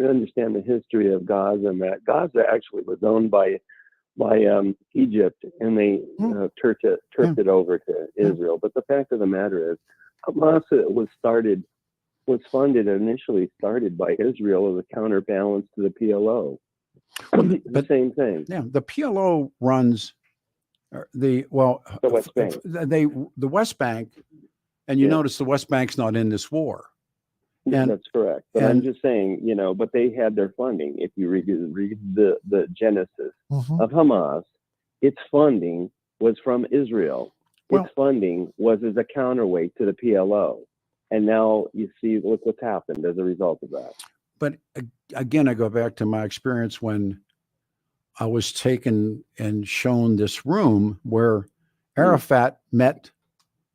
understand the history of Gaza, and that Gaza actually was owned by Egypt, and they turfed it over to Israel. But the fact of the matter is, Hamas was initially funded by Israel as a counterbalance to the PLO. The same thing. Yeah, the PLO runs the West Bank. The West Bank, and you notice the West Bank's not in this war. And that's correct. But I'm just saying, but they had their funding. If you read the genesis of Hamas, its funding was from Israel. Its funding was as a counterweight to the PLO. And now you see, look what's happened as a result of that. But again, I go back to my experience when I was taken and shown this room where Arafat met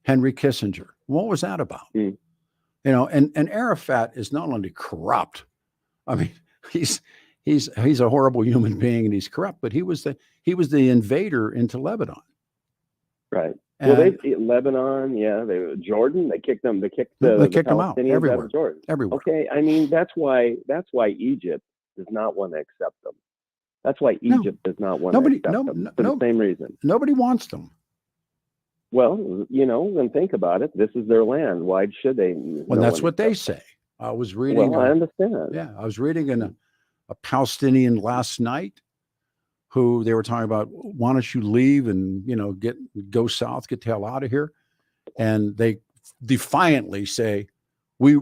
Henry Kissinger. What was that about? And Arafat is not only corrupt. I mean, he's a horrible human being and he's corrupt, but he was the invader into Lebanon. Right. Well, Lebanon, Jordan. They kicked them. They kicked them out everywhere. Out of Jordan. Everywhere. Okay, I mean that's why Egypt does not want to accept them. That's why Egypt does not want to accept them for the same reason. Nobody wants them. Well, then think about it. This is their land. Why should they? Well, that's what they say. I was reading. Well, I understand. Yeah, I was reading a Palestinian last night, who they were talking about, why don't you leave and, go south, get the hell out of here. And they defiantly say, we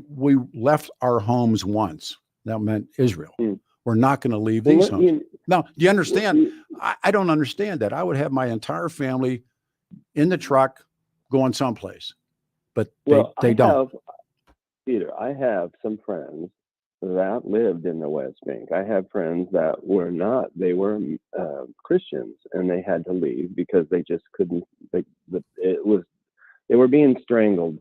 left our homes once. That meant Israel. We're not going to leave these homes. Now, do you understand? I don't understand that. I would have my entire family in the truck going someplace, but they don't. Peter, I have some friends that lived in the West Bank. I have friends that were not. They were Christians, and they had to leave because they just couldn't. They were being strangled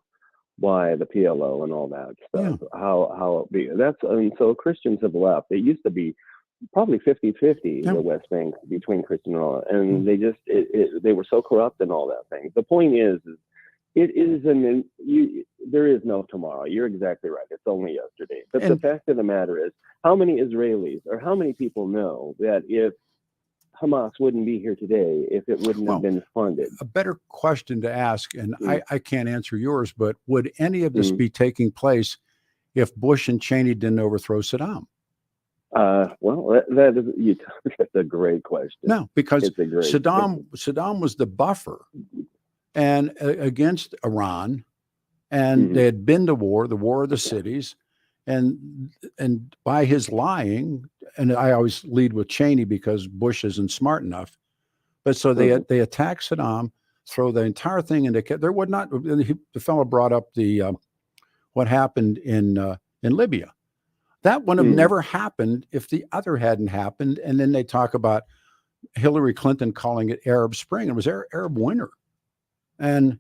by the PLO and all that stuff. Yeah. How it be? And so Christians have left. It used to be probably 50-50 the West Bank between Christian and all, and they just they were so corrupt and all that thing. The point is there is no tomorrow. You're exactly right. It's only yesterday. But the fact of the matter is, how many Israelis or how many people know that if Hamas wouldn't be here today if it wouldn't have been funded? A better question to ask, and I can't answer yours, but would any of this be taking place if Bush and Cheney didn't overthrow Saddam? That's a great question. No, because Saddam was the buffer and against Iran, and they had been to war, the War of the Cities, and by his lying, and I always lead with Cheney because Bush isn't smart enough, but so they attack Saddam, throw the entire thing into. There would not. The fellow brought up what happened in Libya. That would have never happened if the other hadn't happened. And then they talk about Hillary Clinton calling it Arab Spring. It was Arab Winter. And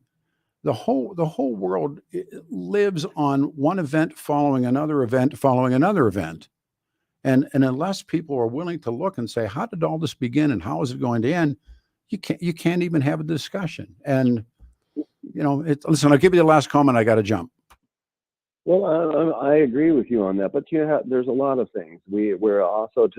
the whole world lives on one event following another event following another event. And unless people are willing to look and say, how did all this begin and how is it going to end? You can't even have a discussion. And, listen, I'll give you the last comment. I got to jump. Well, I agree with you on that, but there's a lot of things. We're also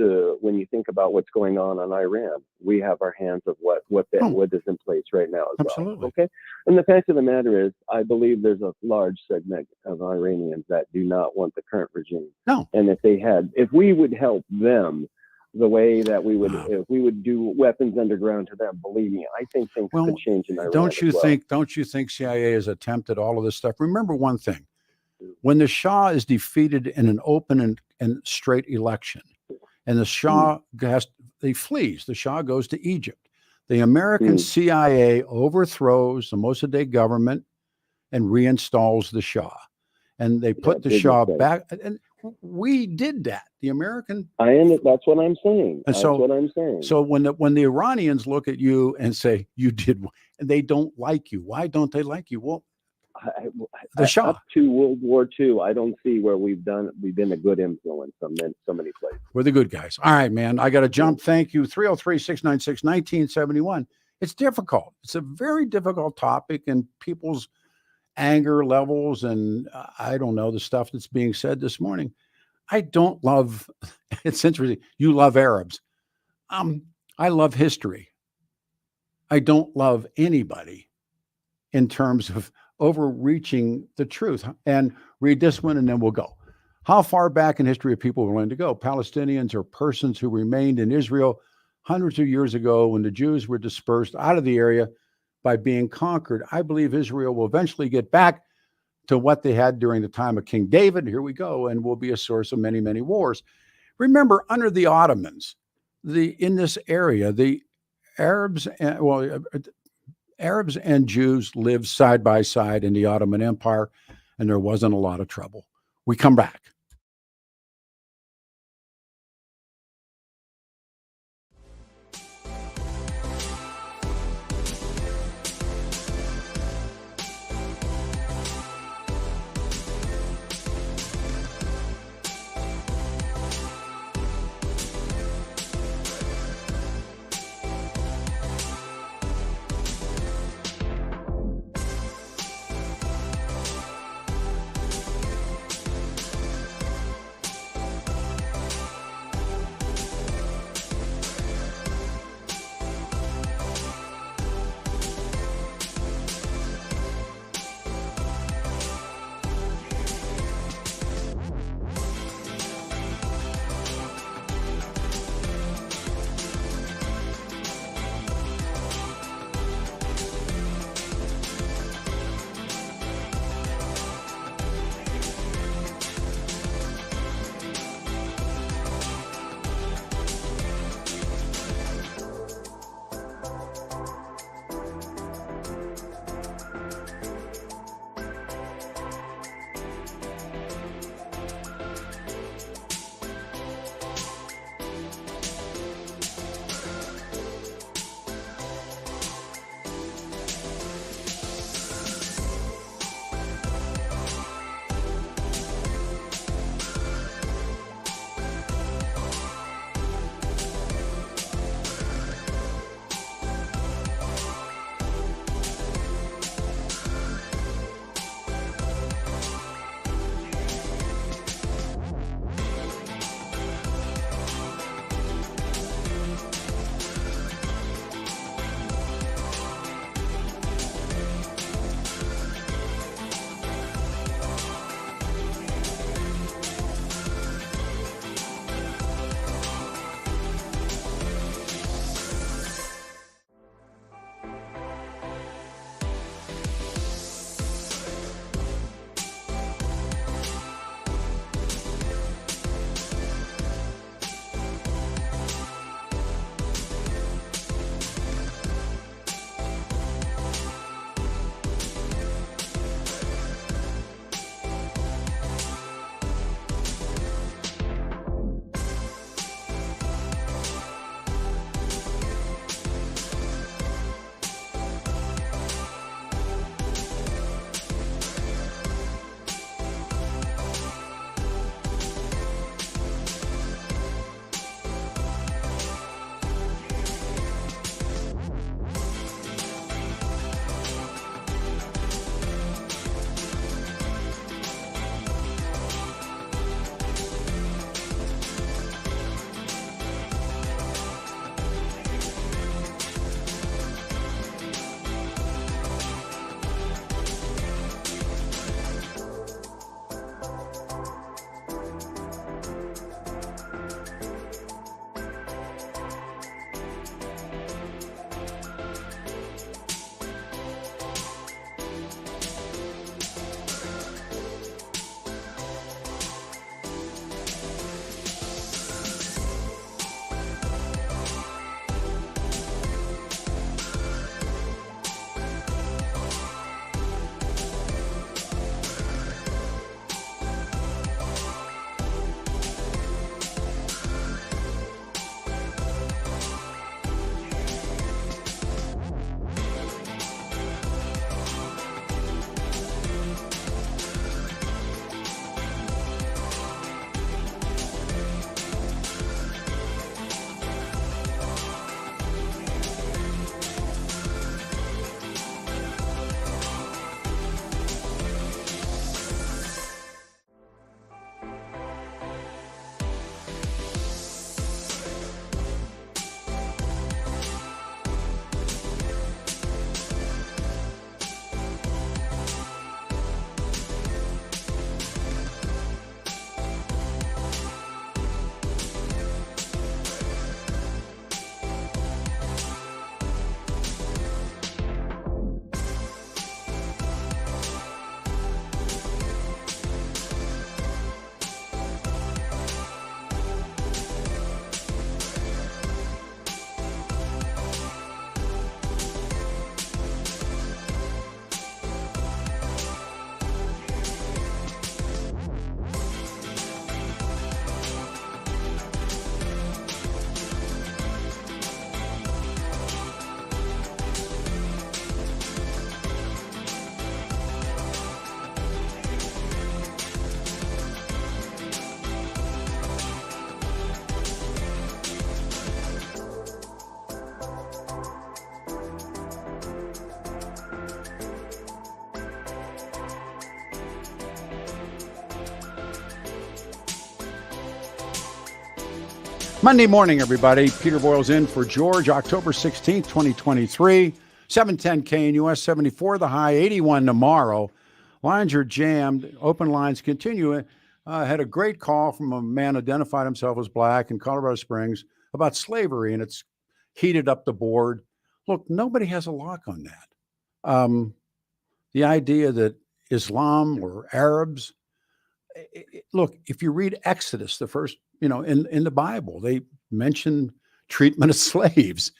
when you think about what's going on in Iran, we have our hands of what is in place right now as Absolutely. well. Okay, and the fact of the matter is, I believe there's a large segment of Iranians that do not want the current regime. No, and if we would help them the way that we would, if we would do weapons underground to them, believe me, I think things could change in Iran. Don't you think CIA has attempted all of this stuff? Remember one thing. When the Shah is defeated in an open and straight election, and the Shah flees, the Shah goes to Egypt. The American CIA overthrows the Mossadegh government and reinstalls the Shah, and they put the Shah back. And we did that. The American. That's what I'm saying. And that's what I'm saying. So when the Iranians look at you and say you did, and they don't like you, why don't they like you? Well. The Shah. Up to World War II, I don't see where we've been a good influence on so many places. We're the good guys. All right, man. I got to jump. Thank you. 303-696-1971. It's difficult. It's a very difficult topic, and people's anger levels and I don't know the stuff that's being said this morning. I don't love. It's interesting. You love Arabs. I love history. I don't love anybody in terms of overreaching the truth. And read this one and then we'll go. How far back in history are people willing to go? Palestinians are persons who remained in Israel hundreds of years ago when the Jews were dispersed out of the area by being conquered. I believe Israel will eventually get back to what they had during the time of King David. Here we go, and will be a source of many, many wars. Remember, under the Ottomans, in this area, the Arabs and Jews lived side by side in the Ottoman Empire, and there wasn't a lot of trouble. We come back. Monday morning, everybody. Peter Boyles in for George, October 16th, 2023. 710 KNUS, 74 the high, 81 tomorrow. Lines are jammed. Open lines continue. Had a great call from a man identified himself as black in Colorado Springs about slavery, and it's heated up the board. Look, nobody has a lock on that. The idea that Islam or Arabs, look, if you read Exodus, the first, in the Bible, they mention treatment of slaves.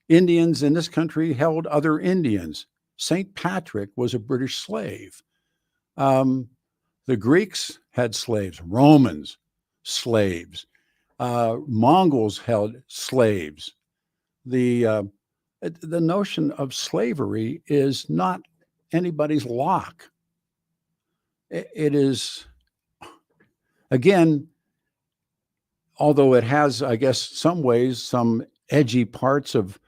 Indians in this country held other Indians. St. Patrick was a British slave. The Greeks had slaves, Romans, slaves. Mongols held slaves. The notion of slavery is not anybody's lock. It is, again, although it has, I guess, some ways, some edgy parts of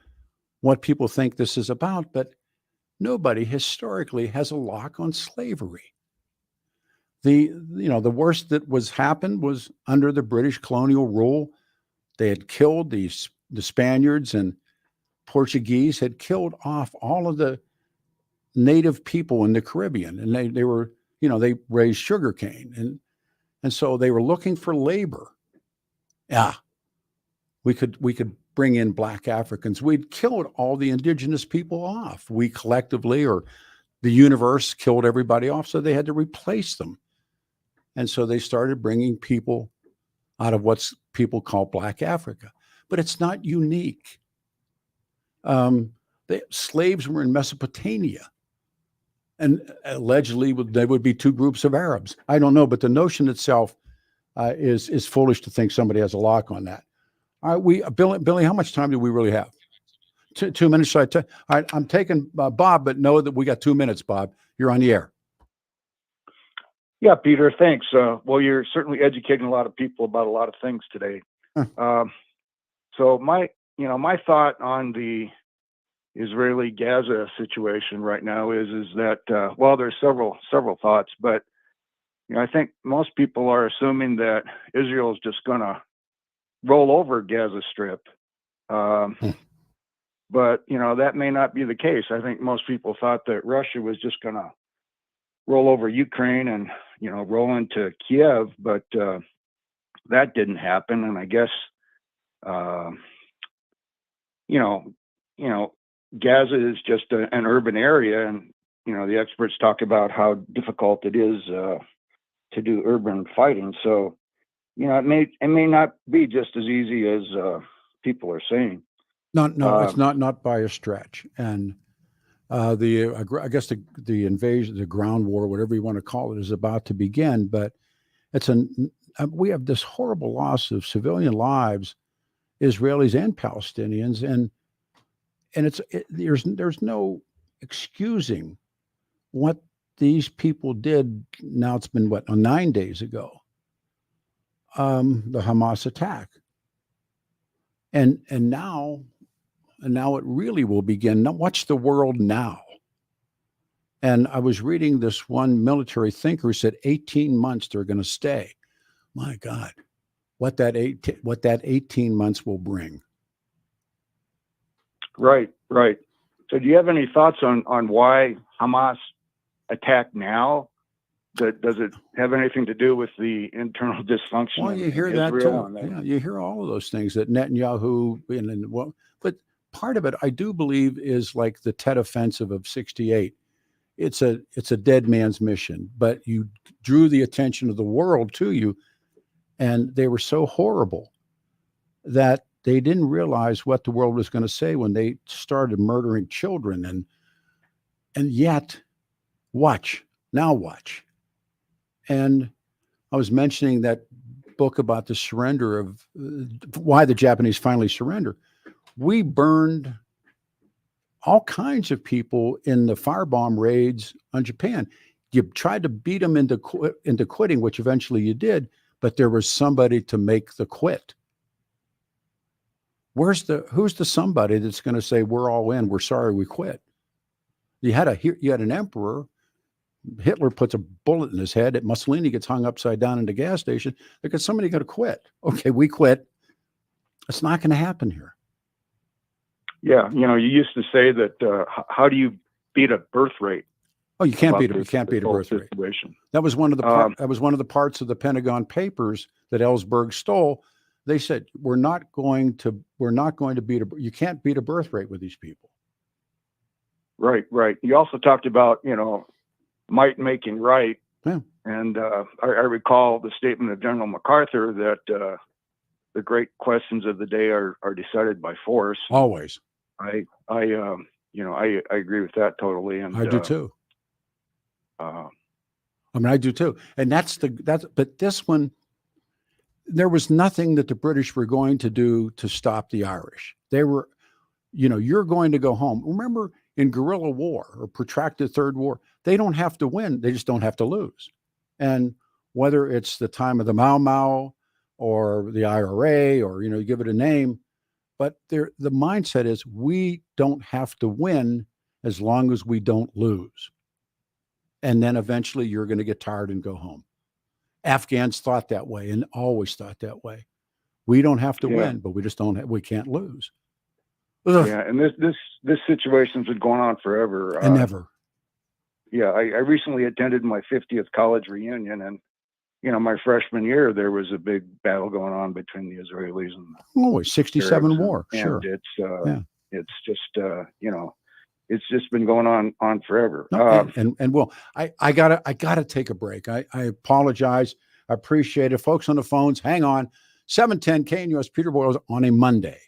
what people think this is about, but nobody historically has a lock on slavery. The worst that happened was under the British colonial rule. They had killed the Spaniards, and Portuguese had killed off all of the native people in the Caribbean, and they were, they raised sugarcane, and so they were looking for labor. Yeah, we could bring in black Africans. We'd killed all the indigenous people off. We collectively, or the universe, killed everybody off, so they had to replace them. And so they started bringing people out of what people call Black Africa. But it's not unique. The slaves were in Mesopotamia. And allegedly, there would be two groups of Arabs. I don't know, but the notion itself is foolish to think somebody has a lock on that. All right, Billy, how much time do we really have? 2 minutes. All right, I'm taking Bob, but know that we got 2 minutes, Bob. You're on the air. Yeah, Peter, thanks. Well, you're certainly educating a lot of people about a lot of things today. So my thought on the Israeli-Gaza situation right now is that there's several thoughts, but I think most people are assuming that Israel is just going to roll over Gaza Strip, but that may not be the case. I think most people thought that Russia was just going to roll over Ukraine and roll into Kiev, but that didn't happen. And I guess Gaza is just an urban area, and the experts talk about how difficult it is to do urban fighting. So it may not be just as easy as people are saying. No, it's not by a stretch. And I guess the invasion, the ground war, whatever you want to call it, is about to begin. But we have this horrible loss of civilian lives, Israelis and Palestinians, and there's no excusing what these people did. Now it's been 9 days ago, the Hamas attack, and now it really will begin. Now watch the world now. And I was reading this one military thinker who said 18 months they're going to stay. My God, what that 18 months will bring. Right. So do you have any thoughts on why Hamas attacked now? Does it have anything to do with the internal dysfunction? Well, you hear that too. Yeah, you hear all of those things that Netanyahu but part of it, I do believe, is like the Tet Offensive of '68. It's a dead man's mission, but you drew the attention of the world to you, and they were so horrible that they didn't realize what the world was going to say when they started murdering children. And yet, watch. And I was mentioning that book about the surrender of why the Japanese finally surrender. We burned all kinds of people in the firebomb raids on Japan. You tried to beat them into quitting, which eventually you did, but there was somebody to make the quit. Who's the somebody that's going to say, we're all in, we're sorry we quit? You had an emperor Hitler puts a bullet in his head. Mussolini gets hung upside down in the gas station because somebody got to quit. Okay, we quit. It's not going to happen here. Yeah, you used to say that. How do you beat a birth rate? Oh, you can't beat a birth rate. That was one of the parts of the Pentagon Papers that Ellsberg stole. They said we're not going to beat you can't beat a birth rate with these people. Right. You also talked about might making right. Yeah. And I recall the statement of General MacArthur that the great questions of the day are decided by force. Always. I agree with that totally. And I do too. I do too. And but this one, there was nothing that the British were going to do to stop the Irish. They were, you're going to go home. Remember, in guerrilla war or protracted third war, they don't have to win. They just don't have to lose. And whether it's the time of the Mau Mau or the IRA or, you give it a name, but the mindset is we don't have to win as long as we don't lose. And then eventually you're going to get tired and go home. Afghans thought that way and always thought that way. We don't have to win, but we just we can't lose. Ugh. Yeah, and this situation's been going on forever. And never. Yeah, I recently attended my 50th college reunion, and my freshman year there was a big battle going on between the Israelis and always 67 war. And sure, it's just it's just been going on forever. No, and Will, I gotta take a break. I apologize. I appreciate it, folks on the phones. Hang on, 710 KNUS Peter Boyles on a Monday.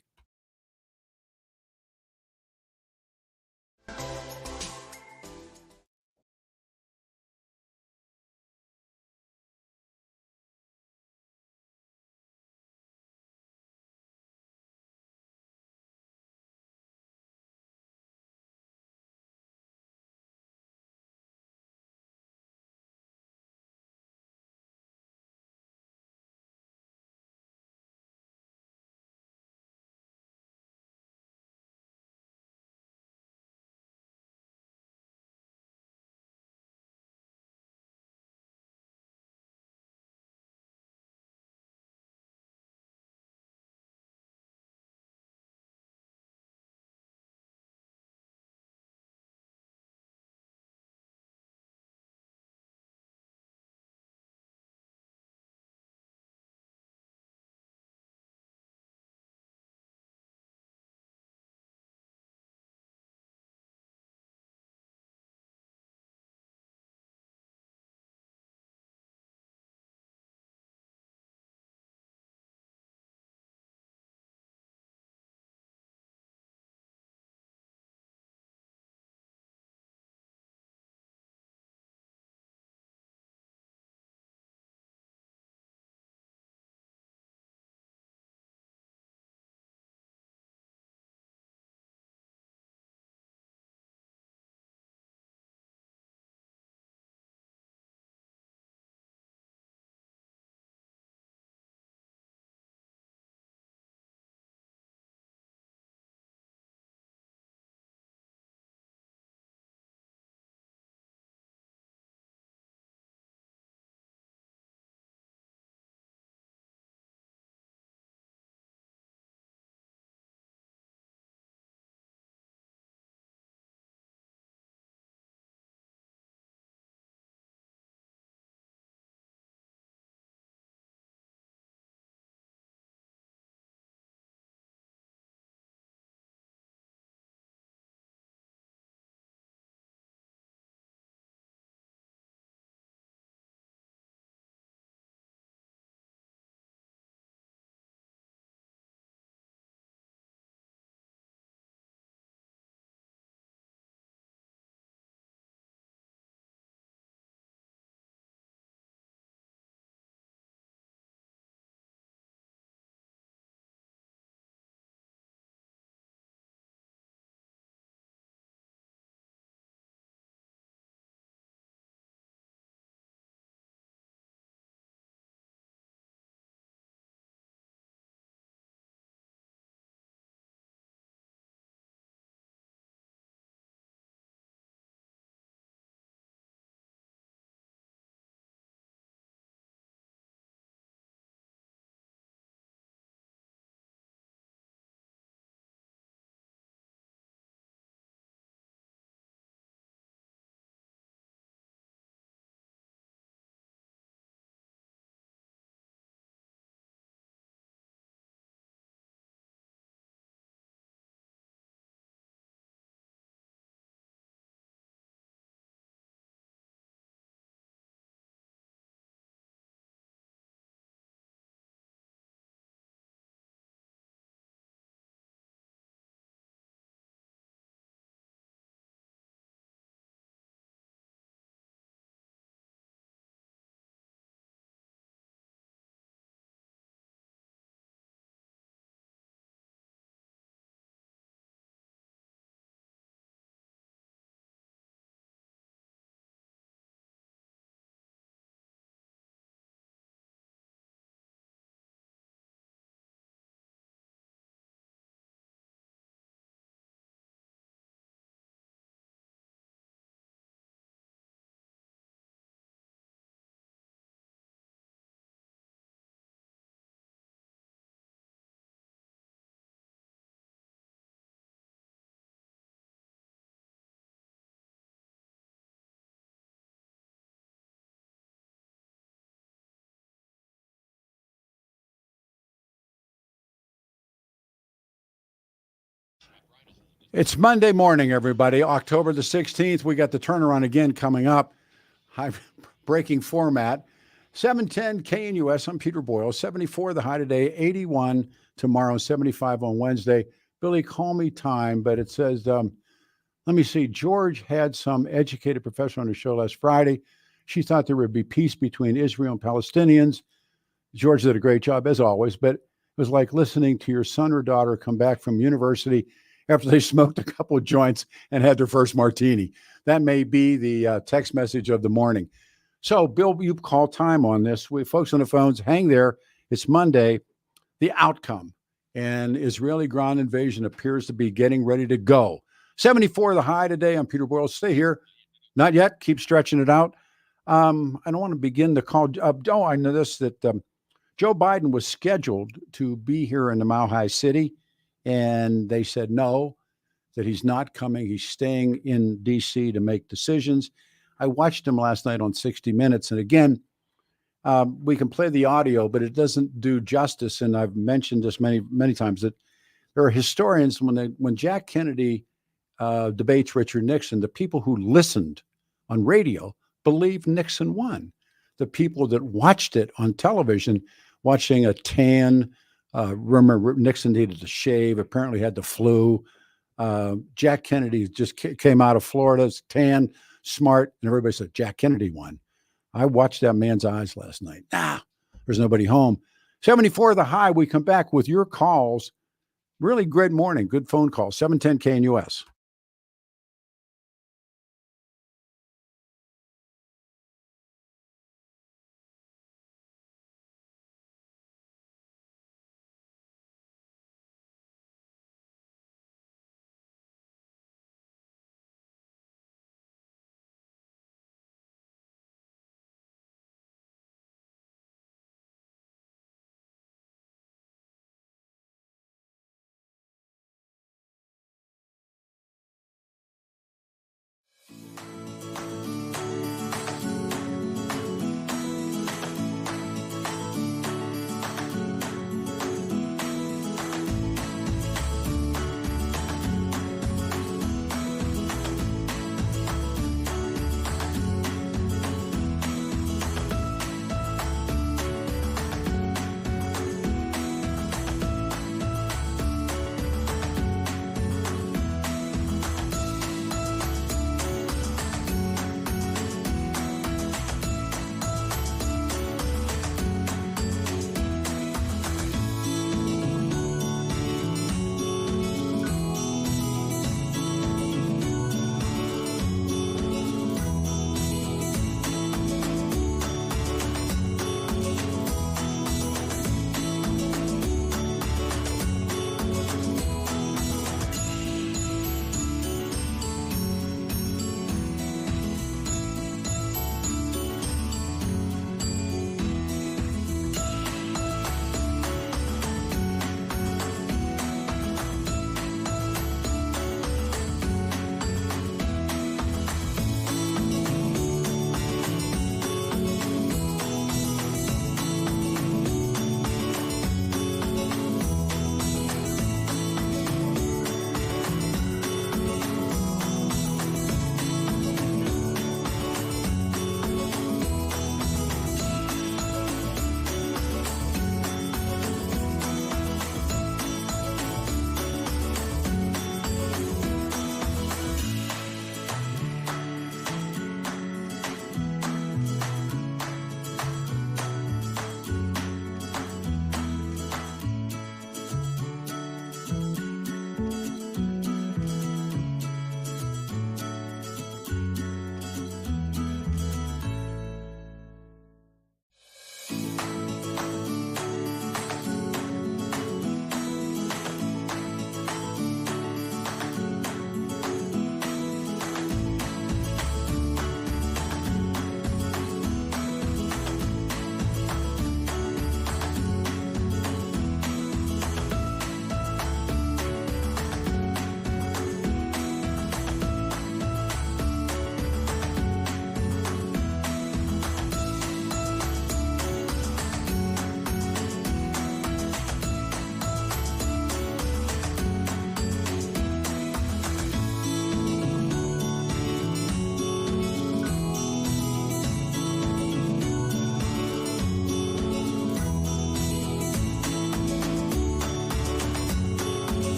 It's Monday morning, everybody. October the 16th. We got the turnaround again coming up. High breaking format. 710 KNUS. I'm Peter Boyles. 74 the high today, 81 tomorrow, 75 on Wednesday. Billy, call me time, but it says, let me see. George had some educated professional on the show last Friday. She thought there would be peace between Israel and Palestinians. George did a great job, as always, but it was like listening to your son or daughter come back from university after they smoked a couple of joints and had their first martini. That may be the text message of the morning. So, Bill, you call time on this. We folks on the phones, hang there. It's Monday. The outcome. And Israeli ground invasion appears to be getting ready to go. 74 the high today. I'm Peter Boyles. Stay here. Not yet. Keep stretching it out. I don't want to begin the call. I know this, that Joe Biden was scheduled to be here in the Mile High City, and they said no, that he's not coming. He's staying in D.C. to make decisions. I watched him last night on 60 Minutes, and again, we can play the audio, but it doesn't do justice. And I've mentioned this many times that there are historians when Jack Kennedy debates Richard Nixon, the people who listened on radio believe Nixon won. The people that watched it on television, watching a tan, remember Nixon needed to shave, apparently had the flu. Jack Kennedy just came out of Florida, tan, smart, and everybody said Jack Kennedy won. I watched that man's eyes last night. There's nobody home. 74 the high. We come back with your calls. Really great morning. Good phone call. 710 KNUS.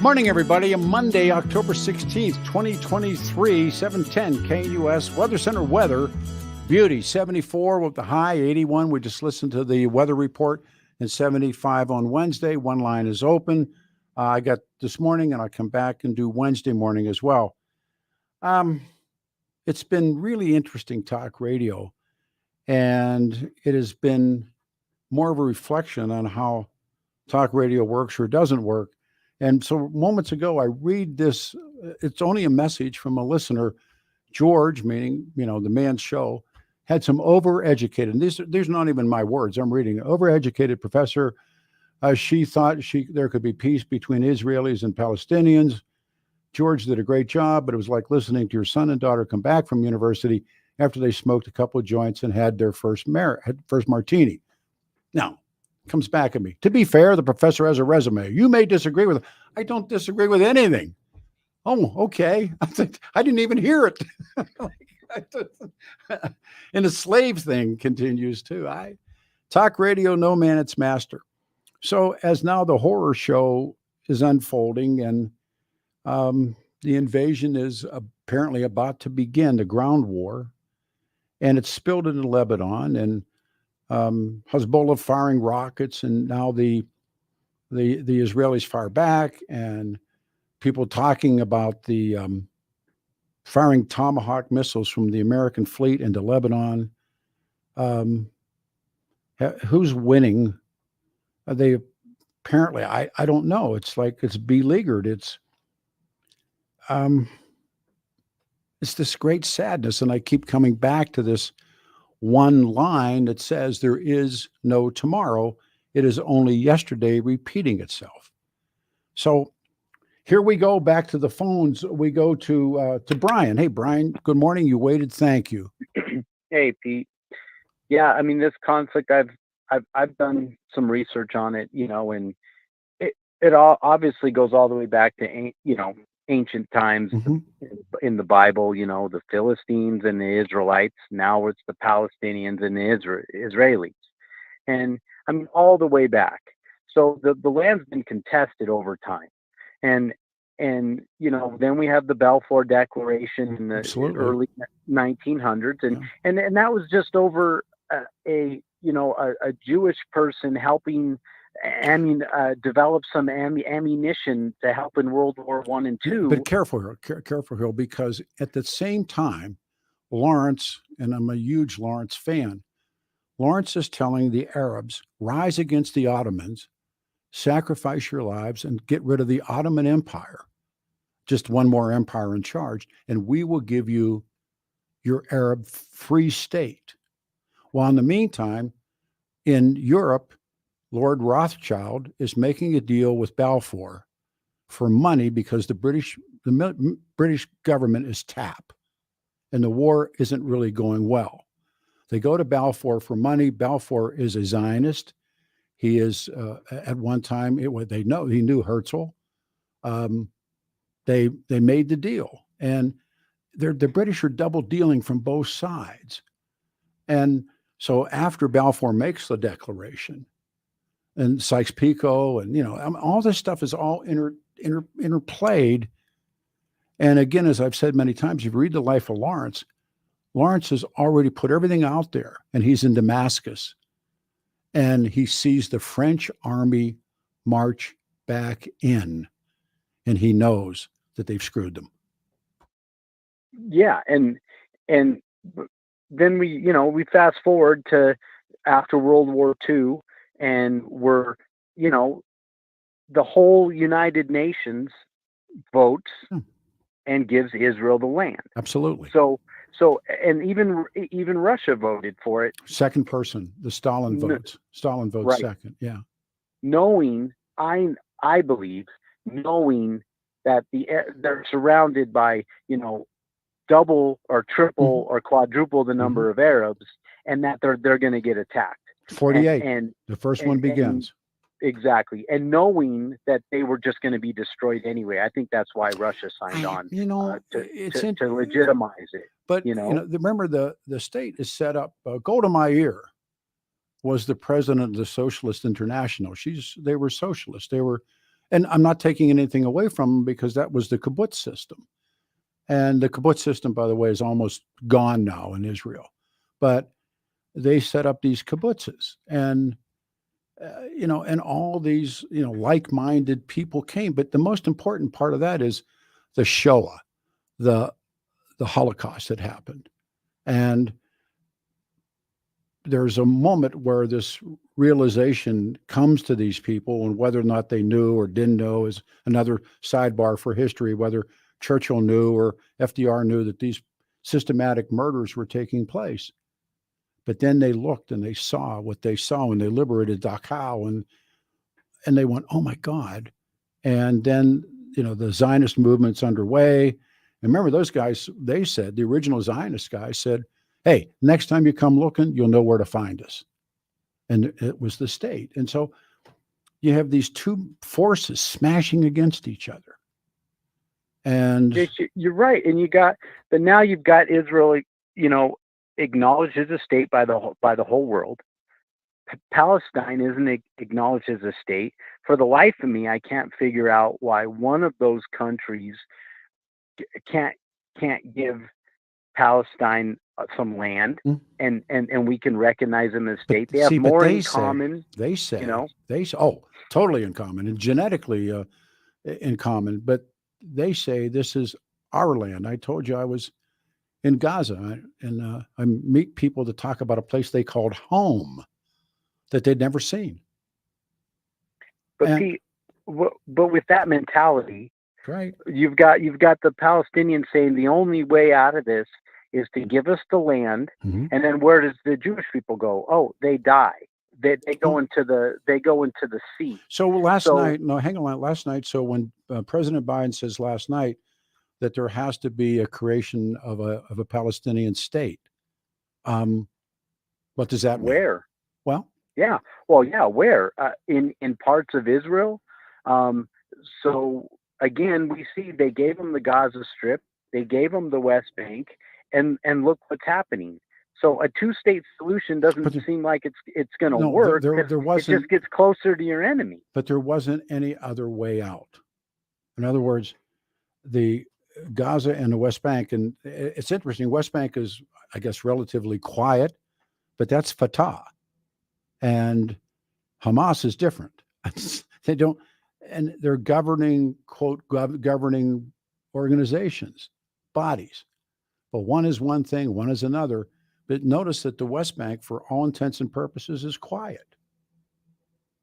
Morning, everybody. Monday, October 16th, 2023, 710 KUS Weather Center weather. Beauty, 74 with the high, 81. We just listened to the weather report, and 75 on Wednesday. One line is open. I got this morning, and I'll come back and do Wednesday morning as well. It's been really interesting talk radio, and it has been more of a reflection on how talk radio works or doesn't work. And so moments ago, I read this. It's only a message from a listener. George, meaning, the man's show, had some overeducated, and these are not even my words. I'm reading overeducated professor. She thought there could be peace between Israelis and Palestinians. George did a great job, but it was like listening to your son and daughter come back from university after they smoked a couple of joints and had their first martini. Now, comes back at me. To be fair, the professor has a resume. You may disagree with it. I don't disagree with anything. Oh, okay. I didn't even hear it. And the slave thing continues too. Talk radio, no man its master. So as now the horror show is unfolding, and the invasion is apparently about to begin, the ground war, and it's spilled into Lebanon, and Hezbollah firing rockets, and now the Israelis fire back, and people talking about the firing Tomahawk missiles from the American fleet into Lebanon. Who's winning? They apparently, I don't know. It's like it's beleaguered. It's this great sadness, and I keep coming back to this one line that says there is no tomorrow. It is only yesterday repeating itself. So here we go back to the phones. We go to Brian. Hey, Brian, good morning. You waited. Thank you. Hey, Pete. Yeah, I mean, this conflict, I've done some research on it, and it all obviously goes all the way back to, ancient times in the Bible, the Philistines and the Israelites. Now it's the Palestinians and the Israelis. And I mean, all the way back. So the land's been contested over time. And then we have the Balfour Declaration in the early 1900s. And that was just over a Jewish person helping develop some ammunition to help in World War I and II. But careful, Hill, because at the same time, Lawrence, and I'm a huge Lawrence fan, Lawrence is telling the Arabs, rise against the Ottomans, sacrifice your lives, and get rid of the Ottoman Empire. Just one more empire in charge, and we will give you your Arab free state. While in the meantime, in Europe, Lord Rothschild is making a deal with Balfour for money because the British government is tapped, and the war isn't really going well. They go to Balfour for money. Balfour is a Zionist. He is at one time. He knew Herzl. They made the deal, and the British are double dealing from both sides. And so after Balfour makes the declaration, and Sykes-Picot, and all this stuff is all interplayed. And again, as I've said many times, if you read the life of Lawrence, Lawrence has already put everything out there, and he's in Damascus, and he sees the French army march back in, and he knows that they've screwed them. Yeah, and then we fast forward to after World War II, and we're, the whole United Nations votes and gives Israel the land. Absolutely. So, and even Russia voted for it. Second person, the Stalin votes. Stalin votes right. Second. Yeah. Knowing, I believe, knowing that they're surrounded by, double or triple or quadruple the number of Arabs, and that they're going to get attacked. 48. And the first one begins. Exactly. And knowing that they were just going to be destroyed anyway. I think that's why Russia signed on to legitimize it. But, remember the state is set up. Golda Meir was the president of the Socialist International. They were socialists. They were And I'm not taking anything away from them because that was the kibbutz system. And the kibbutz system, by the way, is almost gone now in Israel. But they set up these kibbutzes, and and all these like-minded people came. But the most important part of that is the Shoah, the Holocaust that happened, and there's a moment where this realization comes to these people, and whether or not they knew or didn't know is another sidebar for history. Whether Churchill knew or FDR knew that these systematic murders were taking place. But then they looked and they saw what they saw when they liberated Dachau, and they went, oh my God. And then, the Zionist movement's underway. And remember, those guys, they said, the original Zionist guys said, hey, next time you come looking, you'll know where to find us. And it was the state. And so you have these two forces smashing against each other. And you're right. And now you've got Israel, acknowledged as a state by the whole world. Palestine isn't acknowledged as a state. For the life of me, I can't figure out why one of those countries can't give Palestine some land, and we can recognize them as a state. They have more in common. They say, totally in common, and genetically in common. But they say this is our land. I told you I was in Gaza, and I meet people to talk about a place they called home that they'd never seen. But Pete, but with that mentality, right? You've got the Palestinians saying the only way out of this is to give us the land, and then where does the Jewish people go? Oh, they die. They go into the sea. So last night, so when President Biden says last night that there has to be a creation of a Palestinian state, what does that mean? Where? Well, yeah. Well, yeah. Where? In parts of Israel. So again, we see they gave them the Gaza Strip, they gave them the West Bank, and look what's happening. So a two-state solution doesn't seem like it's going to work. There wasn't. It just gets closer to your enemy. But there wasn't any other way out. In other words, the Gaza and the West Bank, and it's interesting. West Bank is, I guess, relatively quiet, but that's Fatah, and Hamas is different. They don't, and they're governing organizations, bodies. But one is one thing, one is another. But notice that the West Bank, for all intents and purposes, is quiet.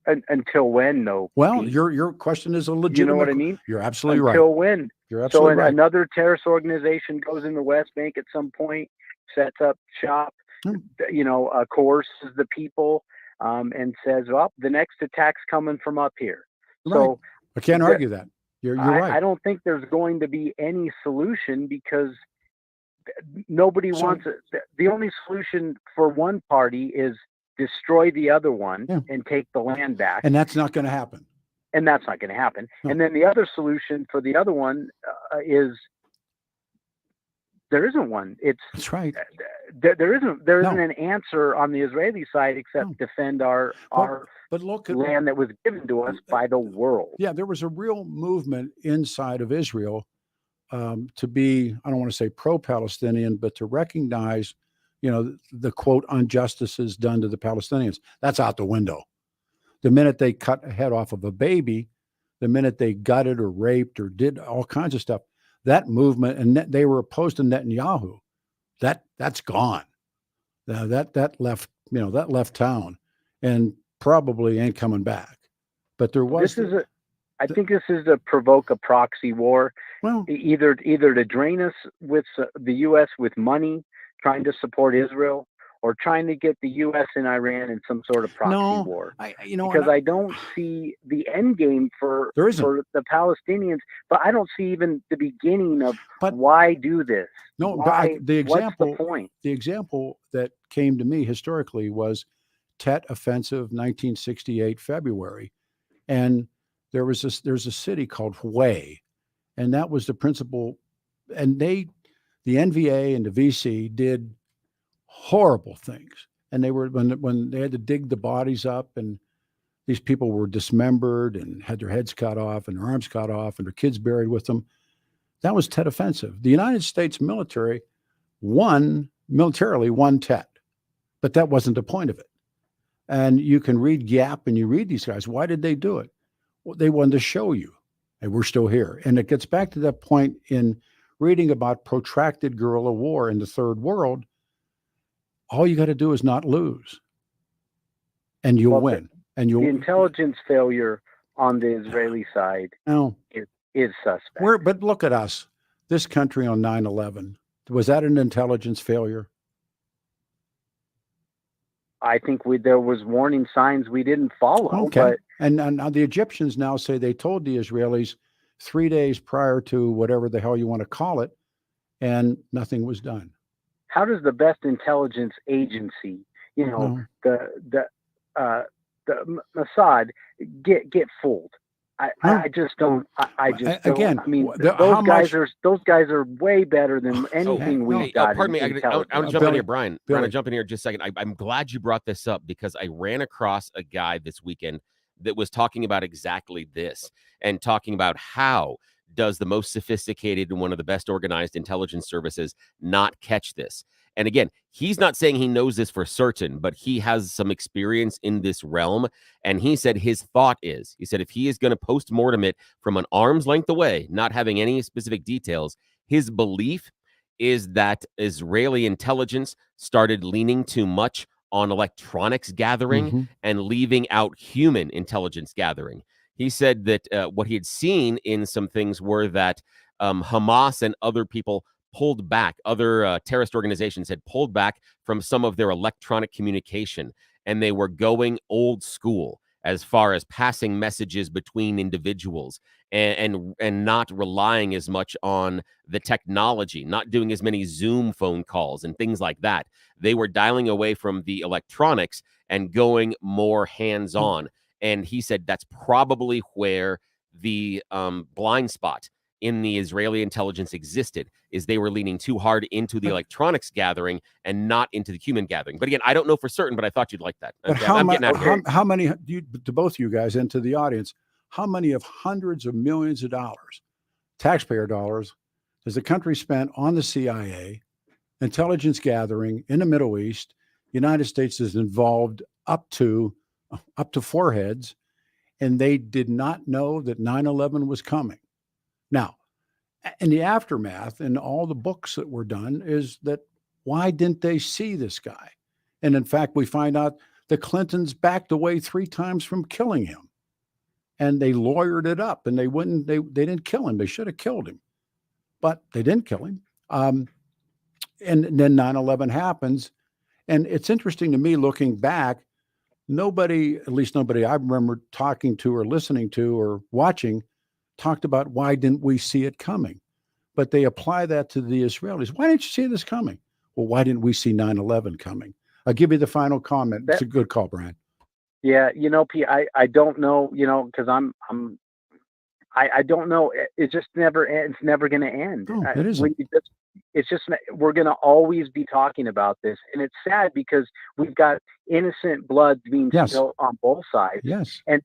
Until when, though? Well, your question is a legitimate. You know what I mean? You're absolutely right. Until when? You're absolutely right. Another terrorist organization goes in the West Bank at some point, sets up shop, coerces the people, and says, "Well, the next attack's coming from up here." Right. So I can't argue that. You're right. I don't think there's going to be any solution because nobody wants it. The only solution for one party is destroy the other one and take the land back. And that's not going to happen. And that's not going to happen. No. And then the other solution for the other one is there isn't one. That's right. There isn't an answer on the Israeli side except defend our land that was given to us by the world. Yeah, there was a real movement inside of Israel to be, I don't want to say pro-Palestinian, but to recognize, the quote injustices done to the Palestinians. That's out the window. The minute they cut a head off of a baby, the minute they gutted or raped or did all kinds of stuff, that movement, and they were opposed to Netanyahu. That's gone. That left town, and probably ain't coming back. But there was. I think this is to provoke a proxy war. Well, either to drain us with the U.S. with money, trying to support Israel, or trying to get the U.S. and Iran in some sort of proxy war. Because I don't see the end game for the Palestinians, but I don't see even the beginning of why do this. No, why, but the example. What's the point? The example that came to me historically was Tet Offensive, 1968 February, and there's a city called Hue, and that was the principal. And the NVA and the VC did horrible things, and they were when they had to dig the bodies up, and these people were dismembered and had their heads cut off and their arms cut off and their kids buried with them. That was Tet Offensive. The United States military militarily won Tet, but that wasn't the point of it. And you can read Gap and you read these guys. Why did they do it? Well, they wanted to show you, and we're still here. And it gets back to that point in reading about protracted guerrilla war in the third world. All you got to do is not lose, and you'll win. And the intelligence failure on the Israeli side is suspect. But look at us, this country on 9/11. Was that an intelligence failure? I think there was warning signs we didn't follow. Okay. But and the Egyptians now say they told the Israelis 3 days prior to whatever the hell you want to call it, and nothing was done. How does the best intelligence agency, the Mossad, get fooled? I just don't. I just don't. Again. I mean, those guys are way better than anything we've got. Pardon me. I'm jumping in here, Brian. Brian, I'm jumping here just a second. I'm glad you brought this up because I ran across a guy this weekend that was talking about exactly this and talking about how does the most sophisticated and one of the best organized intelligence services not catch this. And again, he's not saying he knows this for certain, but he has some experience in this realm. And he said his thought is, he said, if he is going to post-mortem it from an arm's length away, not having any specific details, his belief is that Israeli intelligence started leaning too much on electronics gathering and leaving out human intelligence gathering. He said that what he had seen in some things were that Hamas and other people pulled back. Other terrorist organizations had pulled back from some of their electronic communication, and they were going old school as far as passing messages between individuals and not relying as much on the technology, not doing as many Zoom phone calls and things like that. They were dialing away from the electronics and going more hands-on. And he said that's probably where the blind spot in the Israeli intelligence existed, is they were leaning too hard into the electronics gathering and not into the human gathering. But again, I don't know for certain, but I thought you'd like that. But how many, to both of you guys and to the audience, how many of hundreds of millions of dollars, taxpayer dollars, has the country spent on the CIA, intelligence gathering in the Middle East? United States is involved up to foreheads, and they did not know that 9/11 was coming. Now, in the aftermath and all the books that were done is that why didn't they see this guy? And in fact, we find out the Clintons backed away 3 times from killing him, and they lawyered it up, and they didn't kill him. They should have killed him, but they didn't kill him. And then 9/11 happens. And it's interesting to me looking back, at least nobody I remember talking to or listening to or watching, talked about why didn't we see it coming? But they apply that to the Israelis. Why didn't you see this coming? Well, why didn't we see 9/11 coming? I'll give you the final comment. It's a good call, Brian. Yeah, Pete, I don't know, because I don't know. It's just it's never going to end. No, it isn't. It's just, we're going to always be talking about this. And it's sad because we've got innocent blood being spilled on both sides. Yes. And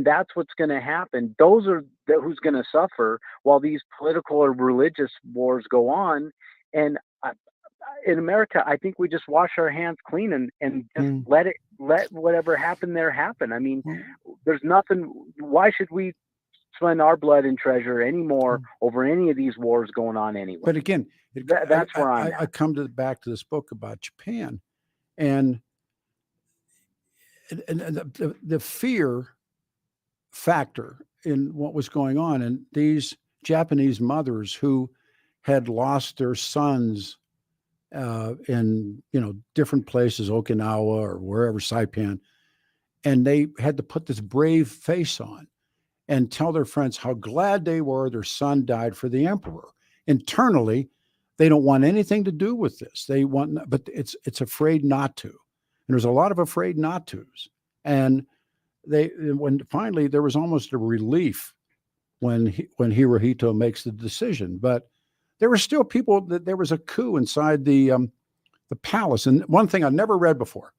that's what's going to happen. Those are who's going to suffer while these political or religious wars go on. And in America, I think we just wash our hands clean and just let whatever happened there happen. I mean, there's nothing. Why should we spend our blood and treasure anymore over any of these wars going on anyway? But again, that's where I come back to this book about Japan, and the fear factor in what was going on, and these Japanese mothers who had lost their sons in different places, Okinawa or wherever, Saipan, and they had to put this brave face on and tell their friends how glad they were their son died for the emperor. Internally, they don't want anything to do with this. But it's afraid not to, and there's a lot of afraid not tos, and when finally there was almost a relief when Hirohito makes the decision, but there were still people that there was a coup inside the palace. And one thing I never read before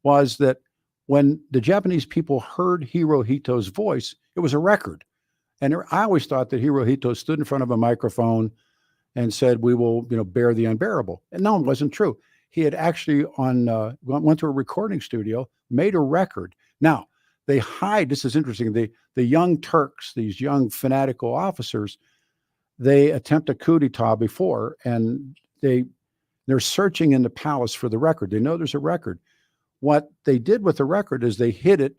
was that when the Japanese people heard Hirohito's voice, it was a record. And I always thought that Hirohito stood in front of a microphone and said, "We will, bear the unbearable." And no, it wasn't true. He had actually went to a recording studio, made a record. Now, they hide, this is interesting, the young Turks, these young fanatical officers, they attempt a coup d'etat before, and they're searching in the palace for the record. They know there's a record. What they did with the record is they hid it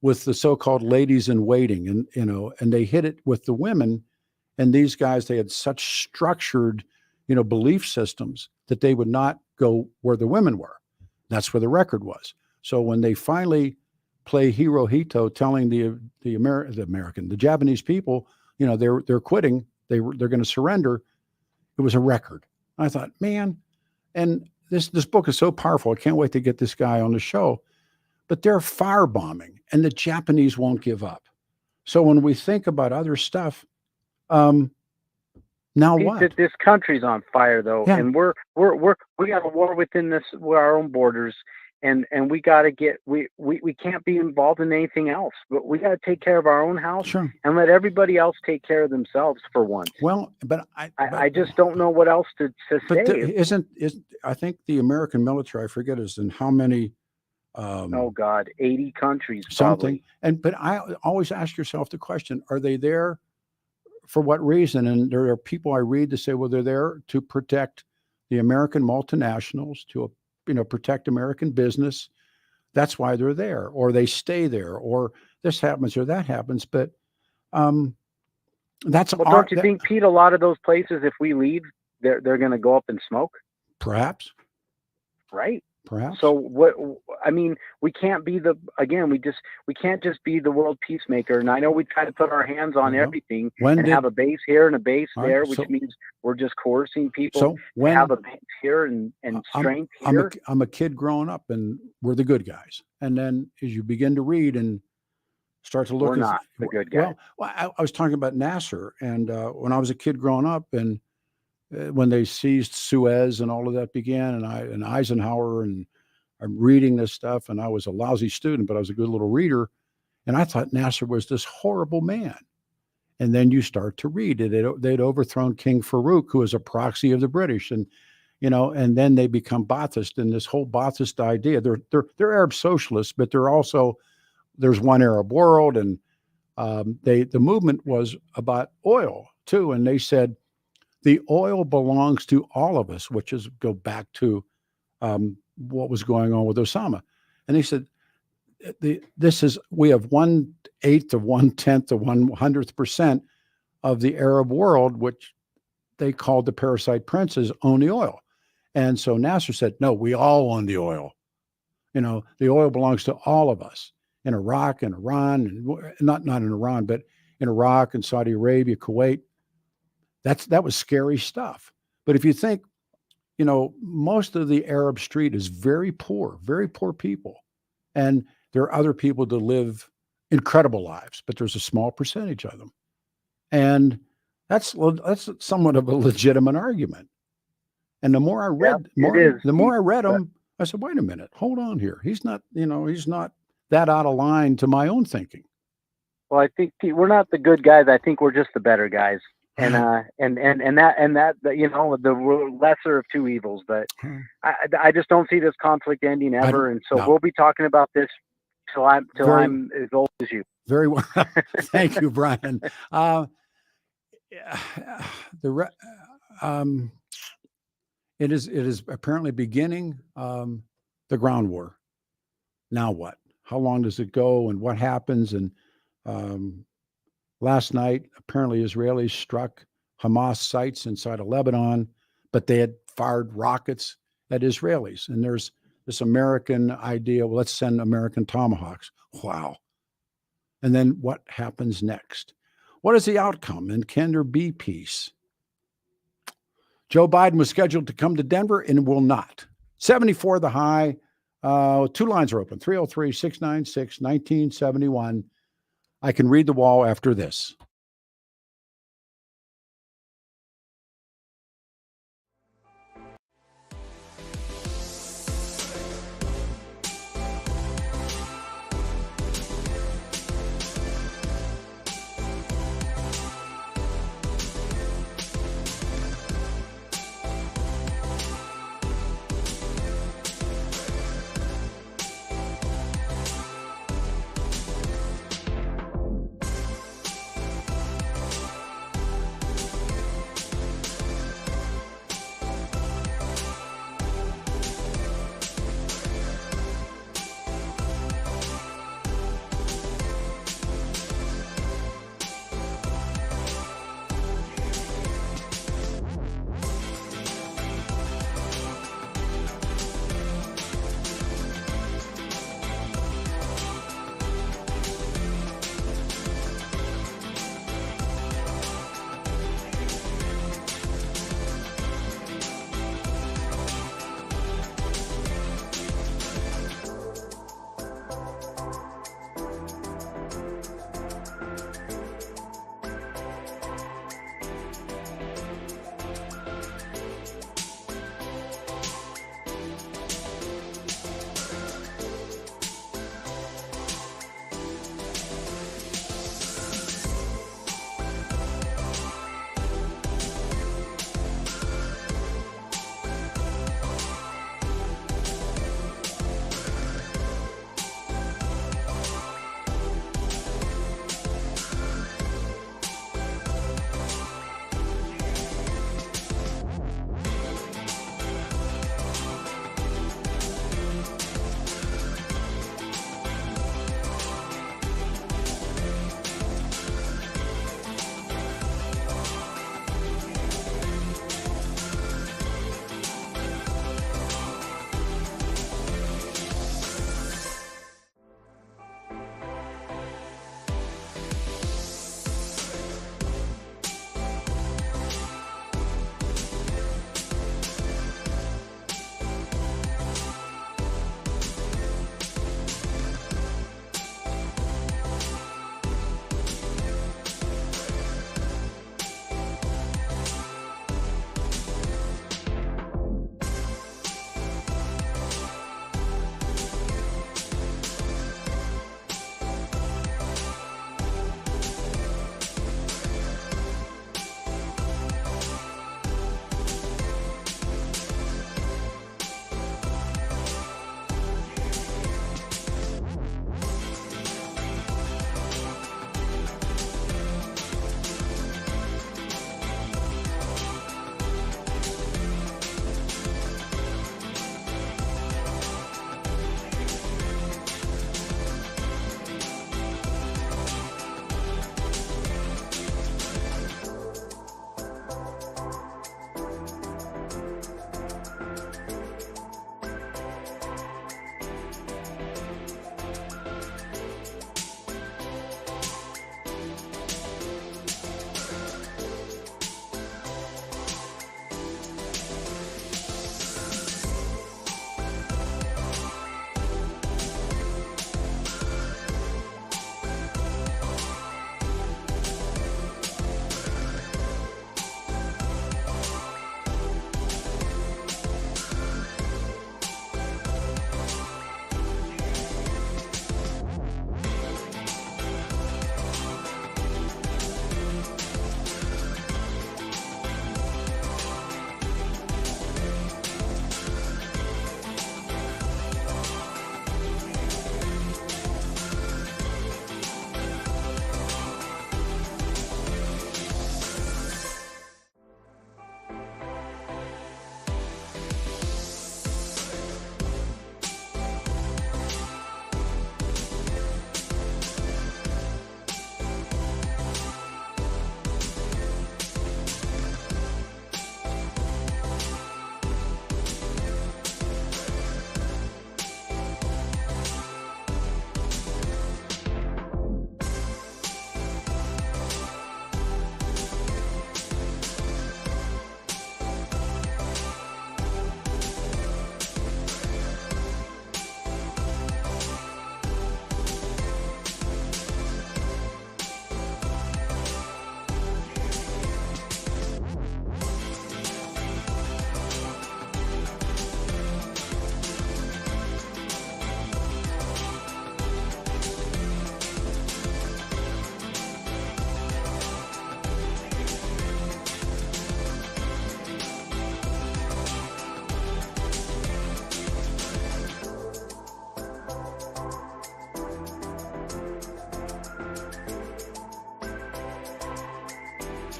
with the so-called ladies in waiting, and they hid it with the women. And these guys, they had such structured, belief systems that they would not go where the women were. That's where the record was. So when they finally play Hirohito telling the Japanese people, they're quitting, they're going to surrender, it was a record. I thought, man, and this book is so powerful. I can't wait to get this guy on the show. But they're firebombing, and the Japanese won't give up. So when we think about other stuff, now what? This country's on fire, though, Yeah. and we got a war within our own borders, and we got to get we can't be involved in anything else. But we got to take care of our own house, Sure. and let everybody else take care of themselves for once. Well, but I just don't know what else to say. I think the American military, I forget, is in how many? Oh God, 80 countries, Something. probably. But I always ask yourself the question: are they there for what reason? And there are people I read to say, well, they're there to protect the American multinationals, to protect American business. That's why they're there, or they stay there, or this happens or that happens. But that's don't you think, Pete? A lot of those places, if we leave, they're going to go up in smoke. Perhaps. Right. Perhaps. So what? I mean, we can't be we can't just be the world peacemaker. And I know we try to put our hands on everything and have a base here and a base there, which means we're just coercing people to have a base here and strength here. I'm a kid growing up, and we're the good guys. And then as you begin to read and start to look, we're not the good guys. Well, I was talking about Nasser, and when I was a kid growing up, and when they seized Suez and all of that began, and Eisenhower, and I'm reading this stuff, and I was a lousy student, but I was a good little reader, and I thought Nasser was this horrible man. And then you start to read it. They'd overthrown King Farouk, who was a proxy of the British, and and then they become Ba'athist, and this whole Ba'athist idea. They're Arab socialists, but there's one Arab world, and the movement was about oil too, and they said, the oil belongs to all of us, which is go back to what was going on with Osama. And they said, we have 1/8 of 1/10 of 100% of the Arab world, which they called the parasite princes, own the oil. And so Nasser said, no, we all own the oil. The oil belongs to all of us in Iraq and Iran, and not in Iran, but in Iraq and Saudi Arabia, Kuwait. That was scary stuff. But if you think, most of the Arab street is very poor people. And there are other people that live incredible lives, but there's a small percentage of them. And that's somewhat of a legitimate argument. And the more I read, the more I read them, I said, wait a minute, hold on here. He's not that out of line to my own thinking. Well, I think, Pete, we're not the good guys. I think we're just the better guys. And that the lesser of two evils. But I just don't see this conflict ending ever. And so we'll be talking about this till I'm as old as you. Very well. Thank you, Brian. It is apparently beginning the ground war. Now what? How long does it go, and what happens? And last night, apparently Israelis struck Hamas sites inside of Lebanon, but they had fired rockets at Israelis. And there's this American idea, well, let's send American Tomahawks. Wow. And then what happens next? What is the outcome, and can there be peace? Joe Biden was scheduled to come to Denver and will not. 74 the high. Two lines are open, 303-696-1971. I can read the wall after this.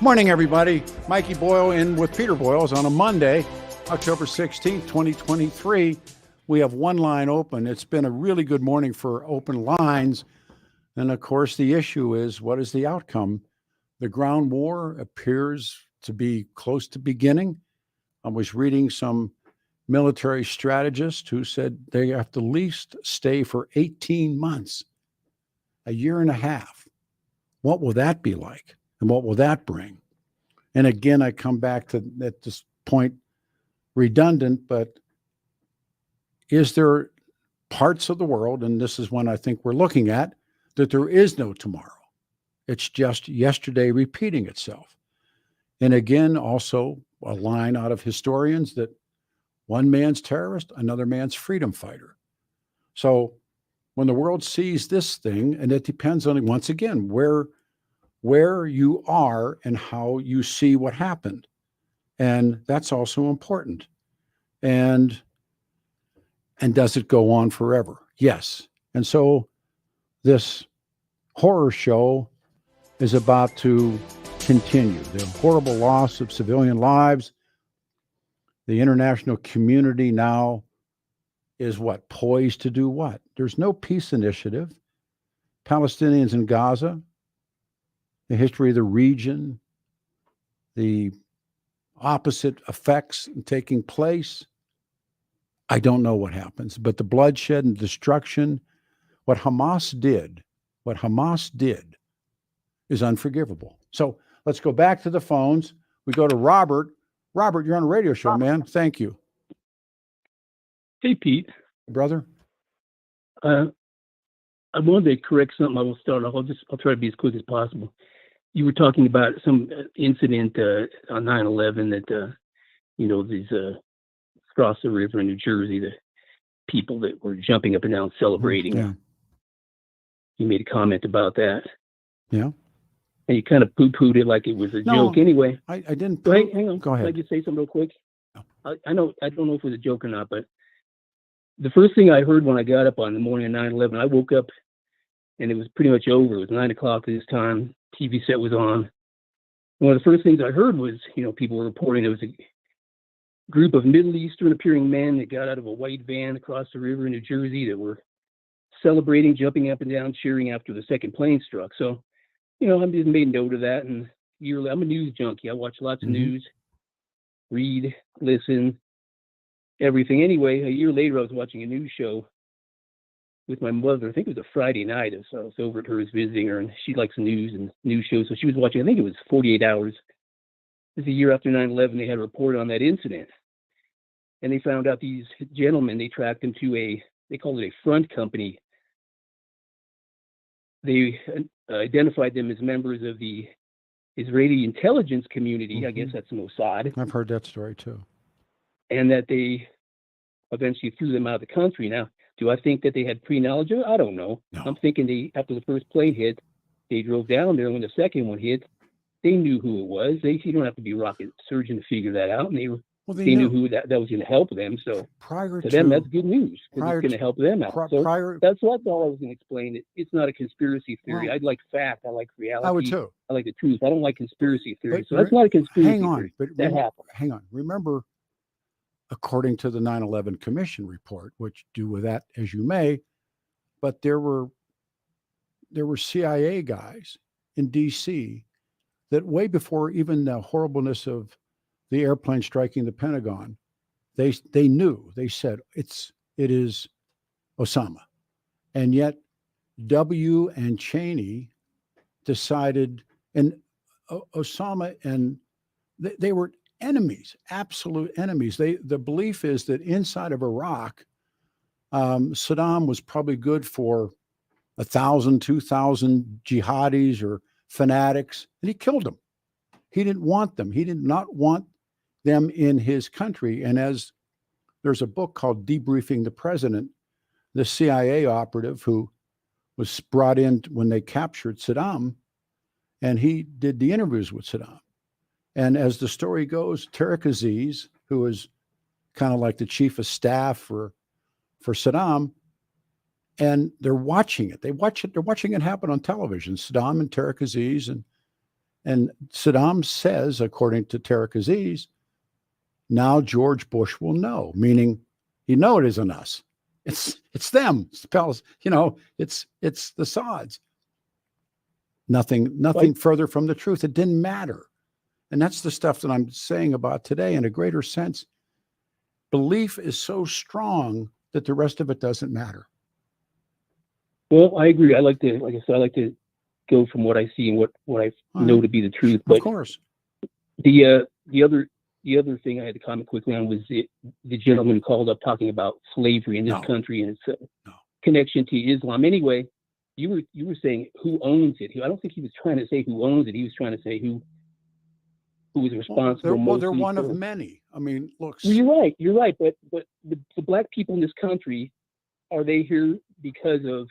Morning, everybody. Mikey Boyle in with Peter Boyles on a Monday, October 16th, 2023. We have one line open. It's been a really good morning for open lines. And of course, the issue is, what is the outcome? The ground war appears to be close to beginning. I was reading some military strategists who said they have to at least stay for 18 months, a year and a half. What will that be like? And what will that bring? And again, I come back to at this point, redundant, but is there parts of the world, and this is one I think we're looking at, that there is no tomorrow? It's just yesterday repeating itself. And again, also a line out of historians that one man's terrorist, another man's freedom fighter. So when the world sees this thing, and it depends on, once again, where you are and how you see what happened. And that's also important. And does it go on forever? Yes. And so this horror show is about to continue. The horrible loss of civilian lives. The international community now is poised to do what? There's no peace initiative. Palestinians in Gaza, the history of the region, the opposite effects taking place. I don't know what happens, but the bloodshed and destruction, what Hamas did is unforgivable. So let's go back to the phones. We go to Robert. Robert, you're on a radio show, man. Thank you. Hey, Pete. Brother. I wanted to correct something. I will start off. I'll try to be as quick as possible. You were talking about some incident on 9/11 that, these across the river in New Jersey, the people that were jumping up and down celebrating. Yeah. You made a comment about that. Yeah. And you kind of poo-pooed it like it was a joke. Anyway, I didn't. Wait, hang on. Go ahead. Can I just say something real quick? I don't know if it was a joke or not, but the first thing I heard when I got up on the morning of 9/11, I woke up and it was pretty much over. It was 9 o'clock this time. TV set was on. One of the first things I heard was, people were reporting there was a group of Middle Eastern appearing men that got out of a white van across the river in New Jersey that were celebrating, jumping up and down, cheering after the second plane struck. So, I just made note of that. And I'm a news junkie. I watch lots of news, read, listen, everything. Anyway, a year later, I was watching a news show with my mother. I think it was a Friday night. So I was over at hers visiting her, and she likes news and news shows. So she was watching, I think it was 48 Hours. It was a year after 9/11. They had a report on that incident. And they found out these gentlemen, they tracked them to they called it a front company. They identified them as members of the Israeli intelligence community. I guess that's Mossad. I've heard that story too. And that they eventually threw them out of the country. Now, do I think that they had pre-knowledge? I don't know. No. I'm thinking after the first plane hit, they drove down there. When the second one hit, they knew who it was. You don't have to be a rocket surgeon to figure that out. And they knew who that was going to help them. So to them, that's good news. It's going to help them out. That's all I was going to explain. It's not a conspiracy theory. Well, I like fact. I like reality. I would too. I like the truth. I don't like conspiracy theory. So that's not a conspiracy theory. That happened. Hang on. Remember, according to the 9/11 Commission report, which do with that as you may, but there were CIA guys in D.C. that way before even the horribleness of the airplane striking the Pentagon, they knew. They said it is Osama, and yet W and Cheney decided, and Osama and they were enemies, absolute enemies. The belief is that inside of Iraq, Saddam was probably good for 1,000, 2,000 jihadis or fanatics, and he killed them. He didn't want them. He did not want them in his country. And as there's a book called Debriefing the President, the CIA operative who was brought in when they captured Saddam, and he did the interviews with Saddam. And as the story goes, Tariq Aziz, who is kind of like the chief of staff for Saddam, and they're watching it. They're watching it happen on television. Saddam and Tariq Aziz, And Saddam says, according to Tariq Aziz, now George Bush will know, meaning he know it isn't us. It's them. It's it's the Saudis. Nothing further from the truth. It didn't matter. And that's the stuff that I'm saying about today in a greater sense. Belief is so strong that the rest of it doesn't matter. Well, I agree. I like to go from what I see and what I know to be the truth. But of course, the other thing I had to comment quickly on was the gentleman called up talking about slavery in this country and its connection to Islam. Anyway, you were saying who owns it. I don't think he was trying to say who owns it. He was trying to say who is responsible. Well, they're one of many. I mean, look. Well, you're right. But the black people in this country, are they here because of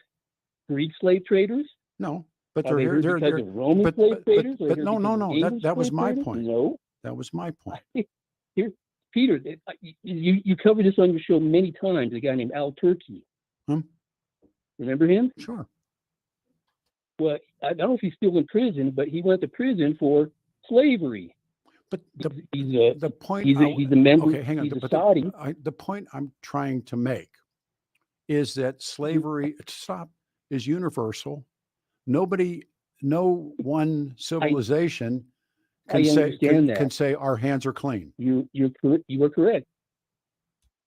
Greek slave traders? No, but they're here because of Roman slave traders. But no. That was my point. No, that was my point. Here, Peter, you covered this on your show many times. A guy named Al Turkey. Remember him? Sure. Well, I don't know if he's still in prison, but he went to prison for slavery. But the point he's a member. Okay, hang on. He's a Saudi. The point I'm trying to make is that slavery is universal. No one civilization can say our hands are clean. You are correct.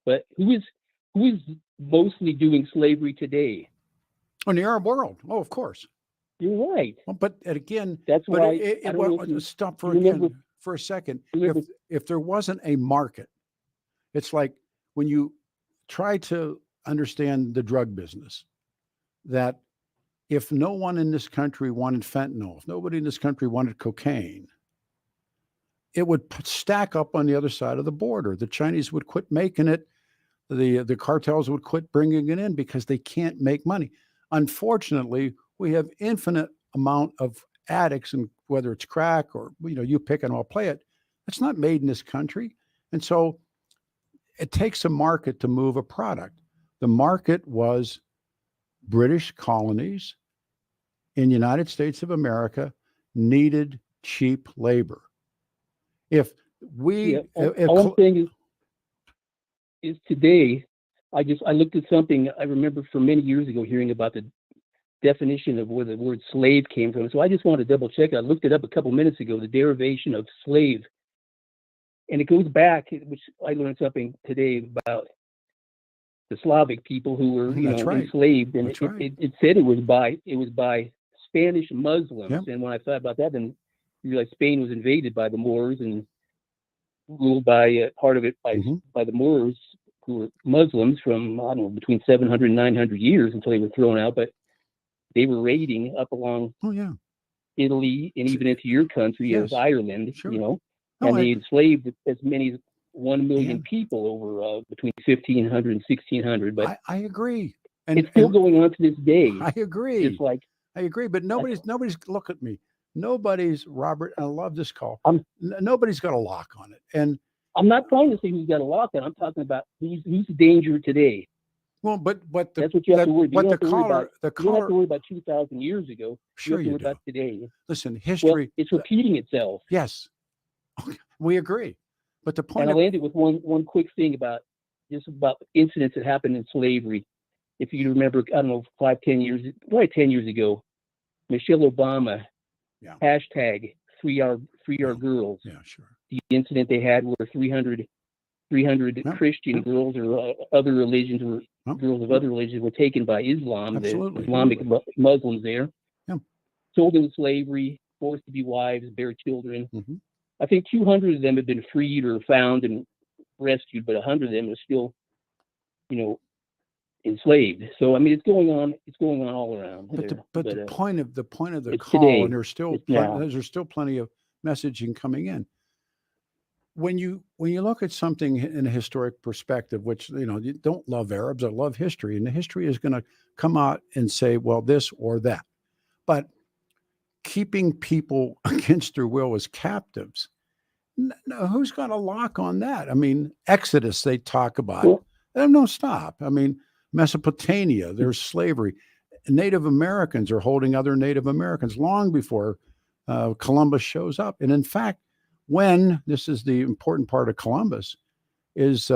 But who is mostly doing slavery today? In the Arab world. Oh, of course. You're right. Well, but again, that's why. Stop for a second. If there wasn't a market, it's like when you try to understand the drug business, that if no one in this country wanted fentanyl, if nobody in this country wanted cocaine, it would stack up on the other side of the border. The Chinese would quit making it. The cartels would quit bringing it in because they can't make money. Unfortunately, we have infinite amount of addicts, and whether it's crack or you pick and I'll play it. It's not made in this country, and so it takes a market to move a product. The market was British colonies in the United States of America needed cheap labor. If we, all I'm saying is today, I looked at something I remember from many years ago hearing about the definition of where the word slave came from. So I just wanted to double check. I looked it up a couple minutes ago, the derivation of slave. And it goes back, which I learned something today about the Slavic people who were enslaved. And it said it was by Spanish Muslims. Yep. And when I thought about that, then I realized Spain was invaded by the Moors and ruled by part of it by the Moors, who were Muslims from, I don't know, between 700 and 900 years until they were thrown out. But they were raiding up along Italy and even into your country as Ireland, and they enslaved as many as 1 million people over between 1500 and 1600. But I agree. And it's still going on to this day. I agree. It's like, I agree, but nobody's look at me. Nobody's, Robert, and I love this call. Nobody's got a lock on it. And I'm not trying to say who's got a lock on it. I'm talking about who's the danger today. Well, but that's what you have to worry about. You don't have to worry about 2,000 years ago. Sure, you have to worry about today. Listen, history. Well, it's repeating itself. Yes, we agree. But the point. And I'll end it with one quick thing about incidents that happened in slavery. If you remember, I don't know, 10 years ago, Michelle Obama hashtag free our girls. Yeah, sure. The incident they had where 300 Christian girls or other religions girls of other religions were taken by Islam, the Islamic Muslims there, sold into slavery, forced to be wives, bear children. Mm-hmm. I think 200 of them have been freed or found and rescued, but 100 of them are still, enslaved. So I mean, it's going on all around. But the point of the call, today, and there's still plenty of messaging coming in. When you look at something in a historic perspective, which you don't love Arabs, I love history, and the history is going to come out and say, well, this or that. But keeping people against their will as captives, who's got a lock on that? I mean, Exodus, they talk about. No, stop. I mean, Mesopotamia, there's slavery. Native Americans are holding other Native Americans long before Columbus shows up. And in fact, when this is the important part of Columbus, is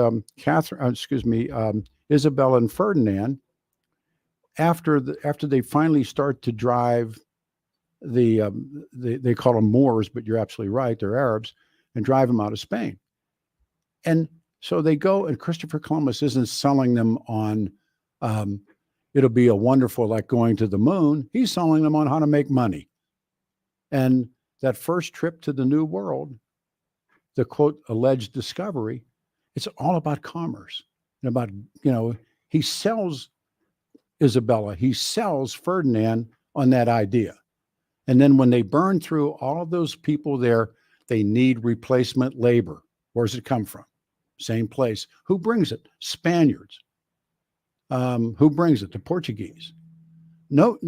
Isabella and Ferdinand, after they finally start to drive they call them Moors, but you're absolutely right, they're Arabs, and drive them out of Spain. And so they go, and Christopher Columbus isn't selling them on it'll be a wonderful, like going to the moon. He's selling them on how to make money. And that first trip to the New World, the quote alleged discovery, it's all about commerce and about, he sells Isabella, he sells Ferdinand on that idea. And then when they burn through all of those people there, they need replacement labor. Where does it come from? Same place. Who brings it? Spaniards. Who brings it? The Portuguese. No,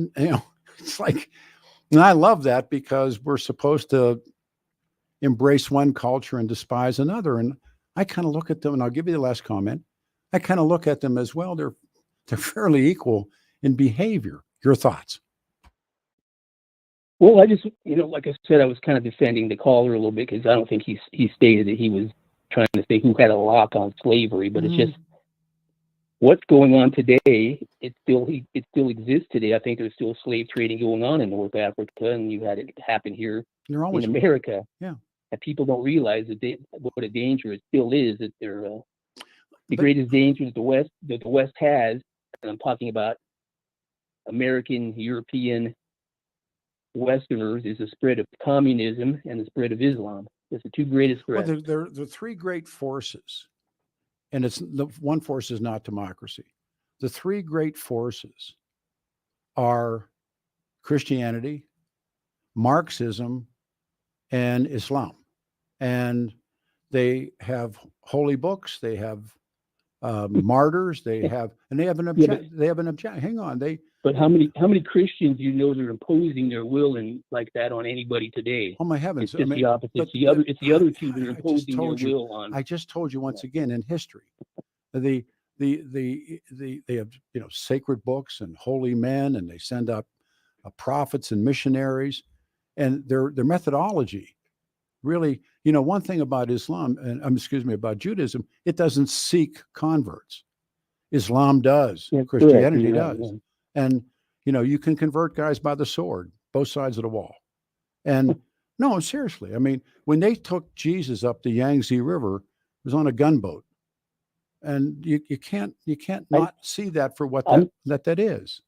it's like, and I love that because we're supposed to embrace one culture and despise another. And I kind of look at them, and I'll give you the last comment. I kind of look at them as well. They're fairly equal in behavior. Your thoughts? Well, I just, like I said, I was kind of defending the caller a little bit because I don't think he stated that he was trying to say who had a lock on slavery, but it's just what's going on today. It still exists today. I think there's still slave trading going on in North Africa, and you had it happen here in America. Yeah, and people don't realize that what a danger it still is. That they're the greatest danger that the West has, and I'm talking about American, European, Westerners, is the spread of communism and the spread of Islam. It's the two greatest threats. Well, there are three great forces, and it's the one force is not democracy. The three great forces are Christianity, Marxism, and Islam. And they have holy books, they have martyrs, they have an object. Hang on, But how many Christians do you know that are imposing their will and like that on anybody today? Oh my heavens! It's just the opposite. It's the other two that are imposing their will on. I just told you once again in history, they have sacred books and holy men, and they send up prophets and missionaries, and their methodology really, one thing about Islam and about Judaism, it doesn't seek converts. Islam does. Christianity does. Yeah. And, you can convert guys by the sword, both sides of the wall. And no, seriously. I mean, when they took Jesus up the Yangtze River, it was on a gunboat. And you can't not see that for what that is.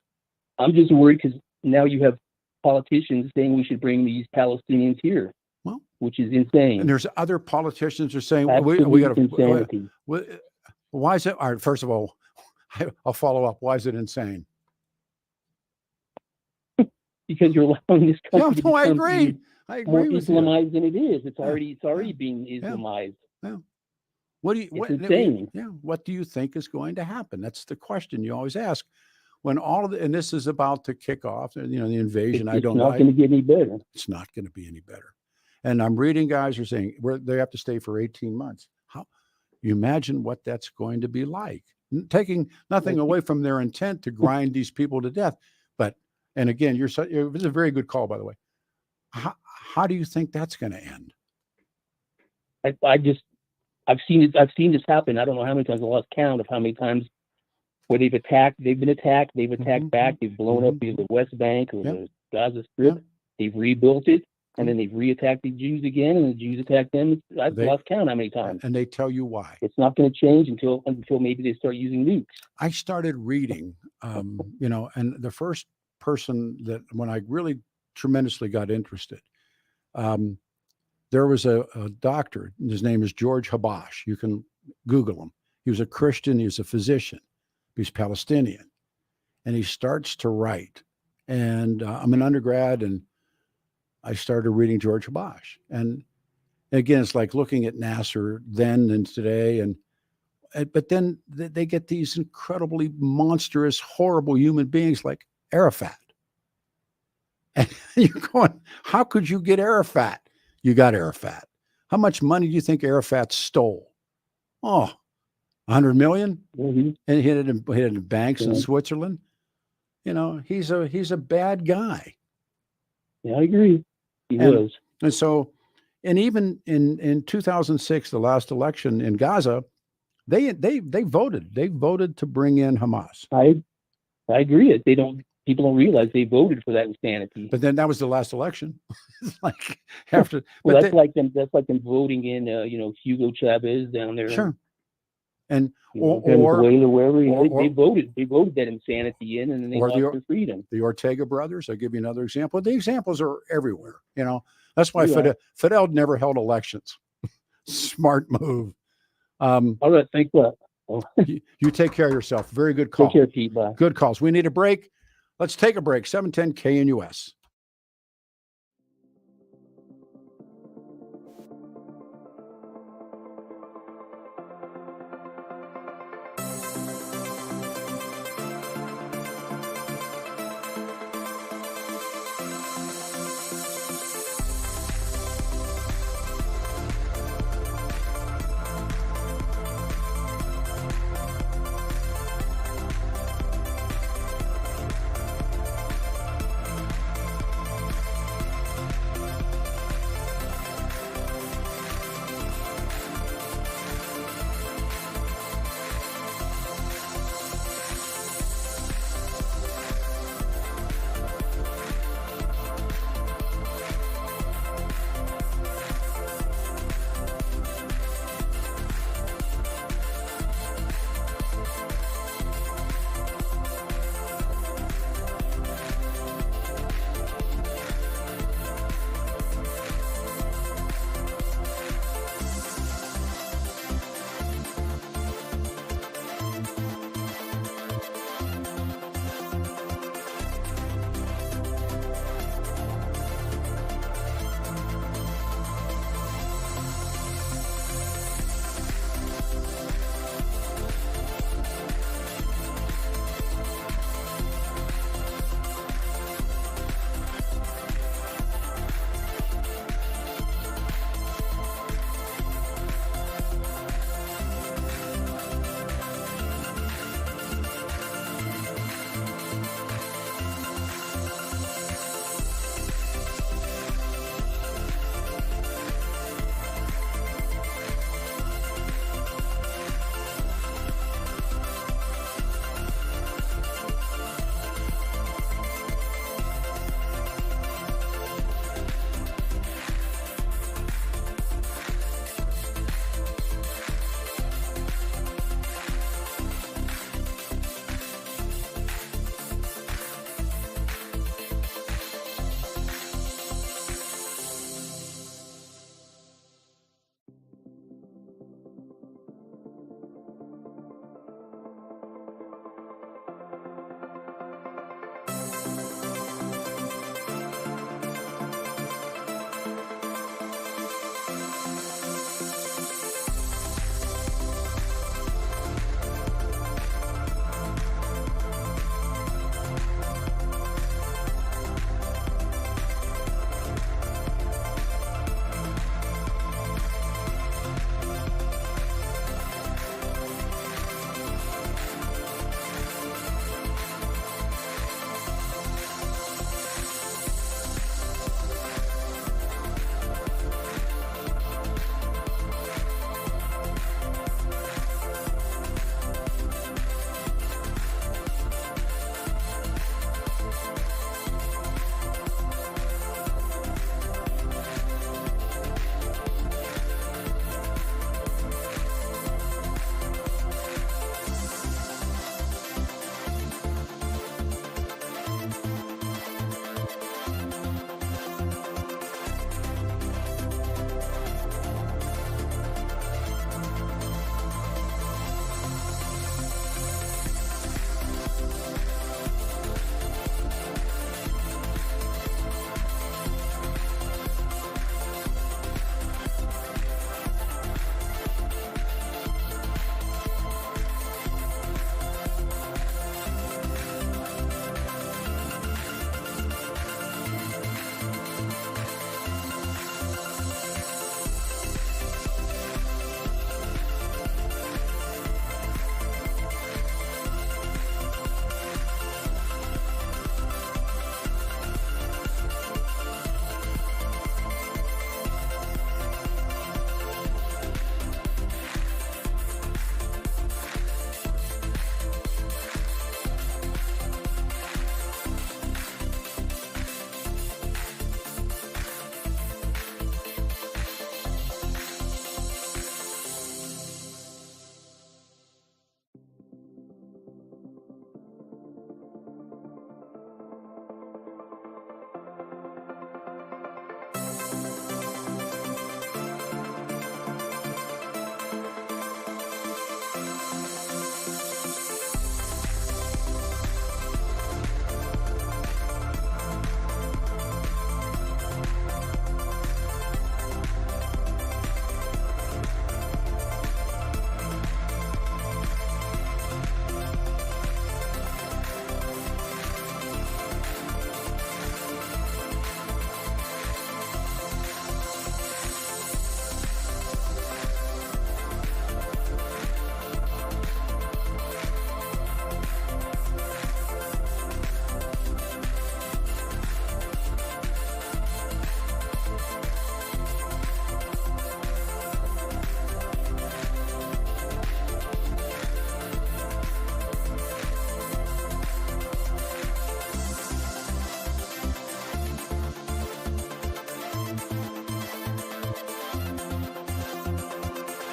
I'm just worried because now you have politicians saying we should bring these Palestinians here, which is insane. And there's other politicians who are saying we got insanity. Why is it? All right, first of all, I'll follow up. Why is it insane? Because you're allowing this country to I become agree more with Islamized than it is. It's already being Islamized. Yeah. It's insane. What do you think is going to happen? That's the question you always ask. When and this is about to kick off, the invasion. It's not going to get any better. It's not going to be any better. And I'm reading guys are saying they have to stay for 18 months. How you imagine what that's going to be like? Taking nothing away from their intent to grind these people to death, but and again, it was a very good call, by the way. How do you think that's going to end? I've seen this happen. I don't know how many times. I lost count of how many times where they've been attacked, they've attacked back, they've blown up either the West Bank or the Gaza Strip. They've rebuilt it, and then they've re-attacked the Jews again, and the Jews attacked them. I've lost count how many times. And they tell you why. It's not going to change until maybe they start using nukes. I started reading, and the first person that when I really tremendously got interested, there was a doctor. His name is George Habash. You can Google him. He was a Christian. He was a physician. He's Palestinian, and he starts to write. And I'm an undergrad, and I started reading George Habash. And again, it's like looking at Nasser then and today, but then they get these incredibly monstrous, horrible human beings like Arafat. And you're going, how could you get Arafat? You got Arafat. How much money do you think Arafat stole? Oh, 100 million? Mm-hmm. And he hid it in banks in Switzerland. He's a bad guy. Yeah, I agree. He was. And so, and even in 2006, the last election in Gaza, they voted. They voted to bring in Hamas. I agree. People don't realize they voted for that insanity. But then that was the last election. Like after. Well, that's like them voting in, Hugo Chavez down there. Sure. And or wherever they voted that insanity in, and then they lost their freedom. The Ortega brothers. I'll give you another example. The examples are everywhere. That's why Fidel never held elections. Smart move. All right, thanks a lot. You take care of yourself. Very good call. Take care, Pete. Bye. Good calls. We need a break. Let's take a break. 710 KNUS.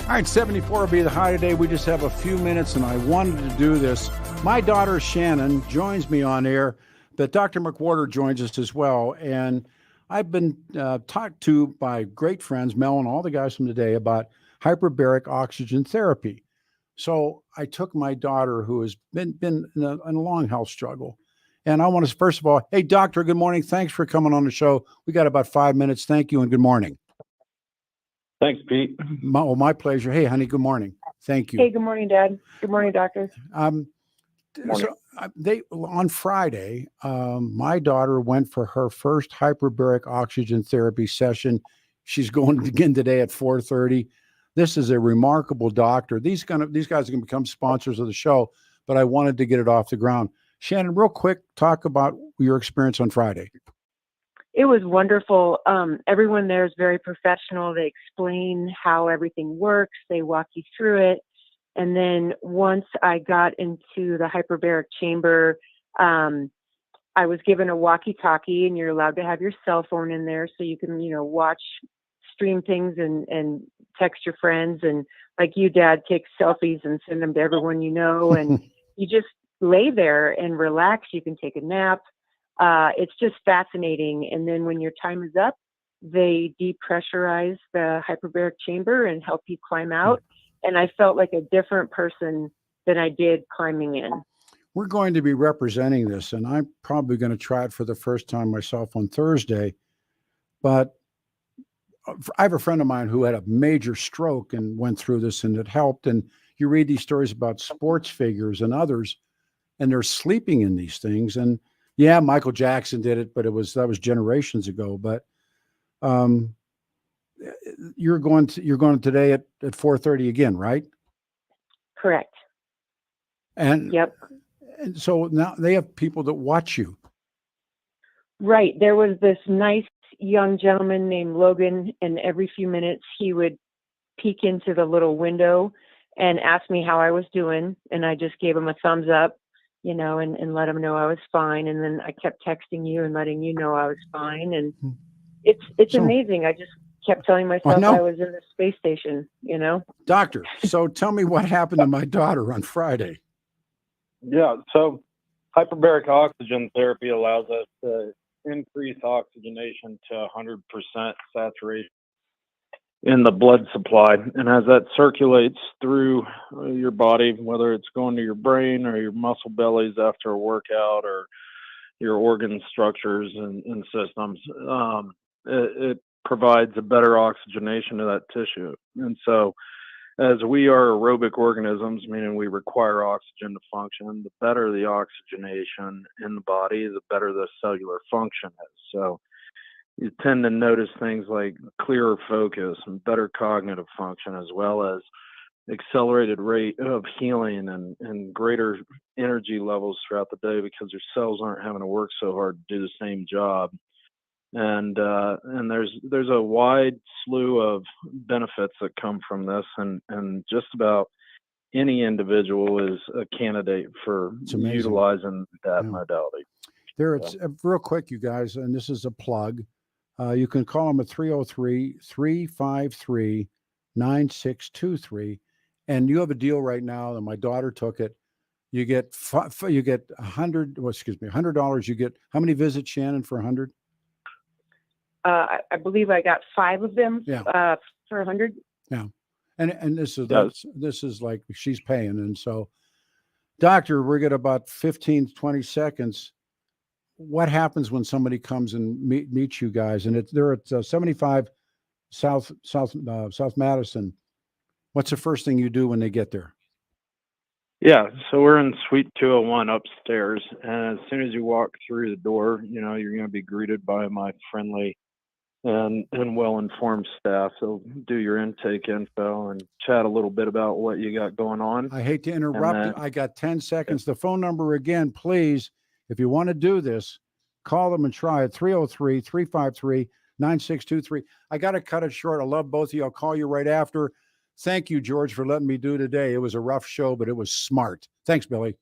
All right, 74 will be the high today. We just have a few minutes, and I wanted to do this. My daughter, Shannon, joins me on air, but Dr. McWhorter joins us as well. And I've been talked to by great friends, Mel and all the guys from today, about hyperbaric oxygen therapy. So I took my daughter, who has been in a long health struggle. And I want to, first of all, hey, doctor, good morning. Thanks for coming on the show. We got about 5 minutes. Thank you and good morning. Thanks, Pete. My pleasure. Hey, honey, good morning. Thank you. Hey, good morning, Dad. Good morning, doctor. So on Friday, my daughter went for her first hyperbaric oxygen therapy session. She's going again today at 4:30. This is a remarkable doctor. These guys are going to become sponsors of the show, but I wanted to get it off the ground. Shannon, real quick, talk about your experience on Friday. It was wonderful. Everyone there is very professional. They explain how everything works. They walk you through it. And then once I got into the hyperbaric chamber, I was given a walkie-talkie, and you're allowed to have your cell phone in there so you can, watch, stream things and text your friends. And like you, Dad, take selfies and send them to everyone you know. And you just lay there and relax. You can take a nap. It's just fascinating. And then when your time is up, they depressurize the hyperbaric chamber and help you climb out. And I felt like a different person than I did climbing in. We're going to be representing this, and I'm probably going to try it for the first time myself on Thursday. But I have a friend of mine who had a major stroke and went through this, and it helped. And you read these stories about sports figures and others, and they're sleeping in these things. And yeah, Michael Jackson did it, but that was generations ago. But you're going today at 4:30 again, right? Correct. And yep. And so now they have people that watch you. Right. There was this nice young gentleman named Logan, and every few minutes he would peek into the little window and ask me how I was doing. And I just gave him a thumbs up, and let him know I was fine. And then I kept texting you and letting you know I was fine. And it's amazing. I just kept telling myself I was in the space station, Doctor, so tell me what happened to my daughter on Friday. Yeah, so hyperbaric oxygen therapy allows us to increase oxygenation to 100% saturation in the blood supply. And as that circulates through your body, whether it's going to your brain or your muscle bellies after a workout or your organ structures and systems, it provides a better oxygenation to that tissue. And so as we are aerobic organisms, meaning we require oxygen to function, the better the oxygenation in the body, the better the cellular function is. So you tend to notice things like clearer focus and better cognitive function, as well as accelerated rate of healing and greater energy levels throughout the day because your cells aren't having to work so hard to do the same job. And there's a wide slew of benefits that come from this, and just about any individual is a candidate for utilizing that modality. It's real quick, you guys, and this is a plug. You can call them at 303-353-9623, and you have a deal right now. And my daughter took it. You get $100. $100. You get how many visits, Shannon, for 100? I believe I got 5 of them for 100. Yeah. And this is like she's paying. And so, doctor, we're at about 15, 20 seconds. What happens when somebody comes and meets you guys? And they're at 75 South Madison. What's the first thing you do when they get there? Yeah, so we're in Suite 201 upstairs. And as soon as you walk through the door, you're going to be greeted by my friendly and well-informed staff. So do your intake info and chat a little bit about what you got going on. I hate to interrupt. I got 10 seconds. The phone number again, please. If you want to do this, call them and try it. 303-353-9623. I got to cut it short. I love both of you. I'll call you right after. Thank you, George, for letting me do today. It was a rough show, but it was smart. Thanks, Billy.